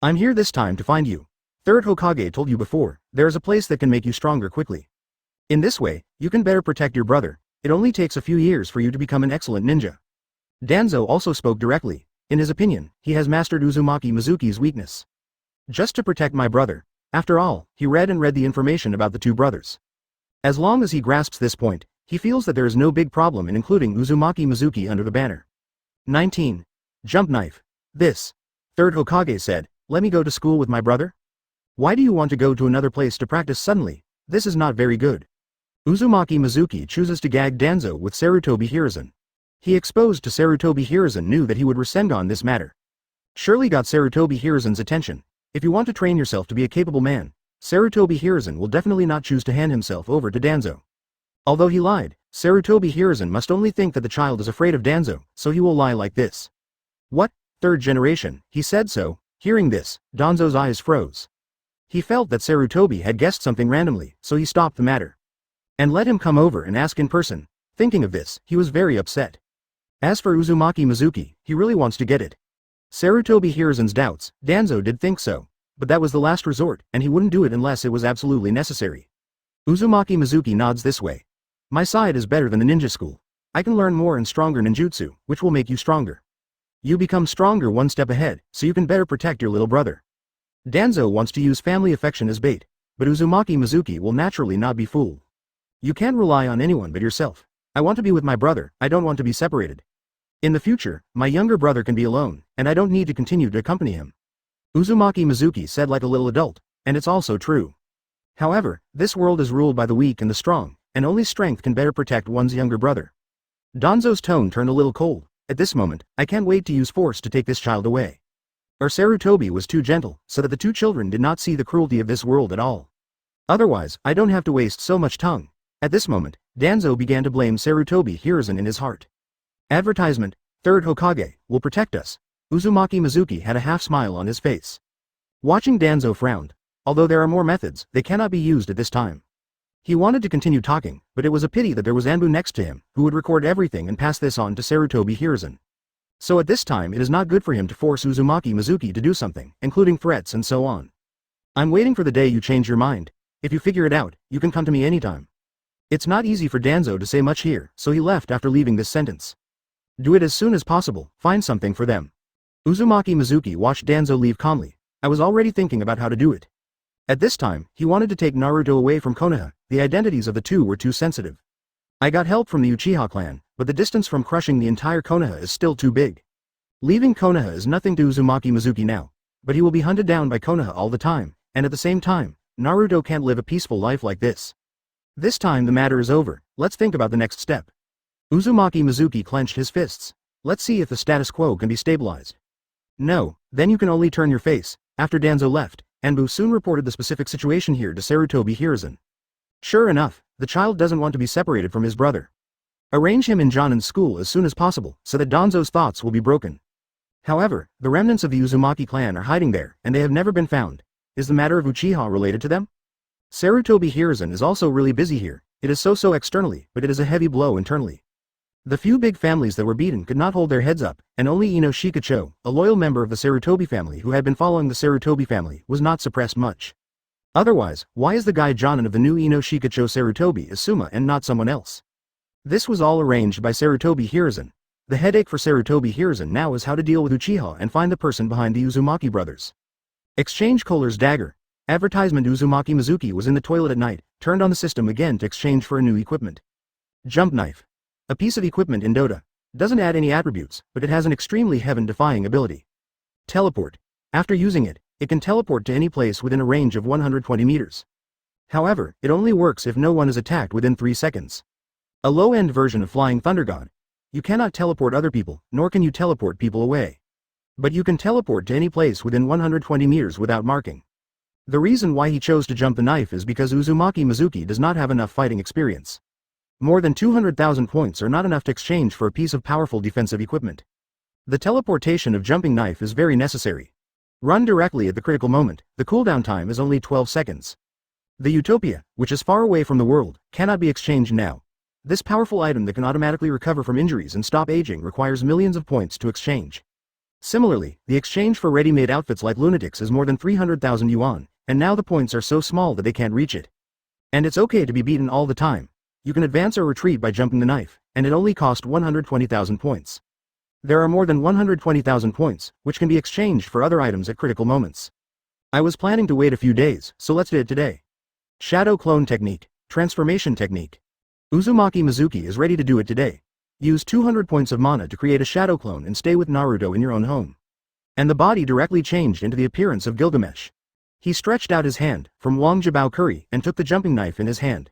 I'm here this time to find you. Third Hokage told you before, there is a place that can make you stronger quickly. In this way, you can better protect your brother. It only takes a few years for you to become an excellent ninja. Danzo also spoke directly. In his opinion, he has mastered Uzumaki Mizuki's weakness. Just to protect my brother. After all, he read the information about the two brothers. As long as he grasps this point, he feels that there is no big problem in including Uzumaki Mizuki under the banner. 19. Jump knife. This. Third Hokage said, let me go to school with my brother? Why do you want to go to another place to practice suddenly? This is not very good. Uzumaki Mizuki chooses to gag Danzo with Sarutobi Hiruzen. He exposed to Sarutobi Hiruzen knew that he would Rasengan this matter. Surely got Sarutobi Hiruzen's attention. If you want to train yourself to be a capable man, Sarutobi Hiruzen will definitely not choose to hand himself over to Danzo. Although he lied, Sarutobi Hiruzen must only think that the child is afraid of Danzo, so he will lie like this. What? Third generation, he said so. Hearing this, Danzo's eyes froze. He felt that Sarutobi had guessed something randomly, so he stopped the matter. And let him come over and ask in person. Thinking of this, he was very upset. As for Uzumaki Mizuki, he really wants to get it. Sarutobi Hiruzen's doubts, Danzo did think so. But that was the last resort, and he wouldn't do it unless it was absolutely necessary. Uzumaki Mizuki nods this way. My side is better than the ninja school. I can learn more and stronger ninjutsu, which will make you stronger. You become stronger one step ahead, so you can better protect your little brother. Danzo wants to use family affection as bait, but Uzumaki Mizuki will naturally not be fooled. You can't rely on anyone but yourself. I want to be with my brother, I don't want to be separated. In the future, my younger brother can be alone, and I don't need to continue to accompany him. Uzumaki Mizuki said like a little adult, and it's also true. However, this world is ruled by the weak and the strong, and only strength can better protect one's younger brother. Danzo's tone turned a little cold. At this moment, I can't wait to use force to take this child away. Sarutobi was too gentle, so that the two children did not see the cruelty of this world at all. Otherwise, I don't have to waste so much tongue. At this moment, Danzo began to blame Sarutobi Hiruzen in his heart. Advertisement, Third Hokage, will protect us. Uzumaki Mizuki had a half smile on his face. Watching Danzo frowned. Although there are more methods, they cannot be used at this time. He wanted to continue talking, but it was a pity that there was Anbu next to him, who would record everything and pass this on to Sarutobi Hiruzen. So at this time it is not good for him to force Uzumaki Mizuki to do something, including threats and so on. I'm waiting for the day you change your mind. If you figure it out, you can come to me anytime. It's not easy for Danzo to say much here, so he left after leaving this sentence. Do it as soon as possible, find something for them. Uzumaki Mizuki watched Danzo leave calmly. I was already thinking about how to do it. At this time, he wanted to take Naruto away from Konoha. The identities of the two were too sensitive. I got help from the Uchiha clan, but the distance from crushing the entire Konoha is still too big. Leaving Konoha is nothing to Uzumaki Mizuki now, but he will be hunted down by Konoha all the time, and at the same time, Naruto can't live a peaceful life like this. This time the matter is over, let's think about the next step. Uzumaki Mizuki clenched his fists. Let's see if the status quo can be stabilized. No, then you can only turn your face. After Danzo left, Anbu soon reported the specific situation here to Sarutobi Hiruzen. Sure enough, the child doesn't want to be separated from his brother. Arrange him in Jonan's school as soon as possible, so that Danzo's thoughts will be broken. However, the remnants of the Uzumaki clan are hiding there, and they have never been found. Is the matter of Uchiha related to them? Sarutobi Hiruzen is also really busy here. It is so externally, but it is a heavy blow internally. The few big families that were beaten could not hold their heads up, and only Ino Shikacho, a loyal member of the Sarutobi family who had been following the Sarutobi family, was not suppressed much. Otherwise, why is the guy Jonin of the new Ino Shikacho Sarutobi Asuma and not someone else? This was all arranged by Sarutobi Hiruzen. The headache for Sarutobi Hiruzen now is how to deal with Uchiha and find the person behind the Uzumaki brothers. Exchange Kohler's dagger. Advertisement Uzumaki Mizuki was in the toilet at night, turned on the system again to exchange for a new equipment. Jump knife. A piece of equipment in Dota. Doesn't add any attributes, but it has an extremely heaven-defying ability. Teleport. After using it, it can teleport to any place within a range of 120 meters. However, it only works if no one is attacked within 3 seconds. A low-end version of Flying Thunder God. You cannot teleport other people, nor can you teleport people away. But you can teleport to any place within 120 meters without marking. The reason why he chose to jump the knife is because Uzumaki Mizuki does not have enough fighting experience. More than 200,000 points are not enough to exchange for a piece of powerful defensive equipment. The teleportation of jumping knife is very necessary. Run directly at the critical moment, the cooldown time is only 12 seconds. The Utopia, which is far away from the world, cannot be exchanged now. This powerful item that can automatically recover from injuries and stop aging requires millions of points to exchange. Similarly, the exchange for ready-made outfits like lunatics is more than 300,000 yuan, and now the points are so small that they can't reach it. And it's okay to be beaten all the time. You can advance or retreat by jumping the knife, and it only cost 120,000 points. There are more than 120,000 points, which can be exchanged for other items at critical moments. I was planning to wait a few days, so let's do it today. Shadow Clone Technique. Transformation Technique. Uzumaki Mizuki is ready to do it today. Use 200 points of mana to create a shadow clone and stay with Naruto in your own home. And the body directly changed into the appearance of Gilgamesh. He stretched out his hand, from Wang Jibao Curry, and took the jumping knife in his hand.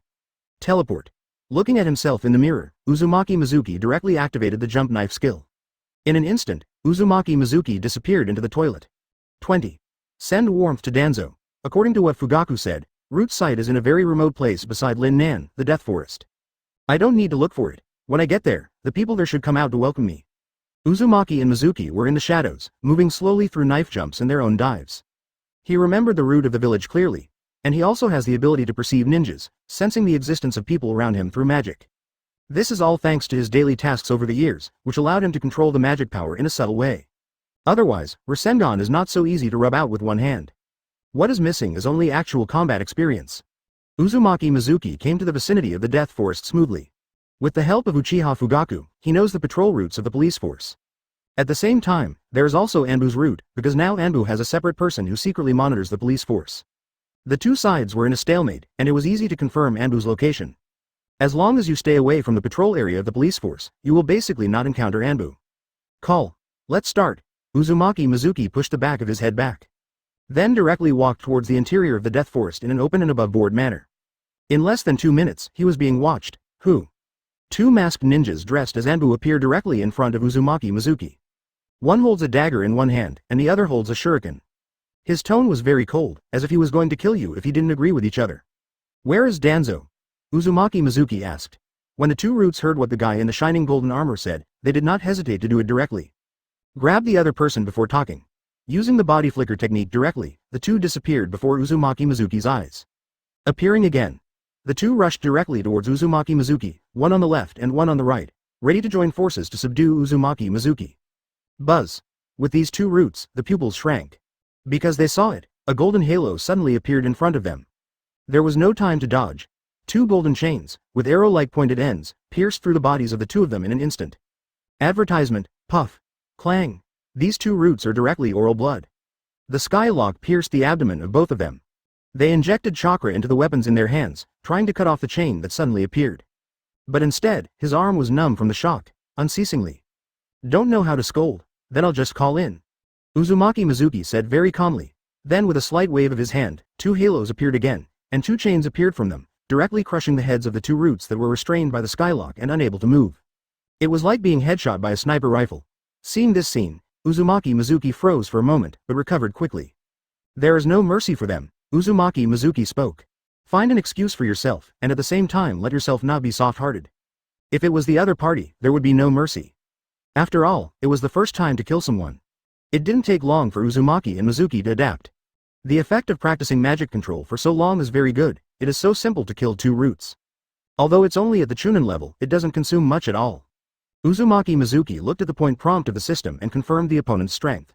Teleport. Looking at himself in the mirror, Uzumaki Mizuki directly activated the jump knife skill. In an instant, Uzumaki Mizuki disappeared into the toilet. 20. Send warmth to Danzo. According to what Fugaku said, Root's site is in a very remote place beside Lin Nan, the Death Forest. I don't need to look for it. When I get there, the people there should come out to welcome me. Uzumaki and Mizuki were in the shadows, moving slowly through knife jumps and their own dives. He remembered the route of the village clearly, and he also has the ability to perceive ninjas, sensing the existence of people around him through magic. This is all thanks to his daily tasks over the years, which allowed him to control the magic power in a subtle way. Otherwise, Rasengan is not so easy to rub out with one hand. What is missing is only actual combat experience. Uzumaki Mizuki came to the vicinity of the Death Forest smoothly. With the help of Uchiha Fugaku, he knows the patrol routes of the police force. At the same time, there is also Anbu's route, because now Anbu has a separate person who secretly monitors the police force. The two sides were in a stalemate, and it was easy to confirm Anbu's location. As long as you stay away from the patrol area of the police force, you will basically not encounter Anbu. Call. Let's start. Uzumaki Mizuki pushed the back of his head back. Then directly walked towards the interior of the Death Forest in an open and above-board manner. In less than 2 minutes, he was being watched. Who? 2 masked ninjas dressed as Anbu appear directly in front of Uzumaki Mizuki. One holds a dagger in one hand, and the other holds a shuriken. His tone was very cold, as if he was going to kill you if he didn't agree with each other. Where is Danzo? Uzumaki Mizuki asked. When the two roots heard what the guy in the shining golden armor said, they did not hesitate to do it directly. Grab the other person before talking. Using the body flicker technique directly, the two disappeared before Uzumaki Mizuki's eyes. Appearing again. The two rushed directly towards Uzumaki Mizuki, one on the left and one on the right, ready to join forces to subdue Uzumaki Mizuki. Buzz. With these two roots, the pupils shrank. Because they saw it, a golden halo suddenly appeared in front of them. There was no time to dodge. 2 golden chains, with arrow-like pointed ends, pierced through the bodies of the two of them in an instant. Advertisement, puff, clang. These two roots are directly oral blood. The skylock pierced the abdomen of both of them. They injected chakra into the weapons in their hands, trying to cut off the chain that suddenly appeared. But instead, his arm was numb from the shock, unceasingly. Don't know how to scold, then I'll just call in. Uzumaki Mizuki said very calmly. Then with a slight wave of his hand, 2 halos appeared again, and 2 chains appeared from them, directly crushing the heads of the 2 roots that were restrained by the skylock and unable to move. It was like being headshot by a sniper rifle. Seeing this scene, Uzumaki Mizuki froze for a moment, but recovered quickly. There is no mercy for them, Uzumaki Mizuki spoke. Find an excuse for yourself, and at the same time let yourself not be soft-hearted. If it was the other party, there would be no mercy. After all, it was the first time to kill someone. It didn't take long for Uzumaki and Mizuki to adapt. The effect of practicing magic control for so long is very good. It is so simple to kill 2 roots. Although it's only at the Chunin level, it doesn't consume much at all. Uzumaki Mizuki looked at the point prompt of the system and confirmed the opponent's strength.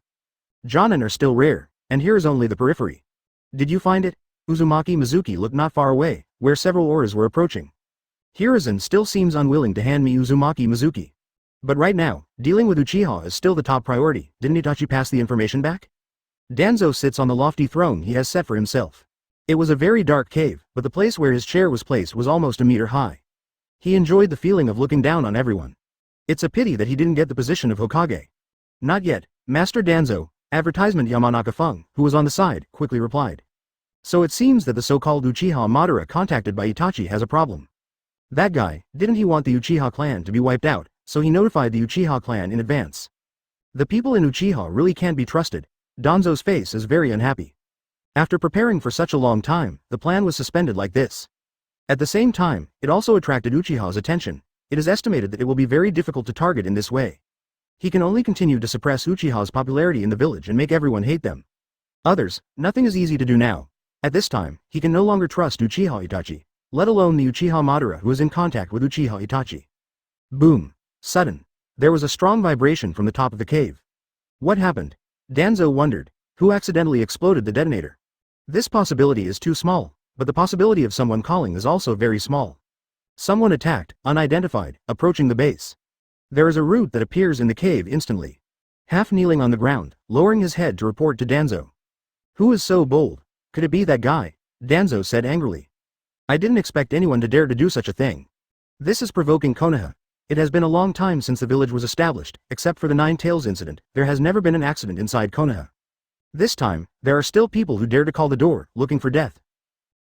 Jonin are still rare, and here is only the periphery. Did you find it? Uzumaki Mizuki looked not far away, where several auras were approaching. Hiruzen still seems unwilling to hand me Uzumaki Mizuki. But right now, dealing with Uchiha is still the top priority. Didn't Itachi pass the information back? Danzo sits on the lofty throne he has set for himself. It was a very dark cave, but the place where his chair was placed was almost a meter high. He enjoyed the feeling of looking down on everyone. It's a pity that he didn't get the position of Hokage. Not yet, Master Danzo, advertisement Yamanaka Fung, who was on the side, quickly replied. So it seems that the so-called Uchiha Madara contacted by Itachi has a problem. That guy, didn't he want the Uchiha clan to be wiped out, so he notified the Uchiha clan in advance. The people in Uchiha really can't be trusted. Danzo's face is very unhappy. After preparing for such a long time, the plan was suspended like this. At the same time, it also attracted Uchiha's attention. It is estimated that it will be very difficult to target in this way. He can only continue to suppress Uchiha's popularity in the village and make everyone hate them. Others, nothing is easy to do now. At this time, he can no longer trust Uchiha Itachi, let alone the Uchiha Madara who is in contact with Uchiha Itachi. Boom. Sudden. There was a strong vibration from the top of the cave. What happened? Danzo wondered. Who accidentally exploded the detonator? This possibility is too small, but the possibility of someone calling is also very small. Someone attacked, unidentified, approaching the base. There is a root that appears in the cave instantly. Half kneeling on the ground, lowering his head to report to Danzo. Who is so bold? Could it be that guy? Danzo said angrily. I didn't expect anyone to dare to do such a thing. This is provoking Konoha. It has been a long time since the village was established, except for the Nine Tails incident, there has never been an accident inside Konoha. This time, there are still people who dare to call the door, looking for death.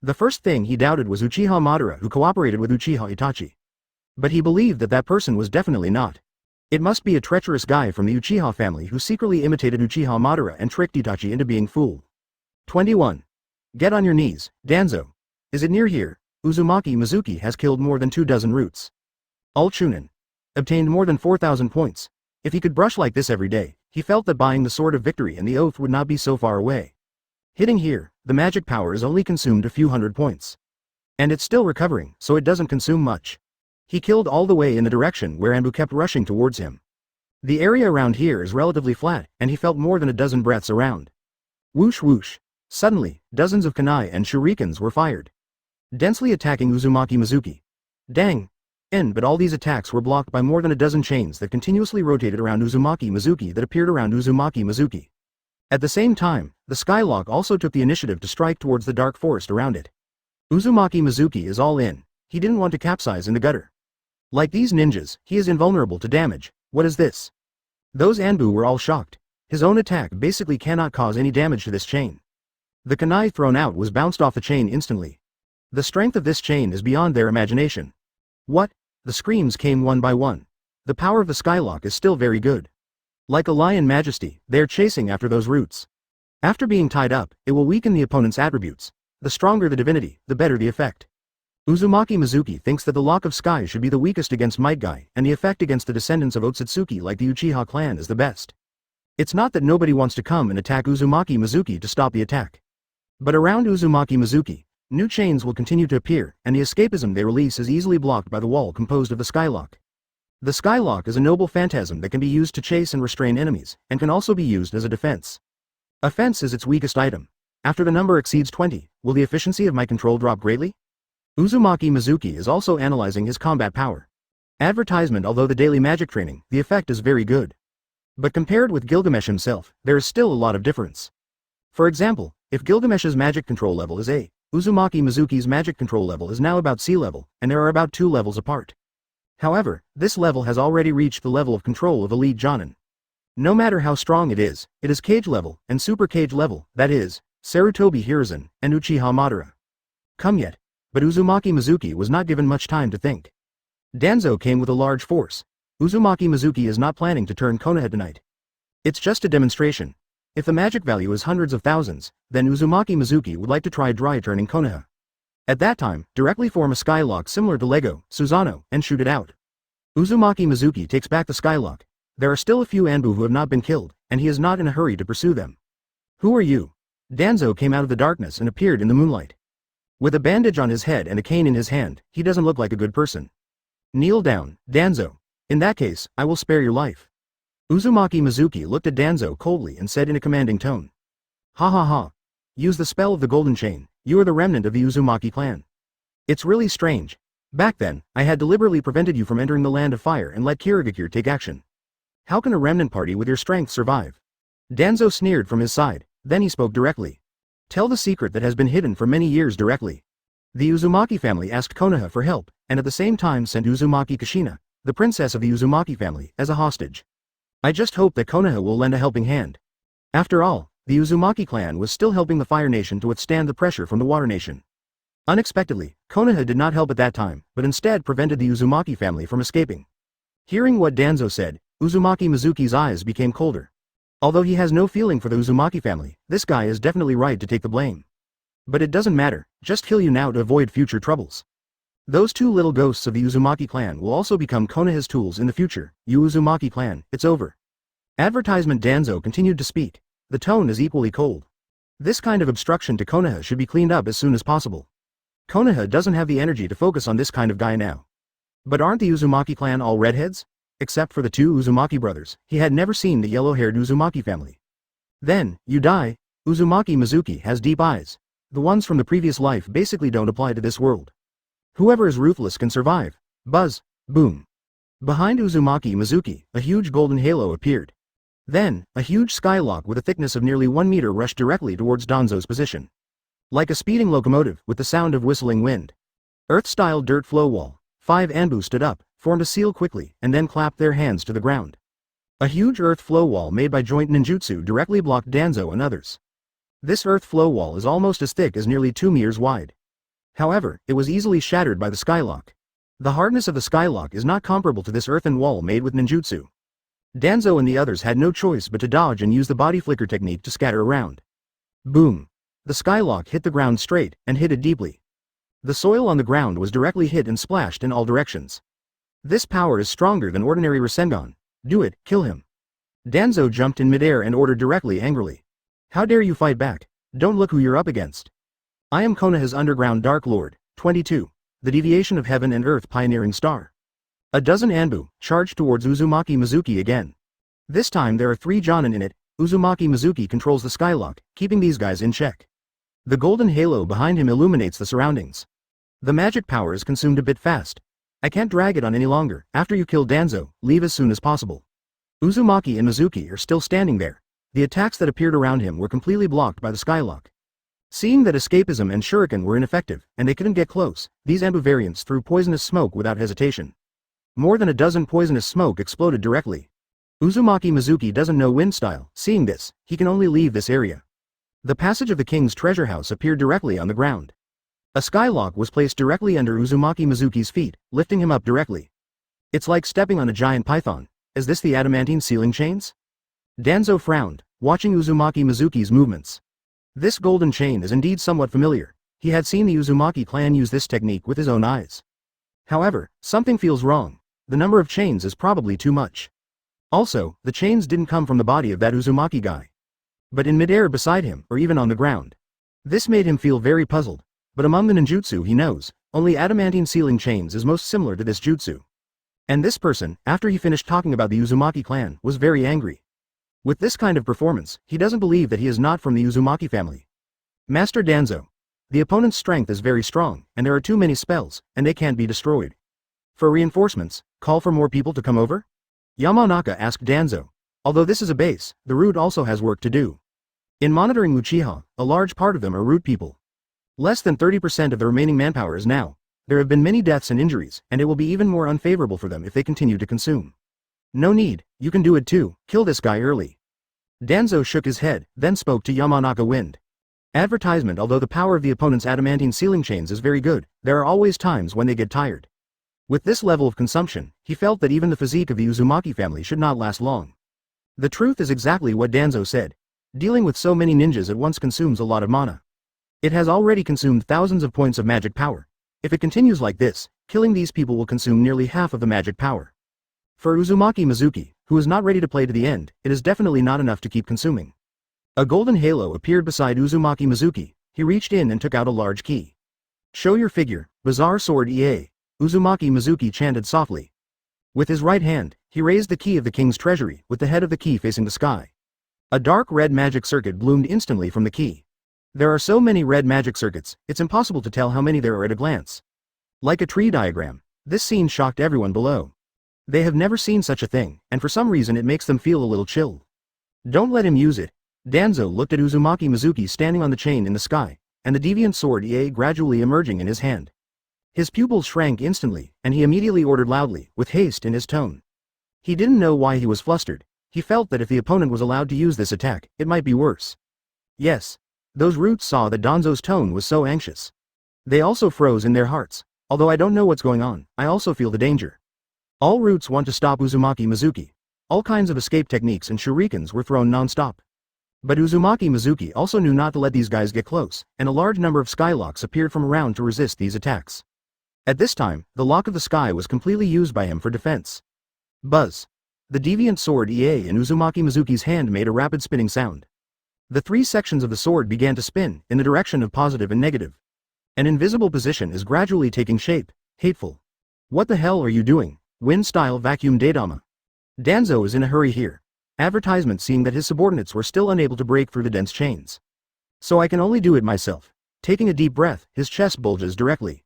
The first thing he doubted was Uchiha Madara who cooperated with Uchiha Itachi. But he believed that that person was definitely not. It must be a treacherous guy from the Uchiha family who secretly imitated Uchiha Madara and tricked Itachi into being fooled. 21. Get on your knees, Danzo. Is it near here? Uzumaki Mizuki has killed more than 24 roots. All Chunin. Obtained more than 4,000 points. If he could brush like this every day, he felt that buying the Sword of Victory and the Oath would not be so far away. Hitting here, the magic power is only consumed a few hundred points. And it's still recovering, so it doesn't consume much. He killed all the way in the direction where Anbu kept rushing towards him. The area around here is relatively flat, and he felt more than a dozen breaths around. Whoosh whoosh. Suddenly, dozens of kunai and shurikens were fired, densely attacking Uzumaki Mizuki. Dang! But all these attacks were blocked by more than a dozen chains that continuously rotated around Uzumaki Mizuki that appeared around Uzumaki Mizuki. At the same time, the Skylock also took the initiative to strike towards the dark forest around it. Uzumaki Mizuki is all in. He didn't want to capsize in the gutter. Like these ninjas, he is invulnerable to damage. What is this? Those Anbu were all shocked. His own attack basically cannot cause any damage to this chain. The kunai thrown out was bounced off the chain instantly. The strength of this chain is beyond their imagination. What? The screams came one by one. The power of the Skylock is still very good. Like a lion majesty, they are chasing after those roots. After being tied up, it will weaken the opponent's attributes. The stronger the divinity, the better the effect. Uzumaki Mizuki thinks that the Lock of Sky should be the weakest against Might Guy, and the effect against the descendants of Otsutsuki like the Uchiha clan is the best. It's not that nobody wants to come and attack Uzumaki Mizuki to stop the attack. But around Uzumaki Mizuki, new chains will continue to appear, and the escapism they release is easily blocked by the wall composed of the Skylock. The Skylock is a noble phantasm that can be used to chase and restrain enemies, and can also be used as a defense. Offense is its weakest item. After the number exceeds 20, will the efficiency of my control drop greatly? Uzumaki Mizuki is also analyzing his combat power. Advertisement. Although the daily magic training, the effect is very good. But compared with Gilgamesh himself, there is still a lot of difference. For example, If Gilgamesh's magic control level is A, Uzumaki Mizuki's magic control level is now about sea level, and they are about 2 levels apart. However, this level has already reached the level of control of elite Jonin. No matter how strong it is Kage level, and super Kage level, that is, Sarutobi Hiruzen, and Uchiha Madara. Come yet. But Uzumaki Mizuki was not given much time to think. Danzo came with a large force. Uzumaki Mizuki is not planning to turn Konoha tonight. It's just a demonstration. If the magic value is hundreds of thousands, then Uzumaki Mizuki would like to try dry turning Konoha. At that time, directly form a skylock similar to Lego, Susanoo, and shoot it out. Uzumaki Mizuki takes back the skylock. There are still a few Anbu who have not been killed, and he is not in a hurry to pursue them. Who are you? Danzo came out of the darkness and appeared in the moonlight. With a bandage on his head and a cane in his hand, he doesn't look like a good person. Kneel down, Danzo. In that case, I will spare your life. Uzumaki Mizuki looked at Danzo coldly and said in a commanding tone. Ha ha ha. Use the spell of the golden chain, you are the remnant of the Uzumaki clan. It's really strange. Back then, I had deliberately prevented you from entering the land of fire and let Kirigakure take action. How can a remnant party with your strength survive? Danzo sneered from his side, then he spoke directly. Tell the secret that has been hidden for many years directly. The Uzumaki family asked Konoha for help, and at the same time sent Uzumaki Kushina, the princess of the Uzumaki family, as a hostage. I just hope that Konoha will lend a helping hand. After all, the Uzumaki clan was still helping the Fire Nation to withstand the pressure from the Water Nation. Unexpectedly, Konoha did not help at that time, but instead prevented the Uzumaki family from escaping. Hearing what Danzo said, Uzumaki Mizuki's eyes became colder. Although he has no feeling for the Uzumaki family, this guy is definitely right to take the blame. But it doesn't matter, just kill you now to avoid future troubles. Those 2 little ghosts of the Uzumaki clan will also become Konoha's tools in the future. You Uzumaki clan, it's over. Advertisement. Danzo continued to speak. The tone is equally cold. This kind of obstruction to Konoha should be cleaned up as soon as possible. Konoha doesn't have the energy to focus on this kind of guy now. But aren't the Uzumaki clan all redheads? Except for the 2 Uzumaki brothers, he had never seen the yellow-haired Uzumaki family. Then, you die. Uzumaki Mizuki has deep eyes. The ones from the previous life basically don't apply to this world. Whoever is ruthless can survive. Buzz. Boom. Behind Uzumaki Mizuki, a huge golden halo appeared. Then, a huge skylock with a thickness of nearly 1 meter rushed directly towards Danzo's position. Like a speeding locomotive with the sound of whistling wind. Earth-style dirt flow wall. 5 Anbu stood up, formed a seal quickly, and then clapped their hands to the ground. A huge earth flow wall made by joint ninjutsu directly blocked Danzo and others. This earth flow wall is almost as thick as nearly 2 meters wide. However, it was easily shattered by the skylock. The hardness of the skylock is not comparable to this earthen wall made with ninjutsu. Danzo and the others had no choice but to dodge and use the body flicker technique to scatter around. Boom. The skylock hit the ground straight, and hit it deeply. The soil on the ground was directly hit and splashed in all directions. This power is stronger than ordinary Rasengan. Do it, kill him. Danzo jumped in midair and ordered directly angrily. How dare you fight back? Don't look who you're up against. I am Konoha's underground Dark Lord, 22, the deviation of heaven and earth pioneering star. A dozen Anbu charged towards Uzumaki Mizuki again. This time there are 3 Jonin in it. Uzumaki Mizuki controls the skylock, keeping these guys in check. The golden halo behind him illuminates the surroundings. The magic power is consumed a bit fast. I can't drag it on any longer. After you kill Danzo, leave as soon as possible. Uzumaki and Mizuki are still standing there. The attacks that appeared around him were completely blocked by the skylock. Seeing that escapism and shuriken were ineffective, and they couldn't get close, these Anbu variants threw poisonous smoke without hesitation. More than a dozen poisonous smoke exploded directly. Uzumaki Mizuki doesn't know wind style. Seeing this, he can only leave this area. The passage of the king's treasure house appeared directly on the ground. A skylock was placed directly under Uzumaki Mizuki's feet, lifting him up directly. It's like stepping on a giant python. Is this the adamantine ceiling chains? Danzo frowned, watching Uzumaki Mizuki's movements. This golden chain is indeed somewhat familiar. He had seen the Uzumaki clan use this technique with his own eyes. However, something feels wrong. The number of chains is probably too much. Also, the chains didn't come from the body of that Uzumaki guy, but in midair beside him, or even on the ground. This made him feel very puzzled. But among the ninjutsu he knows, only adamantine ceiling chains is most similar to this jutsu. And this person, after he finished talking about the Uzumaki clan, was very angry. With this kind of performance, he doesn't believe that he is not from the Uzumaki family. Master Danzo. The opponent's strength is very strong, and there are too many spells, and they can't be destroyed. For reinforcements, call for more people to come over? Yamanaka asked Danzo. Although this is a base, the root also has work to do. In monitoring Uchiha, a large part of them are root people. Less than 30% of the remaining manpower is now. There have been many deaths and injuries, and it will be even more unfavorable for them if they continue to consume. No need, you can do it too, kill this guy early. Danzo shook his head, then spoke to Yamanaka Wind. Advertisement. Although the power of the opponent's adamantine sealing chains is very good, there are always times when they get tired. With this level of consumption, he felt that even the physique of the Uzumaki family should not last long. The truth is exactly what Danzo said. Dealing with so many ninjas at once consumes a lot of mana. It has already consumed thousands of points of magic power. If it continues like this, killing these people will consume nearly half of the magic power. For Uzumaki Mizuki, who is not ready to play to the end, it is definitely not enough to keep consuming. A golden halo appeared beside Uzumaki Mizuki. He reached in and took out a large key. Show your figure, Bizarre Sword EA, Uzumaki Mizuki chanted softly. With his right hand, he raised the key of the king's treasury, with the head of the key facing the sky. A dark red magic circuit bloomed instantly from the key. There are so many red magic circuits, it's impossible to tell how many there are at a glance. Like a tree diagram, this scene shocked everyone below. They have never seen such a thing, and for some reason it makes them feel a little chilled. Don't let him use it. Danzo looked at Uzumaki Mizuki standing on the chain in the sky, and the deviant sword EA gradually emerging in his hand. His pupils shrank instantly, and he immediately ordered loudly, with haste in his tone. He didn't know why he was flustered. He felt that if the opponent was allowed to use this attack, it might be worse. Yes. Those roots saw that Danzo's tone was so anxious. They also froze in their hearts. Although I don't know what's going on, I also feel the danger. All roots want to stop Uzumaki Mizuki. All kinds of escape techniques and shurikens were thrown non-stop. But Uzumaki Mizuki also knew not to let these guys get close, and a large number of skylocks appeared from around to resist these attacks. At this time, the lock of the sky was completely used by him for defense. Buzz. The deviant sword EA in Uzumaki Mizuki's hand made a rapid spinning sound. The three sections of the sword began to spin, in the direction of positive and negative. An invisible position is gradually taking shape. Hateful. What the hell are you doing? Wind-style vacuum daedama. Danzo is in a hurry here. Advertisement seeing that his subordinates were still unable to break through the dense chains. So I can only do it myself. Taking a deep breath, his chest bulges directly.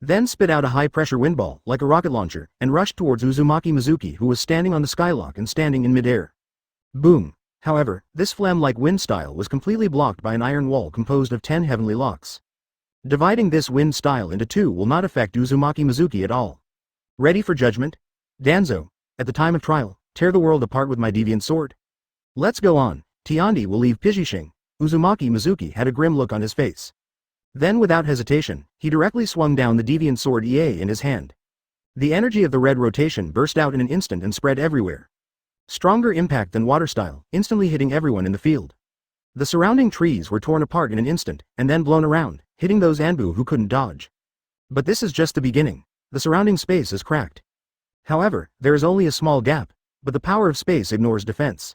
Then spit out a high-pressure windball, like a rocket launcher, and rushed towards Uzumaki Mizuki, who was standing on the skylock and standing in midair. Boom. However, this phlegm-like wind style was completely blocked by an iron wall composed of 10 heavenly locks. Dividing this wind style into two will not affect Uzumaki Mizuki at all. Ready for judgment? Danzo, at the time of trial, tear the world apart with my deviant sword. Let's go on. Tiandi will leave Pijishing. Uzumaki Mizuki had a grim look on his face. Then without hesitation, he directly swung down the deviant sword EA in his hand. The energy of the red rotation burst out in an instant and spread everywhere. Stronger impact than water style, instantly hitting everyone in the field. The surrounding trees were torn apart in an instant, and then blown around, hitting those Anbu who couldn't dodge. But this is just the beginning. The surrounding space is cracked. However, there is only a small gap, but the power of space ignores defense.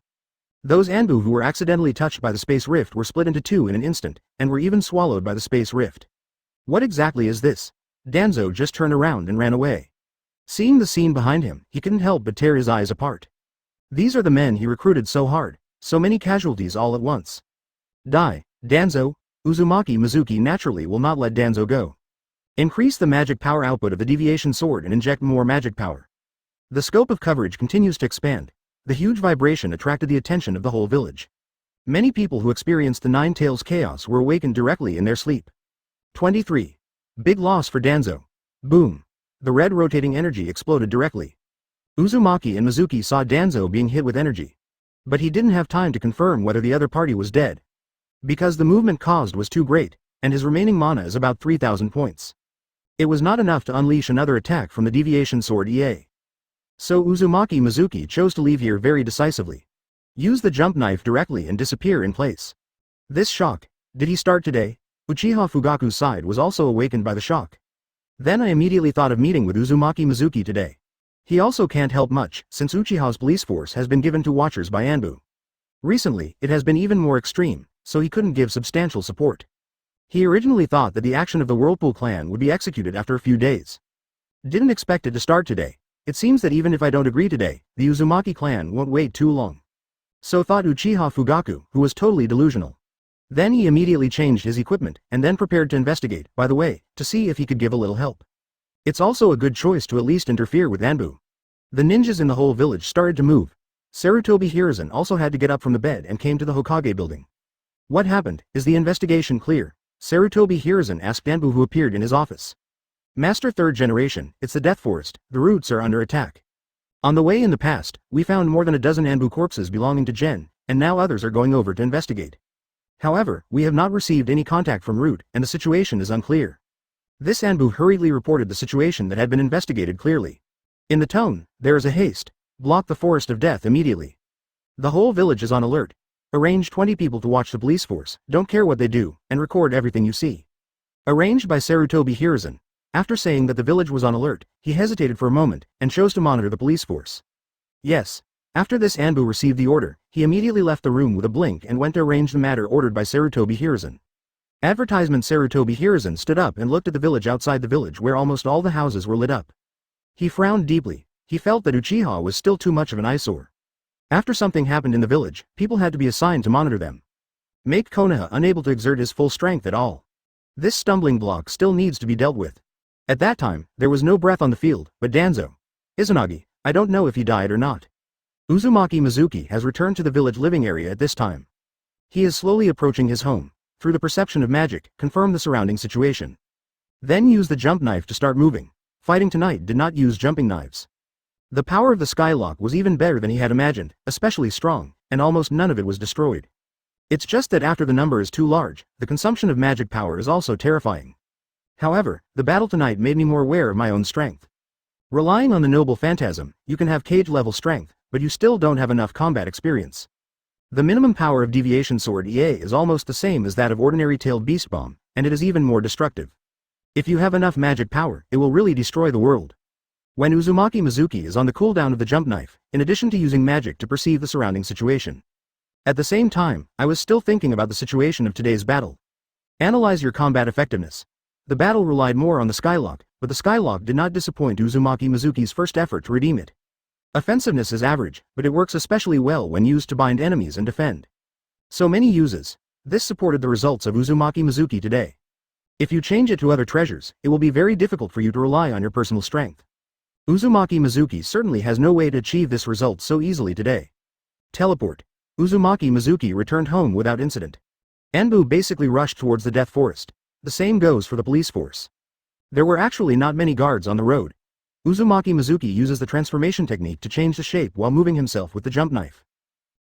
Those Anbu who were accidentally touched by the space rift were split into two in an instant, and were even swallowed by the space rift. What exactly is this? Danzo just turned around and ran away. Seeing the scene behind him, he couldn't help but tear his eyes apart. These are the men he recruited so hard, so many casualties all at once. Die, Danzo. Uzumaki Mizuki naturally will not let Danzo go. Increase the magic power output of the deviation sword and inject more magic power. The scope of coverage continues to expand. The huge vibration attracted the attention of the whole village. Many people who experienced the Nine Tails chaos were awakened directly in their sleep. 23. Big loss for Danzo. Boom. The red rotating energy exploded directly. Uzumaki and Mizuki saw Danzo being hit with energy. But he didn't have time to confirm whether the other party was dead. Because the movement caused was too great, and his remaining mana is about 3,000 points. It was not enough to unleash another attack from the deviation sword EA. So Uzumaki Mizuki chose to leave here very decisively. Use the jump knife directly and disappear in place. This shock. Did he start today? Uchiha Fugaku's side was also awakened by the shock. Then I immediately thought of meeting with Uzumaki Mizuki today. He also can't help much, since Uchiha's police force has been given to watchers by Anbu. Recently, it has been even more extreme, so he couldn't give substantial support. He originally thought that the action of the Whirlpool clan would be executed after a few days. Didn't expect it to start today. It seems that even if I don't agree today, the Uzumaki clan won't wait too long. So thought Uchiha Fugaku, who was totally delusional. Then he immediately changed his equipment, and then prepared to investigate, by the way, to see if he could give a little help. It's also a good choice to at least interfere with Anbu. The ninjas in the whole village started to move. Sarutobi Hiruzen also had to get up from the bed and came to the Hokage building. What happened? Is the investigation clear? Sarutobi Hiruzen asked Anbu, who appeared in his office. Master, third generation, it's the Death Forest, the roots are under attack. On the way in the past, we found more than a dozen Anbu corpses belonging to Gen, and now others are going over to investigate. However, we have not received any contact from Root, and the situation is unclear. This Anbu hurriedly reported the situation that had been investigated clearly. In the tone, there is a haste. Block the Forest of Death immediately. The whole village is on alert. Arrange 20 people to watch the police force, don't care what they do, and record everything you see. Arranged by Sarutobi Hiruzen. After saying that the village was on alert, he hesitated for a moment, and chose to monitor the police force. Yes. After this Anbu received the order, he immediately left the room with a blink and went to arrange the matter ordered by Sarutobi Hiruzen. Advertisement. Sarutobi Hiruzen stood up and looked at the village outside the village where almost all the houses were lit up. He frowned deeply. He felt that Uchiha was still too much of an eyesore. After something happened in the village, people had to be assigned to monitor them. Make Konoha unable to exert his full strength at all. This stumbling block still needs to be dealt with. At that time, there was no breath on the field, but Danzo. Izanagi, I don't know if he died or not. Uzumaki Mizuki has returned to the village living area at this time. He is slowly approaching his home. Through the perception of magic, confirm the surrounding situation. Then use the jump knife to start moving. Fighting tonight did not use jumping knives. The power of the Skylock was even better than he had imagined, especially strong, and almost none of it was destroyed. It's just that after the number is too large, the consumption of magic power is also terrifying. However, the battle tonight made me more aware of my own strength. Relying on the noble phantasm, you can have cage-level strength, but you still don't have enough combat experience. The minimum power of Deviation Sword EA is almost the same as that of ordinary Tailed Beast Bomb, and it is even more destructive. If you have enough magic power, it will really destroy the world. When Uzumaki Mizuki is on the cooldown of the jump knife, in addition to using magic to perceive the surrounding situation. At the same time, I was still thinking about the situation of today's battle. Analyze your combat effectiveness. The battle relied more on the Skylock, but the Skylock did not disappoint Uzumaki Mizuki's first effort to redeem it. Offensiveness is average, but it works especially well when used to bind enemies and defend. So many uses. This supported the results of Uzumaki Mizuki today. If you change it to other treasures, it will be very difficult for you to rely on your personal strength. Uzumaki Mizuki certainly has no way to achieve this result so easily today. Teleport. Uzumaki Mizuki returned home without incident. Anbu basically rushed towards the Death Forest. The same goes for the police force. There were actually not many guards on the road. Uzumaki Mizuki uses the transformation technique to change the shape while moving himself with the jump knife.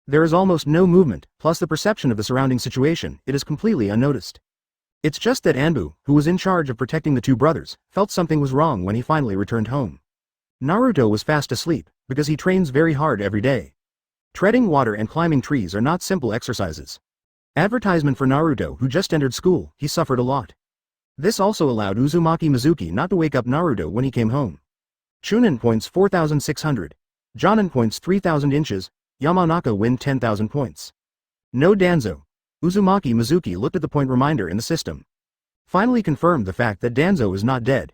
There is almost no movement, plus the perception of the surrounding situation, it is completely unnoticed. It's just that Anbu, who was in charge of protecting the two brothers, felt something was wrong when he finally returned home. Naruto was fast asleep, because he trains very hard every day. Treading water and climbing trees are not simple exercises. Advertisement for Naruto, who just entered school, he suffered a lot. This also allowed Uzumaki Mizuki not to wake up Naruto when he came home. Chunin points 4,600. Jonin points 3,000 inches, Yamanaka win 10,000 points. No Danzo. Uzumaki Mizuki looked at the point reminder in the system. Finally confirmed the fact that Danzo is not dead.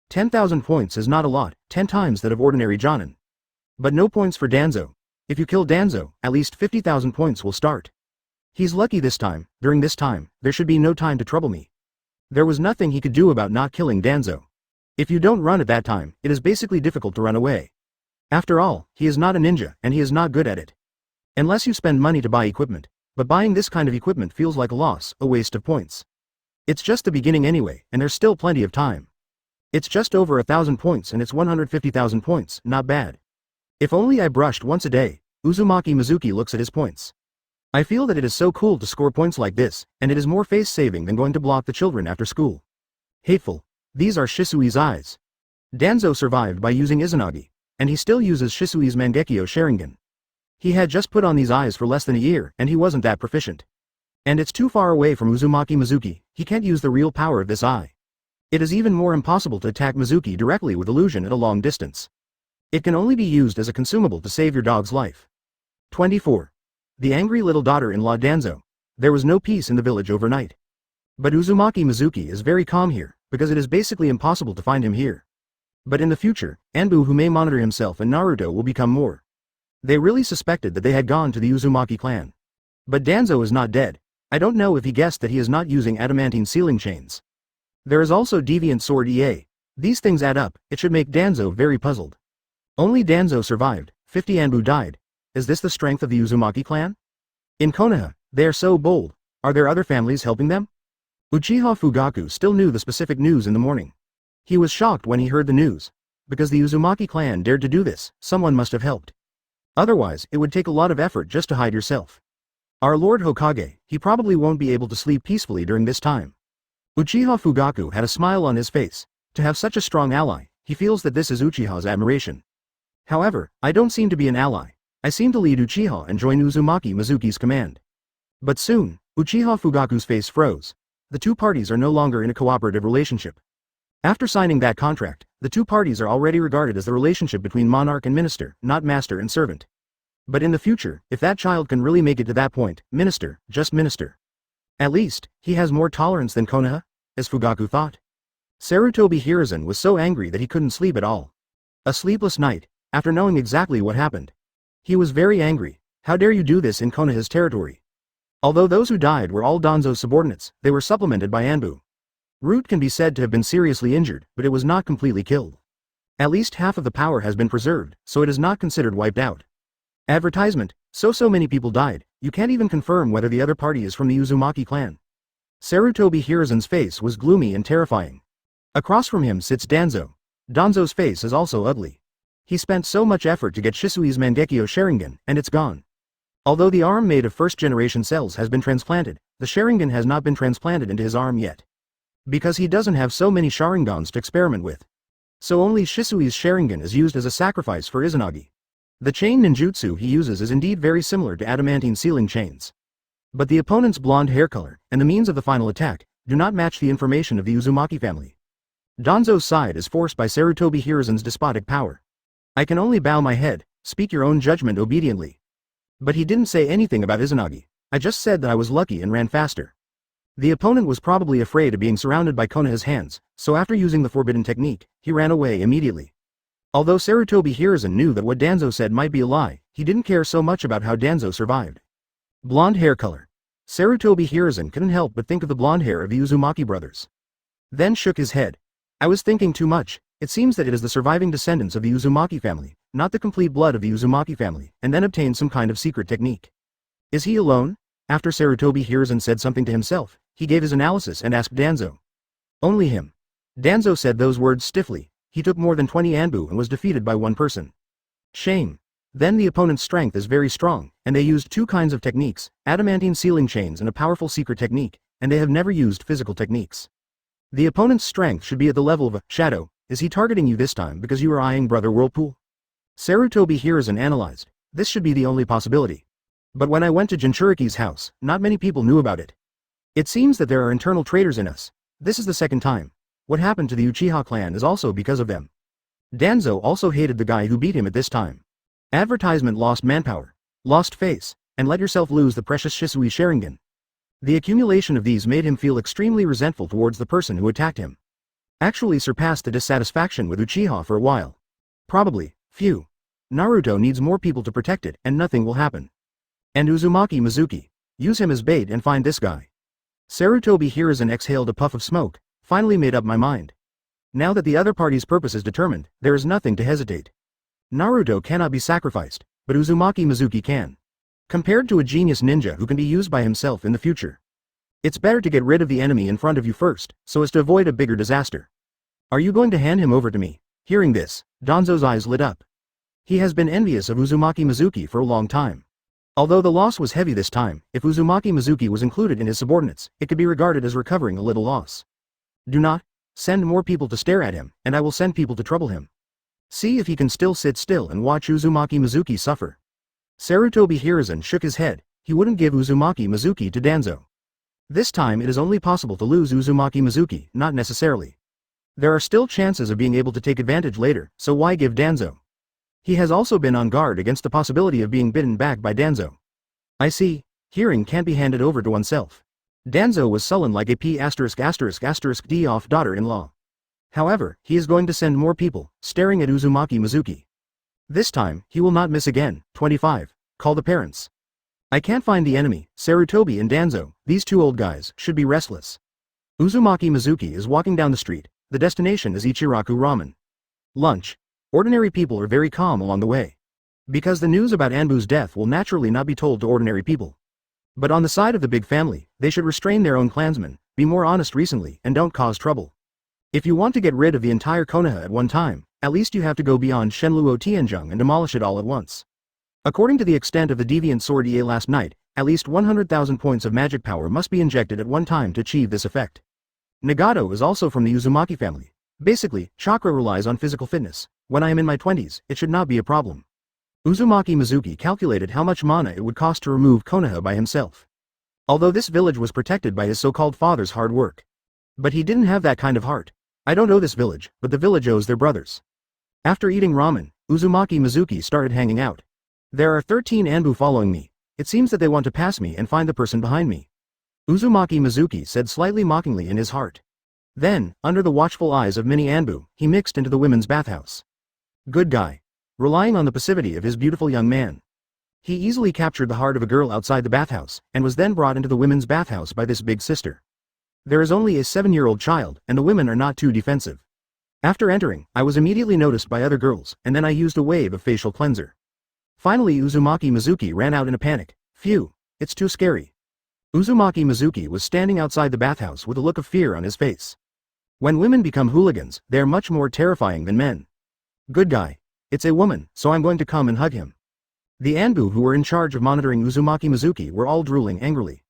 10,000 points is not a lot, 10 times that of ordinary Jonin. But no points for Danzo. If you kill Danzo, at least 50,000 points will start. He's lucky this time. During this time, there should be no time to trouble me. There was nothing he could do about not killing Danzo. If you don't run at that time, it is basically difficult to run away. After all, he is not a ninja, and he is not good at it. Unless you spend money to buy equipment. But buying this kind of equipment feels like a loss, a waste of points. It's just the beginning anyway, and there's still plenty of time. It's just over 1,000 points and it's 150,000 points, not bad. If only I brushed once a day. Uzumaki Mizuki looks at his points. I feel that it is so cool to score points like this, and it is more face-saving than going to block the children after school. Hateful. These are Shisui's eyes. Danzo survived by using Izanagi, and he still uses Shisui's Mangekyo Sharingan. He had just put on these eyes for less than a year, and he wasn't that proficient. And it's too far away from Uzumaki Mizuki, he can't use the real power of this eye. It is even more impossible to attack Mizuki directly with illusion at a long distance. It can only be used as a consumable to save your dog's life. 24. The angry little daughter-in-law Danzo. There was no peace in the village overnight. But Uzumaki Mizuki is very calm here, because it is basically impossible to find him here. But in the future, Anbu, who may monitor himself, and Naruto will become more. They really suspected that they had gone to the Uzumaki clan. But Danzo is not dead. I don't know if he guessed that he is not using adamantine sealing chains. There is also Deviant Sword EA. These things add up, it should make Danzo very puzzled. Only Danzo survived, 50 Anbu died. Is this the strength of the Uzumaki clan? In Konoha, they are so bold. Are there other families helping them? Uchiha Fugaku still knew the specific news in the morning. He was shocked when he heard the news. Because the Uzumaki clan dared to do this, someone must have helped. Otherwise, it would take a lot of effort just to hide yourself. Our Lord Hokage, he probably won't be able to sleep peacefully during this time. Uchiha Fugaku had a smile on his face. To have such a strong ally, he feels that this is Uchiha's admiration. However, I don't seem to be an ally. I seem to lead Uchiha and join Uzumaki Mizuki's command. But soon, Uchiha Fugaku's face froze. The two parties are no longer in a cooperative relationship. After signing that contract, the two parties are already regarded as the relationship between monarch and minister, not master and servant. But in the future, if that child can really make it to that point, minister, just minister. At least, he has more tolerance than Konoha, as Fugaku thought. Sarutobi Hiruzen was so angry that he couldn't sleep at all. A sleepless night, after knowing exactly what happened. He was very angry. How dare you do this in Konoha's territory? Although those who died were all Danzo's subordinates, they were supplemented by Anbu. Root can be said to have been seriously injured, but it was not completely killed. At least half of the power has been preserved, so it is not considered wiped out. Advertisement, so many people died, you can't even confirm whether the other party is from the Uzumaki clan. Sarutobi Hiruzen's face was gloomy and terrifying. Across from him sits Danzo. Danzo's face is also ugly. He spent so much effort to get Shisui's Mangekyo Sharingan, and it's gone. Although the arm made of first-generation cells has been transplanted, the Sharingan has not been transplanted into his arm yet. Because he doesn't have so many Sharingans to experiment with. So only Shisui's Sharingan is used as a sacrifice for Izanagi. The chain ninjutsu he uses is indeed very similar to adamantine sealing chains. But the opponent's blonde hair color, and the means of the final attack, do not match the information of the Uzumaki family. Danzo's side is forced by Sarutobi Hiruzen's despotic power. I can only bow my head, speak your own judgment obediently. But he didn't say anything about Izanagi. I just said that I was lucky and ran faster. The opponent was probably afraid of being surrounded by Konoha's hands, so after using the forbidden technique, he ran away immediately. Although Sarutobi Hiruzen knew that what Danzo said might be a lie, he didn't care so much about how Danzo survived. Blonde hair color. Sarutobi Hiruzen couldn't help but think of the blonde hair of the Uzumaki brothers. Then shook his head. I was thinking too much. It seems that it is the surviving descendants of the Uzumaki family, not the complete blood of the Uzumaki family, and then obtained some kind of secret technique. Is he alone? After Sarutobi Hiruzen said something to himself, he gave his analysis and asked Danzo. Only him. Danzo said those words stiffly. He took more than 20 Anbu and was defeated by one person. Shame. Then the opponent's strength is very strong, and they used two kinds of techniques, adamantine sealing chains and a powerful secret technique, and they have never used physical techniques. The opponent's strength should be at the level of a shadow. Is he targeting you this time because you are eyeing Brother Whirlpool? Sarutobi Hiruzen analyzed. This should be the only possibility. But when I went to Jinchuriki's house, not many people knew about it. It seems that there are internal traitors in us. This is the second time. What happened to the Uchiha clan is also because of them. Danzo also hated the guy who beat him at this time. Advertisement lost manpower, lost face, and let yourself lose the precious Shisui Sharingan. The accumulation of these made him feel extremely resentful towards the person who attacked him. Actually surpassed the dissatisfaction with Uchiha for a while. Probably, phew. Naruto needs more people to protect it and nothing will happen. And Uzumaki Mizuki. Use him as bait and find this guy. Sarutobi Hiruzen exhaled a puff of smoke, finally made up my mind. Now that the other party's purpose is determined, there is nothing to hesitate. Naruto cannot be sacrificed, but Uzumaki Mizuki can. Compared to a genius ninja who can be used by himself in the future. It's better to get rid of the enemy in front of you first, so as to avoid a bigger disaster. Are you going to hand him over to me? Hearing this, Danzo's eyes lit up. He has been envious of Uzumaki Mizuki for a long time. Although the loss was heavy this time, if Uzumaki Mizuki was included in his subordinates, it could be regarded as recovering a little loss. Do not send more people to stare at him, and I will send people to trouble him. See if he can still sit still and watch Uzumaki Mizuki suffer. Sarutobi Hiruzen shook his head. He wouldn't give Uzumaki Mizuki to Danzo. This time it is only possible to lose Uzumaki Mizuki, not necessarily. There are still chances of being able to take advantage later, so why give Danzo? He has also been on guard against the possibility of being bitten back by Danzo. I see. Hearing can't be handed over to oneself. Danzo was sullen like a P******** D off daughter-in-law. However, he is going to send more people, staring at Uzumaki Mizuki. This time, he will not miss again. 25. Call the parents. I can't find the enemy. Sarutobi and Danzo, these two old guys, should be restless. Uzumaki Mizuki is walking down the street. The destination is Ichiraku Ramen. Lunch. Ordinary people are very calm along the way. Because the news about Anbu's death will naturally not be told to ordinary people. But on the side of the big family, They should restrain their own clansmen, be more honest recently, and don't cause trouble. If you want to get rid of the entire Konoha at one time, at least you have to go beyond Shenluo Tianzheng and demolish it all at once. According to the extent of the deviant sword EA last night, at least 100,000 points of magic power must be injected at one time to achieve this effect. Nagato is also from the Uzumaki family. Basically, chakra relies on physical fitness. When I am in my 20s, it should not be a problem. Uzumaki Mizuki calculated how much mana it would cost to remove Konoha by himself. Although this village was protected by his so-called father's hard work. But he didn't have that kind of heart. I don't owe this village, but the village owes their brothers. After eating ramen, Uzumaki Mizuki started hanging out. There are 13 Anbu following me. It seems that they want to pass me and find the person behind me. Uzumaki Mizuki said slightly mockingly in his heart. Then, under the watchful eyes of many Anbu, he mixed into the women's bathhouse. Good guy. Relying on the passivity of his beautiful young man. He easily captured the heart of a girl outside the bathhouse, and was then brought into the women's bathhouse by this big sister. There is only a 7-year-old child, and the women are not too defensive. After entering, I was immediately noticed by other girls, and then I used a wave of facial cleanser. Finally Uzumaki Mizuki ran out in a panic. Phew, it's too scary. Uzumaki Mizuki was standing outside the bathhouse with a look of fear on his face. When women become hooligans, they are much more terrifying than men. Good guy. It's a woman, so I'm going to come and hug him. The Anbu who were in charge of monitoring Uzumaki Mizuki were all drooling angrily.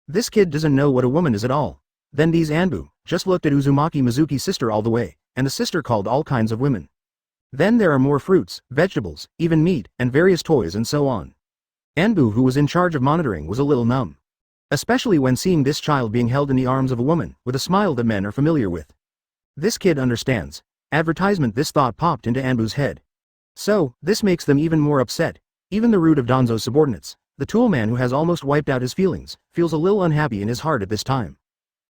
This kid doesn't know what a woman is at all. Then these Anbu just looked at Uzumaki Mizuki's sister all the way, and the sister called all kinds of women. Then there are more fruits, vegetables, even meat, and various toys and so on. Anbu who was in charge of monitoring was a little numb. Especially when seeing this child being held in the arms of a woman, with a smile that men are familiar with. This kid understands. Advertisement. This thought popped into Anbu's head. So, this makes them even more upset. Even the root of Danzo's subordinates, the tool man who has almost wiped out his feelings, feels a little unhappy in his heart at this time.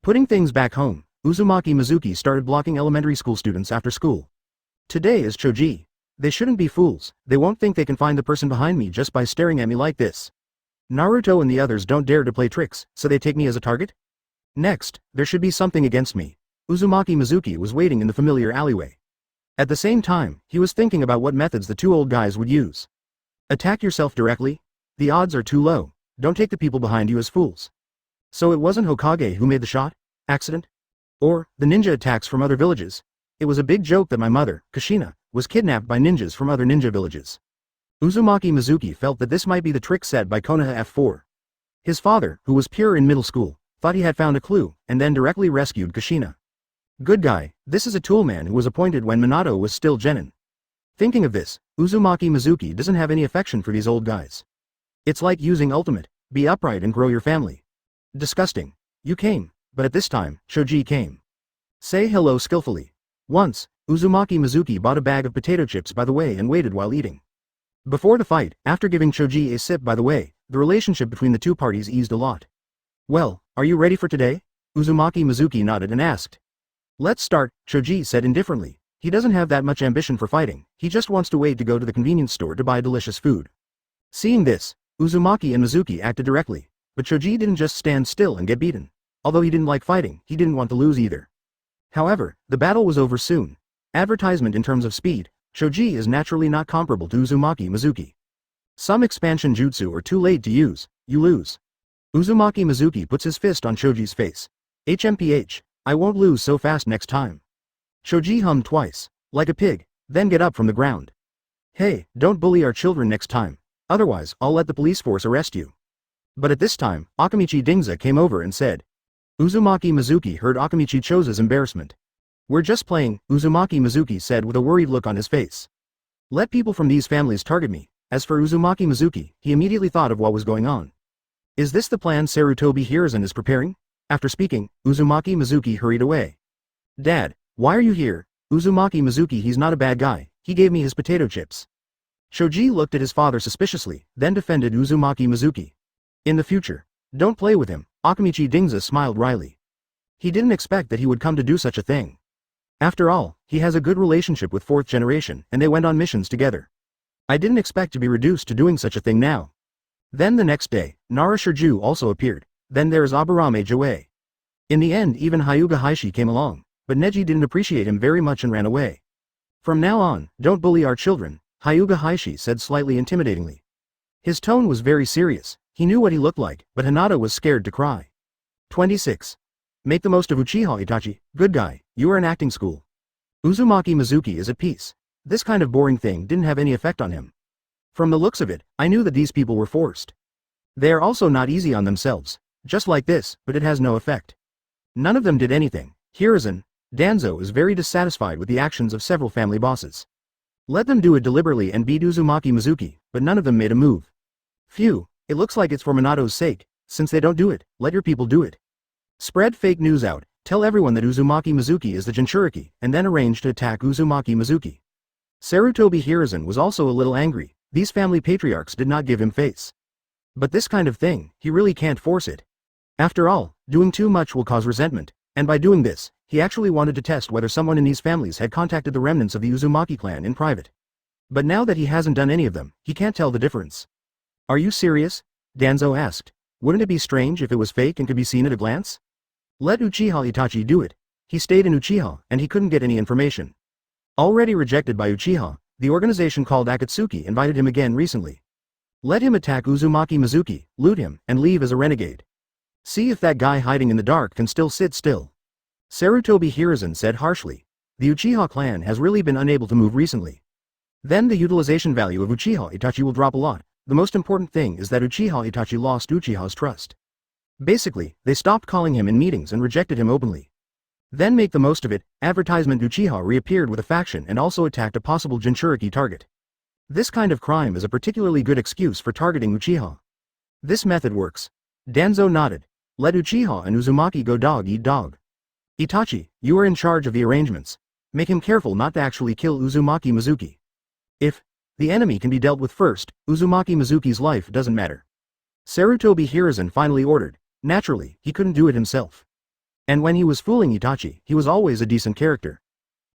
Putting things back home, Uzumaki Mizuki started blocking elementary school students after school. Today is Choji. They shouldn't be fools, they won't think they can find the person behind me just by staring at me like this. Naruto and the others don't dare to play tricks, so they take me as a target? Next, there should be something against me. Uzumaki Mizuki was waiting in the familiar alleyway. At the same time, he was thinking about what methods the two old guys would use. Attack yourself directly? The odds are too low. Don't take the people behind you as fools. So it wasn't Hokage who made the shot? Accident? Or, the ninja attacks from other villages? It was a big joke that my mother, Kushina, was kidnapped by ninjas from other ninja villages. Uzumaki Mizuki felt that this might be the trick set by Konoha F4. His father, who was pure in middle school, thought he had found a clue, and then directly rescued Kushina. Good guy, this is a toolman who was appointed when Minato was still genin. Thinking of this, Uzumaki Mizuki doesn't have any affection for these old guys. It's like using ultimate, be upright and grow your family. Disgusting. You came, but at this time, Choji came. Say hello skillfully. Once, Uzumaki Mizuki bought a bag of potato chips by the way and waited while eating. Before the fight, after giving Choji a sip by the way, the relationship between the two parties eased a lot. Well, are you ready for today? Uzumaki Mizuki nodded and asked. Let's start, Choji said indifferently. He doesn't have that much ambition for fighting, he just wants to wait to go to the convenience store to buy delicious food. Seeing this, Uzumaki and Mizuki acted directly, but Choji didn't just stand still and get beaten. Although he didn't like fighting, he didn't want to lose either. However, the battle was over soon. Advertisement in terms of speed, Choji is naturally not comparable to Uzumaki Mizuki. Some expansion jutsu are too late to use, you lose. Uzumaki Mizuki puts his fist on Choji's face. HMPH, I won't lose so fast next time. Choji hummed twice, like a pig, then get up from the ground. Hey, don't bully our children next time, otherwise I'll let the police force arrest you. But at this time, Akamichi Dingza came over and said. Uzumaki Mizuki heard Akamichi Choza's embarrassment. We're just playing, Uzumaki Mizuki said with a worried look on his face. Let people from these families target me. As for Uzumaki Mizuki, he immediately thought of what was going on. Is this the plan Sarutobi Hiruzen is preparing? After speaking, Uzumaki Mizuki hurried away. Dad, why are you here? Uzumaki Mizuki, he's not a bad guy, he gave me his potato chips. Choji looked at his father suspiciously, then defended Uzumaki Mizuki. In the future, don't play with him, Akamichi Dingza smiled wryly. He didn't expect that he would come to do such a thing. After all, he has a good relationship with 4th generation and they went on missions together. I didn't expect to be reduced to doing such a thing now. Then the next day, Nara Shirju also appeared, then there is Aburame Joe. In the end even Hyuga Heishi came along, but Neji didn't appreciate him very much and ran away. From now on, don't bully our children, Hyuga Heishi said slightly intimidatingly. His tone was very serious, he knew what he looked like, but Hinata was scared to cry. 26. Make the most of Uchiha Itachi, good guy, you are in acting school. Uzumaki Mizuki is at peace. This kind of boring thing didn't have any effect on him. From the looks of it, I knew that these people were forced. They are also not easy on themselves, just like this, but it has no effect. None of them did anything. Hiruzen, Danzo is very dissatisfied with the actions of several family bosses. Let them do it deliberately and beat Uzumaki Mizuki, but none of them made a move. Phew, it looks like it's for Minato's sake. Since they don't do it, let your people do it. Spread fake news out, tell everyone that Uzumaki Mizuki is the Jinchuriki, and then arrange to attack Uzumaki Mizuki. Sarutobi Hiruzen was also a little angry. These family patriarchs did not give him face. But this kind of thing, he really can't force it. After all, doing too much will cause resentment, and by doing this, he actually wanted to test whether someone in these families had contacted the remnants of the Uzumaki clan in private. But now that he hasn't done any of them, he can't tell the difference. Are you serious? Danzo asked. Wouldn't it be strange if it was fake and could be seen at a glance? Let Uchiha Itachi do it. He stayed in Uchiha, and he couldn't get any information. Already rejected by Uchiha, the organization called Akatsuki invited him again recently. Let him attack Uzumaki Mizuki, loot him, and leave as a renegade. See if that guy hiding in the dark can still sit still. Sarutobi Hiruzen said harshly. The Uchiha clan has really been unable to move recently. Then the utilization value of Uchiha Itachi will drop a lot. The most important thing is that Uchiha Itachi lost Uchiha's trust. Basically, they stopped calling him in meetings and rejected him openly. Then make the most of it, advertisement Uchiha reappeared with a faction and also attacked a possible Jinchuriki target. This kind of crime is a particularly good excuse for targeting Uchiha. This method works. Danzo nodded. Let Uchiha and Uzumaki go dog eat dog. Itachi, you are in charge of the arrangements. Make him careful not to actually kill Uzumaki Mizuki. If the enemy can be dealt with first, Uzumaki Mizuki's life doesn't matter. Sarutobi Hiruzen finally ordered. Naturally, he couldn't do it himself. And when he was fooling Itachi, he was always a decent character.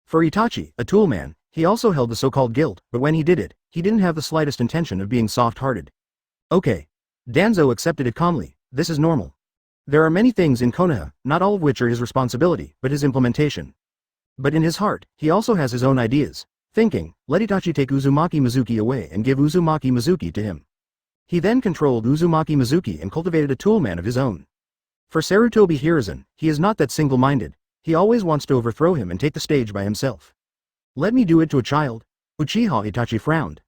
For Itachi, a toolman, he also held the so-called guilt, but when he did it, he didn't have the slightest intention of being soft-hearted. Okay. Danzo accepted it calmly. This is normal. There are many things in Konoha, not all of which are his responsibility, but his implementation. But in his heart, he also has his own ideas. Thinking, let Itachi take Uzumaki Mizuki away and give Uzumaki Mizuki to him. He then controlled Uzumaki Mizuki and cultivated a toolman of his own. For Sarutobi Hiruzen, he is not that single-minded. He always wants to overthrow him and take the stage by himself. Let me do it to a child? Uchiha Itachi frowned.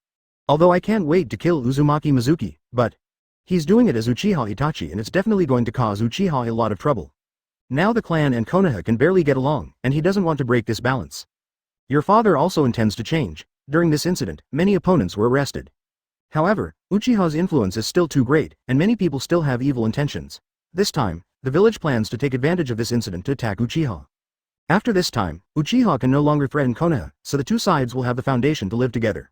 Although I can't wait to kill Uzumaki Mizuki, but he's doing it as Uchiha Itachi and it's definitely going to cause Uchiha a lot of trouble. Now the clan and Konoha can barely get along, and he doesn't want to break this balance. Your father also intends to change. During this incident, many opponents were arrested. However, Uchiha's influence is still too great, and many people still have evil intentions. This time, the village plans to take advantage of this incident to attack Uchiha. After this time, Uchiha can no longer threaten Konoha, so the two sides will have the foundation to live together.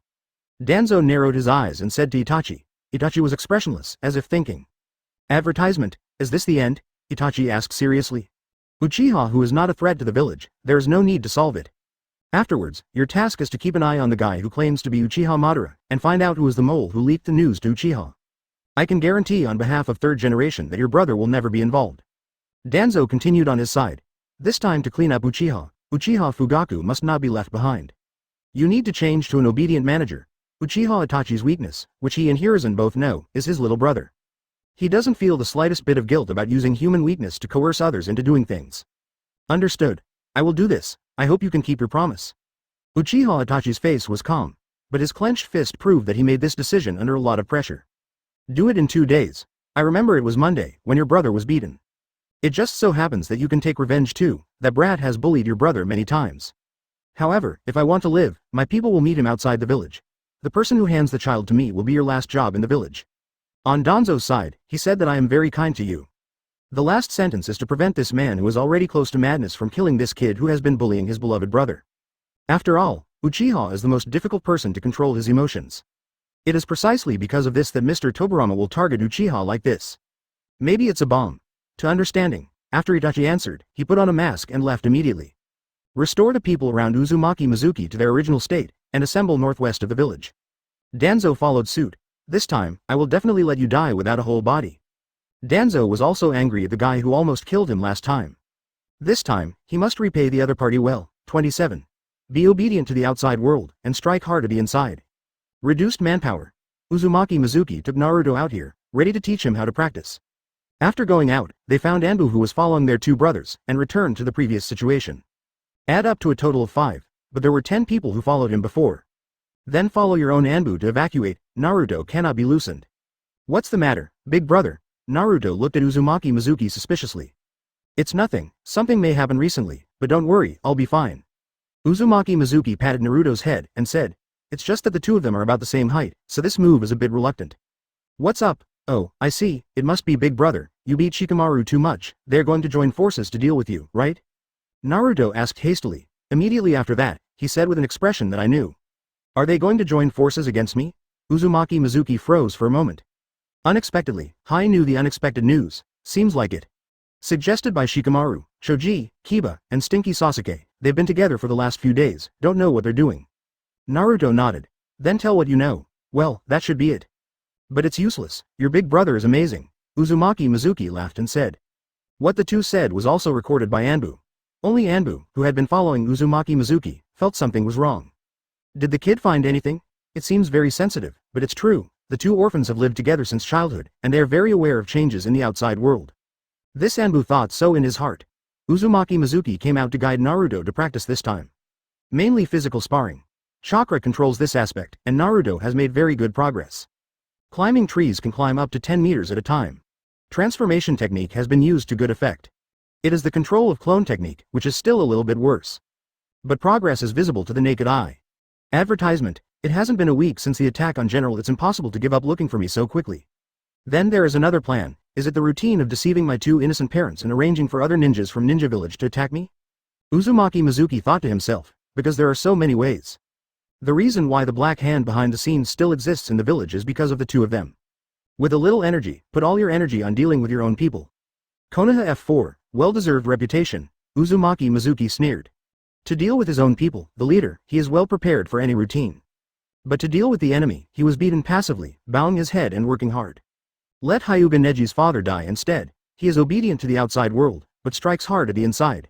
Danzo narrowed his eyes and said to Itachi. Itachi was expressionless, as if thinking. Advertisement, is this the end? Itachi asked seriously. Uchiha who is not a threat to the village, there is no need to solve it. Afterwards, your task is to keep an eye on the guy who claims to be Uchiha Madara, and find out who is the mole who leaked the news to Uchiha. I can guarantee on behalf of third generation that your brother will never be involved. Danzo continued on his side. This time to clean up Uchiha, Uchiha Fugaku must not be left behind. You need to change to an obedient manager. Uchiha Itachi's weakness, which he and Hiruzen both know, is his little brother. He doesn't feel the slightest bit of guilt about using human weakness to coerce others into doing things. Understood. I will do this. I hope you can keep your promise. Uchiha Itachi's face was calm, but his clenched fist proved that he made this decision under a lot of pressure. Do it in 2 days. I remember it was Monday, when your brother was beaten. It just so happens that you can take revenge too. That brat has bullied your brother many times. However, if I want to live, my people will meet him outside the village. The person who hands the child to me will be your last job in the village. On Danzo's side, he said that I am very kind to you. The last sentence is to prevent this man who is already close to madness from killing this kid who has been bullying his beloved brother. After all, Uchiha is the most difficult person to control his emotions. It is precisely because of this that Mr. Tobirama will target Uchiha like this. Maybe it's a bomb. To understanding, after Itachi answered, he put on a mask and left immediately. Restore the people around Uzumaki Mizuki to their original state, and assemble northwest of the village. Danzo followed suit. This time, I will definitely let you die without a whole body. Danzo was also angry at the guy who almost killed him last time. This time, he must repay the other party well. 27. Be obedient to the outside world, and strike hard at the inside. Reduced manpower. Uzumaki Mizuki took Naruto out here, ready to teach him how to practice. After going out, they found Anbu who was following their two brothers, and returned to the previous situation. Add up to a total of 5, but there were 10 people who followed him before. Then follow your own Anbu to evacuate. Naruto cannot be loosened. What's the matter, big brother? Naruto looked at Uzumaki Mizuki suspiciously. It's nothing, something may happen recently, but don't worry, I'll be fine. Uzumaki Mizuki patted Naruto's head and said, it's just that the two of them are about the same height, so this move is a bit reluctant. What's up? Oh, I see, it must be big brother, you beat Shikamaru too much, they're going to join forces to deal with you, right? Naruto asked hastily. Immediately after that, he said with an expression that I knew. Are they going to join forces against me? Uzumaki Mizuki froze for a moment. Unexpectedly, Hai knew the unexpected news. Seems like it. Suggested by Shikamaru, Choji, Kiba, and Stinky Sasuke, they've been together for the last few days, don't know what they're doing. Naruto nodded. Then tell what you know. Well, that should be it. But it's useless, your big brother is amazing. Uzumaki Mizuki laughed and said. What the two said was also recorded by Anbu. Only Anbu, who had been following Uzumaki Mizuki, felt something was wrong. Did the kid find anything? It seems very sensitive, but it's true. The two orphans have lived together since childhood, and they are very aware of changes in the outside world. This Anbu thought so in his heart. Uzumaki Mizuki came out to guide Naruto to practice this time. Mainly physical sparring. Chakra controls this aspect, and Naruto has made very good progress. Climbing trees can climb up to 10 meters at a time. Transformation technique has been used to good effect. It is the control of clone technique, which is still a little bit worse. But progress is visible to the naked eye. Advertisement, it hasn't been a week since the attack on General, it's impossible to give up looking for me so quickly. Then there is another plan, is it the routine of deceiving my two innocent parents and arranging for other ninjas from Ninja Village to attack me? Uzumaki Mizuki thought to himself, because there are so many ways. The reason why the black hand behind the scenes still exists in the village is because of the two of them. With a little energy, put all your energy on dealing with your own people. Konoha F4, well-deserved reputation, Uzumaki Mizuki sneered. To deal with his own people, the leader, he is well prepared for any routine. But to deal with the enemy, he was beaten passively, bowing his head and working hard. Let Hyuga Neji's father die instead. He is obedient to the outside world, but strikes hard at the inside.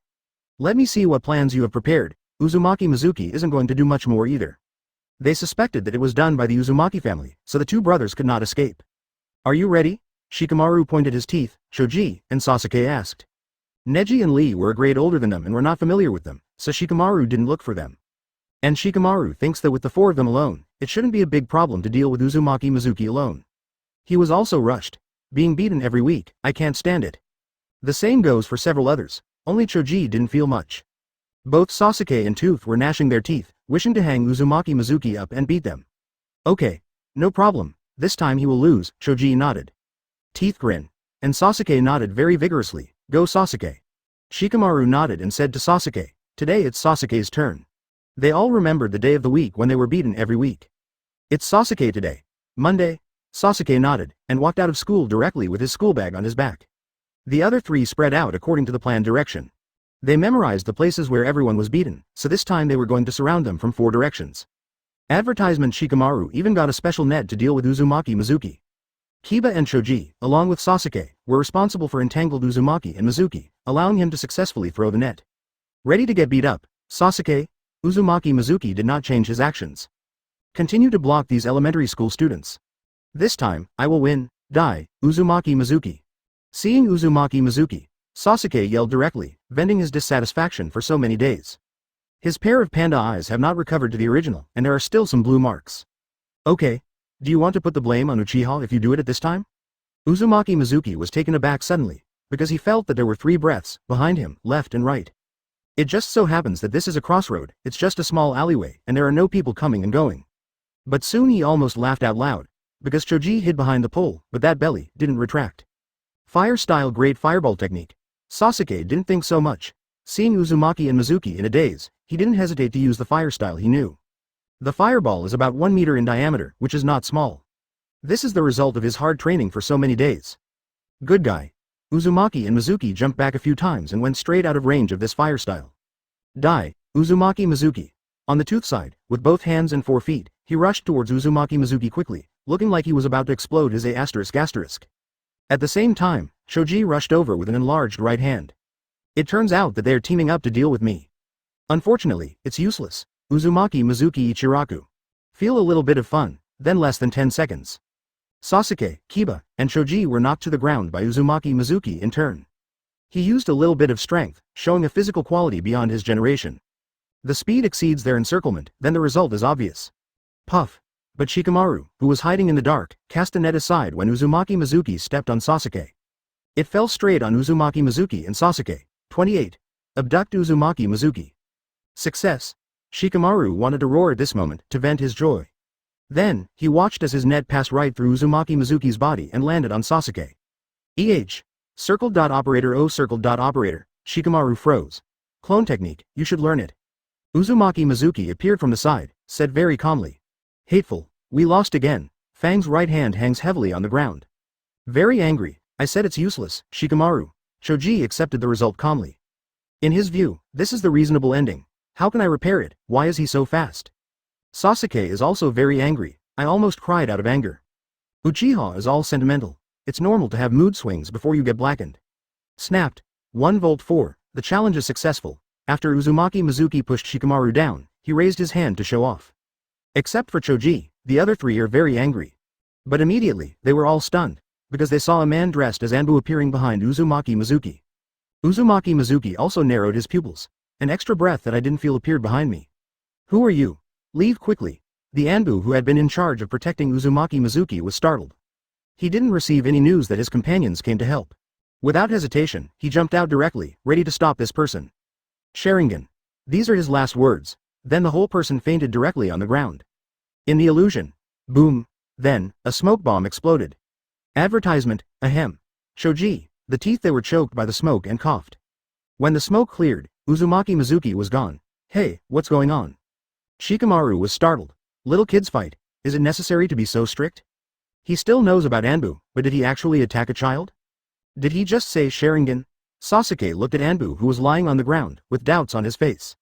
Let me see what plans you have prepared. Uzumaki Mizuki isn't going to do much more either. They suspected that it was done by the Uzumaki family, so the two brothers could not escape. Are you ready? Shikamaru pointed his teeth, Shoji, and Sasuke asked. Neji and Lee were a grade older than them and were not familiar with them, so Shikamaru didn't look for them. And Shikamaru thinks that with the four of them alone, it shouldn't be a big problem to deal with Uzumaki Mizuki alone. He was also rushed. Being beaten every week, I can't stand it. The same goes for several others, only Choji didn't feel much. Both Sasuke and Tooth were gnashing their teeth, wishing to hang Uzumaki Mizuki up and beat them. Okay. No problem, this time he will lose, Choji nodded. Teeth grin. And Sasuke nodded very vigorously, go Sasuke. Shikamaru nodded and said to Sasuke, today it's Sasuke's turn. They all remembered the day of the week when they were beaten every week. It's Sasuke today. Monday. Sasuke nodded, and walked out of school directly with his school bag on his back. The other three spread out according to the planned direction. They memorized the places where everyone was beaten, so this time they were going to surround them from 4 directions. Advertisement Shikamaru even got a special net to deal with Uzumaki Mizuki. Kiba and Choji, along with Sasuke, were responsible for entangled Uzumaki and Mizuki, allowing him to successfully throw the net. Ready to get beat up, Sasuke? Uzumaki Mizuki did not change his actions. Continue to block these elementary school students. This time, I will win. Die, Uzumaki Mizuki. Seeing Uzumaki Mizuki, Sasuke yelled directly, venting his dissatisfaction for so many days. His pair of panda eyes have not recovered to the original, and there are still some blue marks. Okay. Do you want to put the blame on Uchiha if you do it at this time? Uzumaki Mizuki was taken aback suddenly, because he felt that there were 3 breaths, behind him, left and right. It just so happens that this is a crossroad, it's just a small alleyway, and there are no people coming and going. But soon he almost laughed out loud, because Choji hid behind the pole, but that belly didn't retract. Fire-style great fireball technique. Sasuke didn't think so much. Seeing Uzumaki and Mizuki in a daze, he didn't hesitate to use the fire style he knew. The fireball is about 1 meter in diameter, which is not small. This is the result of his hard training for so many days. Good guy. Uzumaki and Mizuki jumped back a few times and went straight out of range of this fire style. Die, Uzumaki Mizuki. On the tooth side, with both hands and 4 feet, he rushed towards Uzumaki Mizuki quickly, looking like he was about to explode his A****. At the same time, Choji rushed over with an enlarged right hand. It turns out that they are teaming up to deal with me. Unfortunately, it's useless. Uzumaki Mizuki Ichiraku. Feel a little bit of fun, then less than 10 seconds. Sasuke, Kiba, and Choji were knocked to the ground by Uzumaki Mizuki in turn. He used a little bit of strength, showing a physical quality beyond his generation. The speed exceeds their encirclement, then the result is obvious. Puff. But Shikamaru, who was hiding in the dark, cast the net aside when Uzumaki Mizuki stepped on Sasuke. It fell straight on Uzumaki Mizuki and Sasuke. 28. Abduct Uzumaki Mizuki. Success. Shikamaru wanted to roar at this moment, to vent his joy. Then, he watched as his net passed right through Uzumaki Mizuki's body and landed on Sasuke. Circled. Operator. Shikamaru froze. Clone technique, you should learn it. Uzumaki Mizuki appeared from the side, said very calmly. Hateful, we lost again. Fang's right hand hangs heavily on the ground. Very angry, I said it's useless, Shikamaru. Choji accepted the result calmly. In his view, this is the reasonable ending. How can I repair it, why is he so fast? Sasuke is also very angry, I almost cried out of anger. Uchiha is all sentimental. It's normal to have mood swings before you get blackened. Snapped. 1 volt 4, the challenge is successful. After Uzumaki Mizuki pushed Shikamaru down, he raised his hand to show off. Except for Choji, the other three are very angry. But immediately, they were all stunned, because they saw a man dressed as Anbu appearing behind Uzumaki Mizuki. Uzumaki Mizuki also narrowed his pupils. An extra breath that I didn't feel appeared behind me. Who are you? Leave quickly. The Anbu who had been in charge of protecting Uzumaki Mizuki was startled. He didn't receive any news that his companions came to help. Without hesitation, he jumped out directly, ready to stop this person. Sharingan. These are his last words. Then the whole person fainted directly on the ground. In the illusion. Boom. Then, a smoke bomb exploded. Advertisement, ahem. Choji, the teeth they were choked by the smoke and coughed. When the smoke cleared, Uzumaki Mizuki was gone. Hey, what's going on? Shikamaru was startled. Little kids fight, is it necessary to be so strict? He still knows about Anbu, but did he actually attack a child? Did he just say Sharingan? Sasuke looked at Anbu who was lying on the ground, with doubts on his face.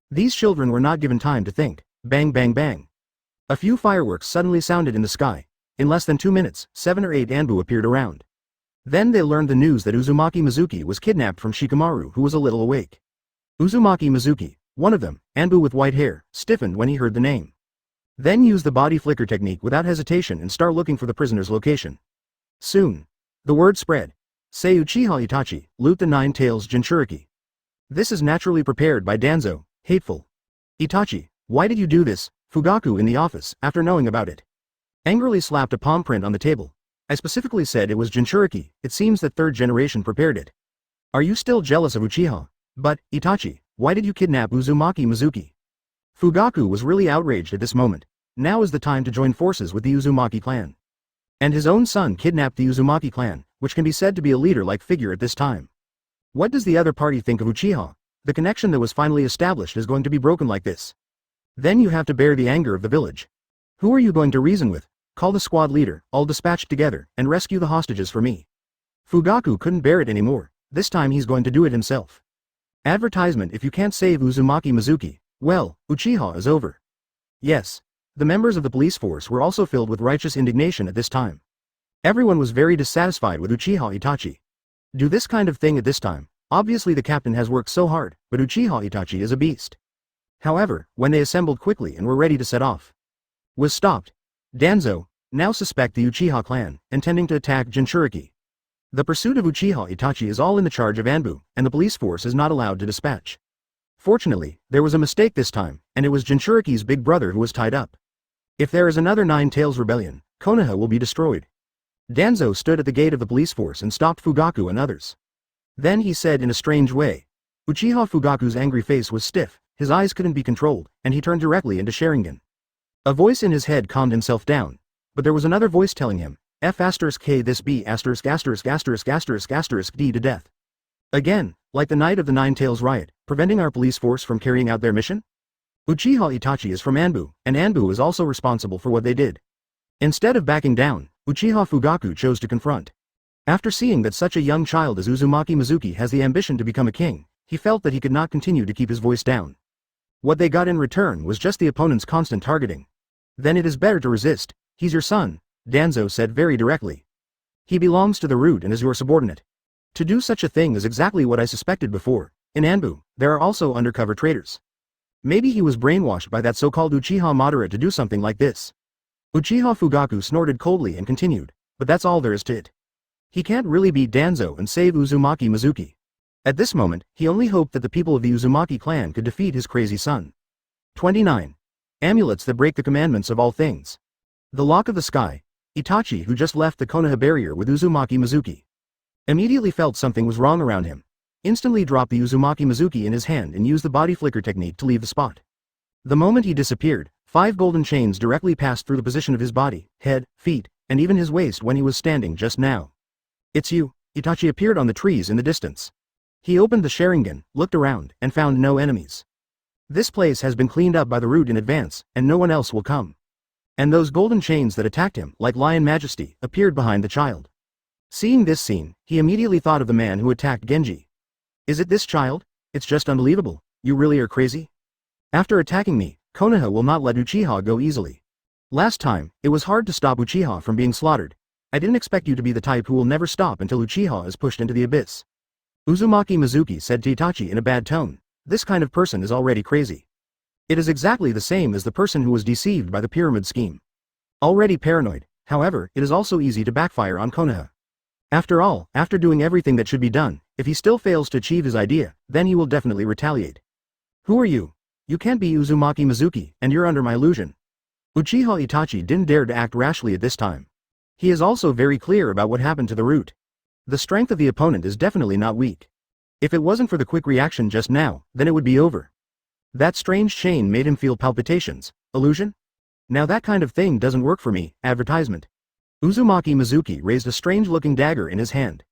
These children were not given time to think. Bang bang bang. A few fireworks suddenly sounded in the sky. In less than 2 minutes, 7 or 8 Anbu appeared around. Then they learned the news that Uzumaki Mizuki was kidnapped from Shikamaru who was a little awake. Uzumaki Mizuki, one of them, Anbu with white hair, stiffened when he heard the name. Then use the body flicker technique without hesitation and start looking for the prisoner's location. Soon. The word spread. Say Uchiha Itachi, loot the 9 tails Jinchuriki. This is naturally prepared by Danzo, hateful. Itachi, why did you do this? Fugaku in the office, after knowing about it. Angrily slapped a palm print on the table. I specifically said it was Jinchuriki, it seems that 3rd generation prepared it. Are you still jealous of Uchiha? But, Itachi, why did you kidnap Uzumaki Mizuki? Fugaku was really outraged at this moment. Now is the time to join forces with the Uzumaki clan. And his own son kidnapped the Uzumaki clan, which can be said to be a leader-like figure at this time. What does the other party think of Uchiha? The connection that was finally established is going to be broken like this. Then you have to bear the anger of the village. Who are you going to reason with? Call the squad leader, all dispatched together, and rescue the hostages for me. Fugaku couldn't bear it anymore. This time he's going to do it himself. Advertisement: if you can't save Uzumaki Mizuki, well, Uchiha is over. Yes. The members of the police force were also filled with righteous indignation at this time. Everyone was very dissatisfied with Uchiha Itachi. Do this kind of thing at this time. Obviously the captain has worked so hard, but Uchiha Itachi is a beast. However, when they assembled quickly and were ready to set off, was stopped. Danzo, now suspect the Uchiha clan, intending to attack Jinchuriki. The pursuit of Uchiha Itachi is all in the charge of Anbu, and the police force is not allowed to dispatch. Fortunately, there was a mistake this time, and it was Jinchuriki's big brother who was tied up. If there is another 9 Tails rebellion, Konoha will be destroyed. Danzo stood at the gate of the police force and stopped Fugaku and others. Then he said in a strange way. Uchiha Fugaku's angry face was stiff, his eyes couldn't be controlled, and he turned directly into Sharingan. A voice in his head calmed himself down, but there was another voice telling him, F*K this B********** D to death. Again, like the night of the 9 Tails riot, preventing our police force from carrying out their mission? Uchiha Itachi is from Anbu, and Anbu is also responsible for what they did. Instead of backing down, Uchiha Fugaku chose to confront. After seeing that such a young child as Uzumaki Mizuki has the ambition to become a king, he felt that he could not continue to keep his voice down. What they got in return was just the opponent's constant targeting. Then it is better to resist. He's your son, Danzo said very directly. He belongs to the root and is your subordinate. To do such a thing is exactly what I suspected before. In Anbu, there are also undercover traitors. Maybe he was brainwashed by that so-called Uchiha Madara to do something like this. Uchiha Fugaku snorted coldly and continued, but that's all there is to it. He can't really beat Danzo and save Uzumaki Mizuki. At this moment, he only hoped that the people of the Uzumaki clan could defeat his crazy son. 29. Amulets that break the commandments of all things. The Lock of the Sky. Itachi, who just left the Konoha barrier with Uzumaki Mizuki, immediately felt something was wrong around him. Instantly dropped the Uzumaki Mizuki in his hand and used the body flicker technique to leave the spot. The moment he disappeared, 5 golden chains directly passed through the position of his body, head, feet, and even his waist when he was standing just now. It's you. Itachi appeared on the trees in the distance. He opened the Sharingan, looked around, and found no enemies. This place has been cleaned up by the root in advance, and no one else will come. And those golden chains that attacked him, like Lion Majesty, appeared behind the child. Seeing this scene, he immediately thought of the man who attacked Genji. Is it this child? It's just unbelievable. You really are crazy? After attacking me, Konoha will not let Uchiha go easily. Last time, it was hard to stop Uchiha from being slaughtered. I didn't expect you to be the type who will never stop until Uchiha is pushed into the abyss. Uzumaki Mizuki said to Itachi in a bad tone. This kind of person is already crazy. It is exactly the same as the person who was deceived by the pyramid scheme. Already paranoid, however, it is also easy to backfire on Konoha. After all, after doing everything that should be done, if he still fails to achieve his idea, then he will definitely retaliate. Who are you? You can't be Uzumaki Mizuki, and you're under my illusion. Uchiha Itachi didn't dare to act rashly at this time. He is also very clear about what happened to the root. The strength of the opponent is definitely not weak. If it wasn't for the quick reaction just now, then it would be over. That strange chain made him feel palpitations. Illusion? Now that kind of thing doesn't work for me. Advertisement. Uzumaki Mizuki raised a strange-looking dagger in his hand.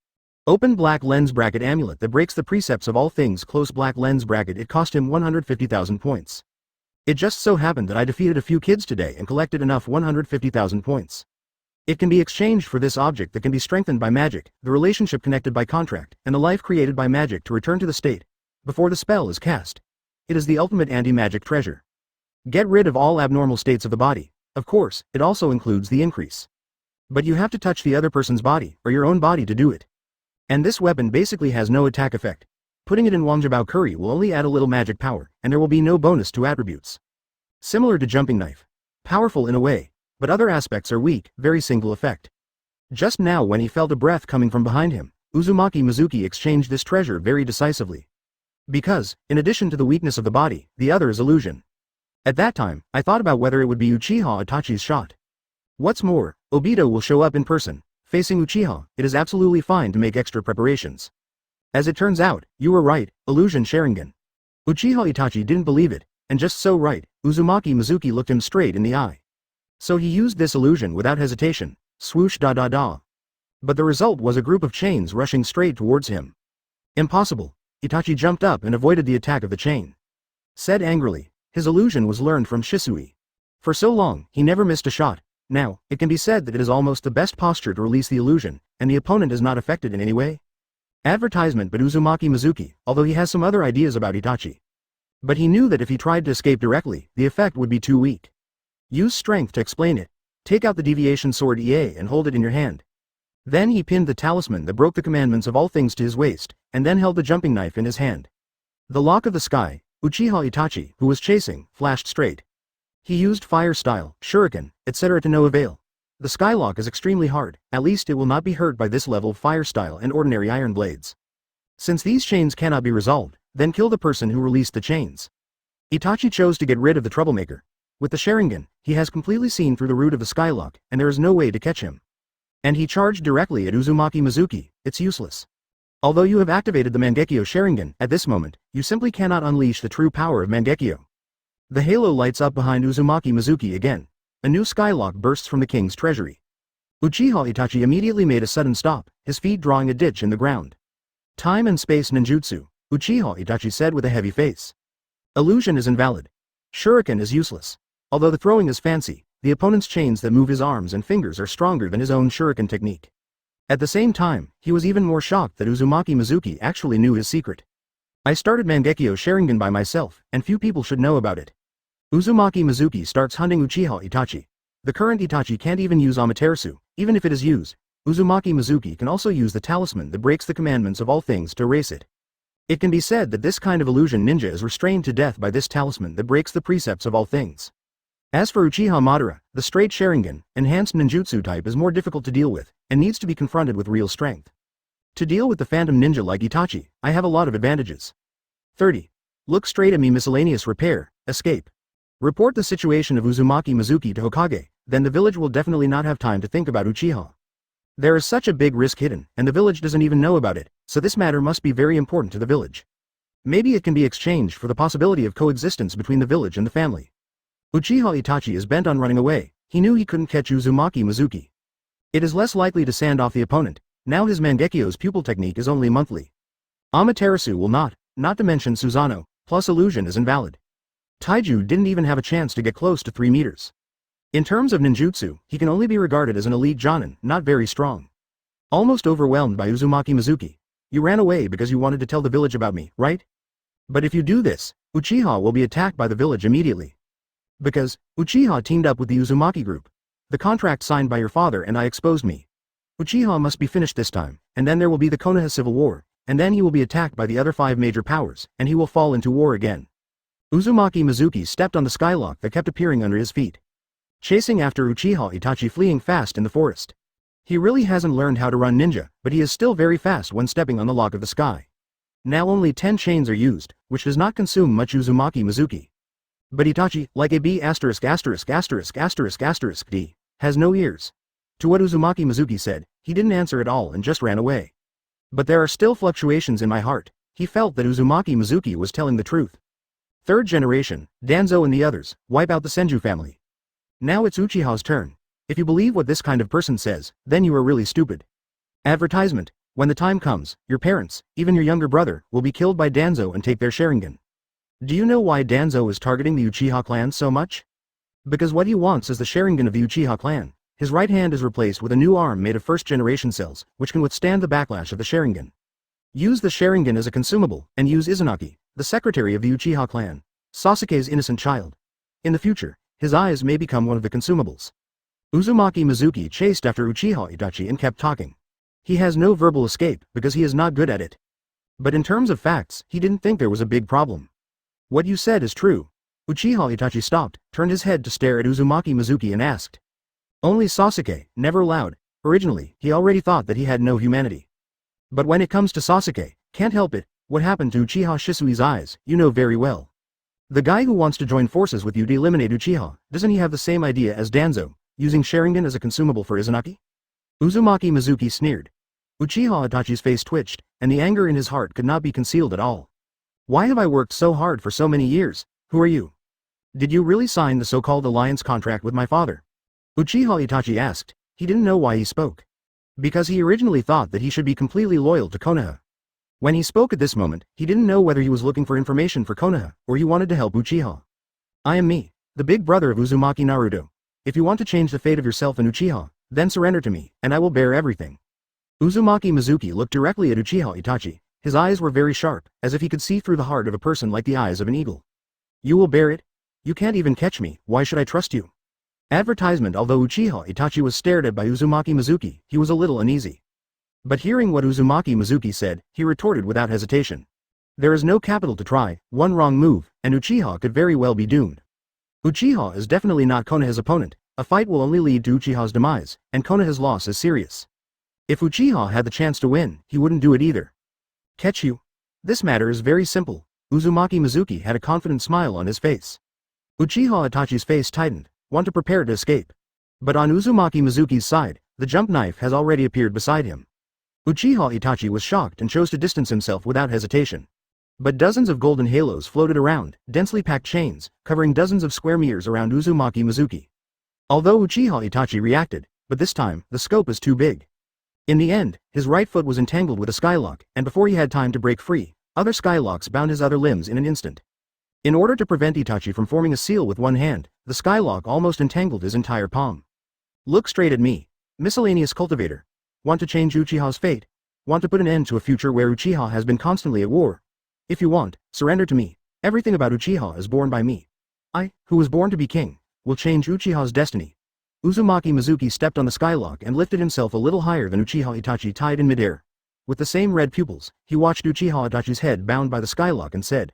Open black lens bracket amulet that breaks the precepts of all things. Close black lens bracket. It cost him 150,000 points. It just so happened that I defeated a few kids today and collected enough 150,000 points. It can be exchanged for this object that can be strengthened by magic, the relationship connected by contract, and the life created by magic to return to the state before the spell is cast. It is the ultimate anti-magic treasure. Get rid of all abnormal states of the body. Of course, it also includes the increase. But you have to touch the other person's body, or your own body to do it. And this weapon basically has no attack effect. Putting it in Wangjabao Curry will only add a little magic power, and there will be no bonus to attributes. Similar to jumping knife. Powerful in a way, but other aspects are weak, very single effect. Just now when he felt a breath coming from behind him, Uzumaki Mizuki exchanged this treasure very decisively. Because, in addition to the weakness of the body, the other is illusion. At that time, I thought about whether it would be Uchiha Itachi's shot. What's more, Obito will show up in person. Facing Uchiha, it is absolutely fine to make extra preparations. As it turns out, you were right, illusion Sharingan. Uchiha Itachi didn't believe it, and just so right, Uzumaki Mizuki looked him straight in the eye. So he used this illusion without hesitation, swoosh da da da. But the result was a group of chains rushing straight towards him. Impossible. Itachi jumped up and avoided the attack of the chain. Said angrily, his illusion was learned from Shisui. For so long, he never missed a shot. Now, it can be said that it is almost the best posture to release the illusion, and the opponent is not affected in any way. Advertisement. But Uzumaki Mizuki, although he has some other ideas about Itachi. But he knew that if he tried to escape directly, the effect would be too weak. Use strength to explain it. Take out the deviation sword EA and hold it in your hand. Then he pinned the talisman that broke the commandments of all things to his waist, and then held the jumping knife in his hand. The Lock of the Sky. Uchiha Itachi, who was chasing, flashed straight. He used fire style, shuriken, etc. to no avail. The Skylock is extremely hard, at least it will not be hurt by this level of fire style and ordinary iron blades. Since these chains cannot be resolved, then kill the person who released the chains. Itachi chose to get rid of the troublemaker. With the Sharingan, he has completely seen through the root of the Skylock, and there is no way to catch him. And he charged directly at Uzumaki Mizuki. It's useless. Although you have activated the Mangekyo Sharingan, at this moment, you simply cannot unleash the true power of Mangekyo. The halo lights up behind Uzumaki Mizuki again. A new Skylock bursts from the king's treasury. Uchiha Itachi immediately made a sudden stop, his feet drawing a ditch in the ground. Time and space ninjutsu, Uchiha Itachi said with a heavy face. Illusion is invalid. Shuriken is useless. Although the throwing is fancy, the opponent's chains that move his arms and fingers are stronger than his own shuriken technique. At the same time, he was even more shocked that Uzumaki Mizuki actually knew his secret. I started Mangekyo Sharingan by myself, and few people should know about it. Uzumaki Mizuki starts hunting Uchiha Itachi. The current Itachi can't even use Amaterasu. Even if it is used, Uzumaki Mizuki can also use the talisman that breaks the commandments of all things to erase it. It can be said that this kind of illusion ninja is restrained to death by this talisman that breaks the precepts of all things. As for Uchiha Madara, the straight Sharingan, enhanced ninjutsu type is more difficult to deal with, and needs to be confronted with real strength. To deal with the phantom ninja like Itachi, I have a lot of advantages. 30. Look straight at me. Miscellaneous repair, escape. Report the situation of Uzumaki Mizuki to Hokage, then the village will definitely not have time to think about Uchiha. There is such a big risk hidden, and the village doesn't even know about it, so this matter must be very important to the village. Maybe it can be exchanged for the possibility of coexistence between the village and the family. Uchiha Itachi is bent on running away. He knew he couldn't catch Uzumaki Mizuki. It is less likely to sand off the opponent. Now his Mangekyo's pupil technique is only monthly. Amaterasu will not to mention Susanoo, plus illusion is invalid. Taiju didn't even have a chance to get close to 3 meters. In terms of ninjutsu, he can only be regarded as an elite jonin, not very strong. Almost overwhelmed by Uzumaki Mizuki. You ran away because you wanted to tell the village about me, right? But if you do this, Uchiha will be attacked by the village immediately. Because Uchiha teamed up with the Uzumaki group. The contract signed by your father and I exposed me. Uchiha must be finished this time, and then there will be the Konoha Civil War, and then he will be attacked by the other 5 major powers, and he will fall into war again. Uzumaki Mizuki stepped on the skylock that kept appearing under his feet. Chasing after Uchiha Itachi, fleeing fast in the forest. He really hasn't learned how to run ninja, but he is still very fast when stepping on the lock of the sky. Now only 10 chains are used, which does not consume much Uzumaki Mizuki. But Itachi, like a B*****************, D, has no ears. To what Uzumaki Mizuki said, he didn't answer at all and just ran away. But there are still fluctuations in my heart. He felt that Uzumaki Mizuki was telling the truth. 3rd generation, Danzo and the others, wipe out the Senju family. Now it's Uchiha's turn. If you believe what this kind of person says, then you are really stupid. Advertisement: when the time comes, your parents, even your younger brother, will be killed by Danzo and take their Sharingan. Do you know why Danzo is targeting the Uchiha clan so much? Because what he wants is the Sharingan of the Uchiha clan. His right hand is replaced with a new arm made of 1st generation cells, which can withstand the backlash of the Sharingan. Use the Sharingan as a consumable, and use Izanagi, the secretary of the Uchiha clan, Sasuke's innocent child. In the future, his eyes may become one of the consumables. Uzumaki Mizuki chased after Uchiha Itachi and kept talking. He has no verbal escape, because he is not good at it. But in terms of facts, he didn't think there was a big problem. What you said is true. Uchiha Itachi stopped, turned his head to stare at Uzumaki Mizuki and asked. Only Sasuke, never loud. Originally, he already thought that he had no humanity. But when it comes to Sasuke, can't help it. What happened to Uchiha Shisui's eyes, you know very well. The guy who wants to join forces with you to eliminate Uchiha, doesn't he have the same idea as Danzo, using Sharingan as a consumable for Izanagi? Uzumaki Mizuki sneered. Uchiha Itachi's face twitched, and the anger in his heart could not be concealed at all. Why have I worked so hard for so many years? Who are you? Did you really sign the so-called alliance contract with my father? Uchiha Itachi asked. He didn't know why he spoke. Because he originally thought that he should be completely loyal to Konoha. When he spoke at this moment, he didn't know whether he was looking for information for Konoha, or he wanted to help Uchiha. I am me, the big brother of Uzumaki Naruto. If you want to change the fate of yourself and Uchiha, then surrender to me, and I will bear everything. Uzumaki Mizuki looked directly at Uchiha Itachi. His eyes were very sharp, as if he could see through the heart of a person like the eyes of an eagle. You will bear it? You can't even catch me, why should I trust you? Advertisement. Although Uchiha Itachi was stared at by Uzumaki Mizuki, he was a little uneasy. But hearing what Uzumaki Mizuki said, he retorted without hesitation. There is no capital to try, one wrong move, and Uchiha could very well be doomed. Uchiha is definitely not Konoha's opponent. A fight will only lead to Uchiha's demise, and Konoha's loss is serious. If Uchiha had the chance to win, he wouldn't do it either. Catch you? This matter is very simple. Uzumaki Mizuki had a confident smile on his face. Uchiha Itachi's face tightened, want to prepare to escape. But on Uzumaki Mizuki's side, the jump knife has already appeared beside him. Uchiha Itachi was shocked and chose to distance himself without hesitation. But dozens of golden halos floated around, densely packed chains, covering dozens of square meters around Uzumaki Mizuki. Although Uchiha Itachi reacted, but this time, the scope is too big. In the end, his right foot was entangled with a skylock, and before he had time to break free, other skylocks bound his other limbs in an instant. In order to prevent Itachi from forming a seal with one hand, the skylock almost entangled his entire palm. Look straight at me. Miscellaneous cultivator. Want to change Uchiha's fate? Want to put an end to a future where Uchiha has been constantly at war? If you want, surrender to me. Everything about Uchiha is born by me. I, who was born to be king, will change Uchiha's destiny. Uzumaki Mizuki stepped on the skylock and lifted himself a little higher than Uchiha Itachi, tied in midair. With the same red pupils, he watched Uchiha Itachi's head bound by the skylock and said,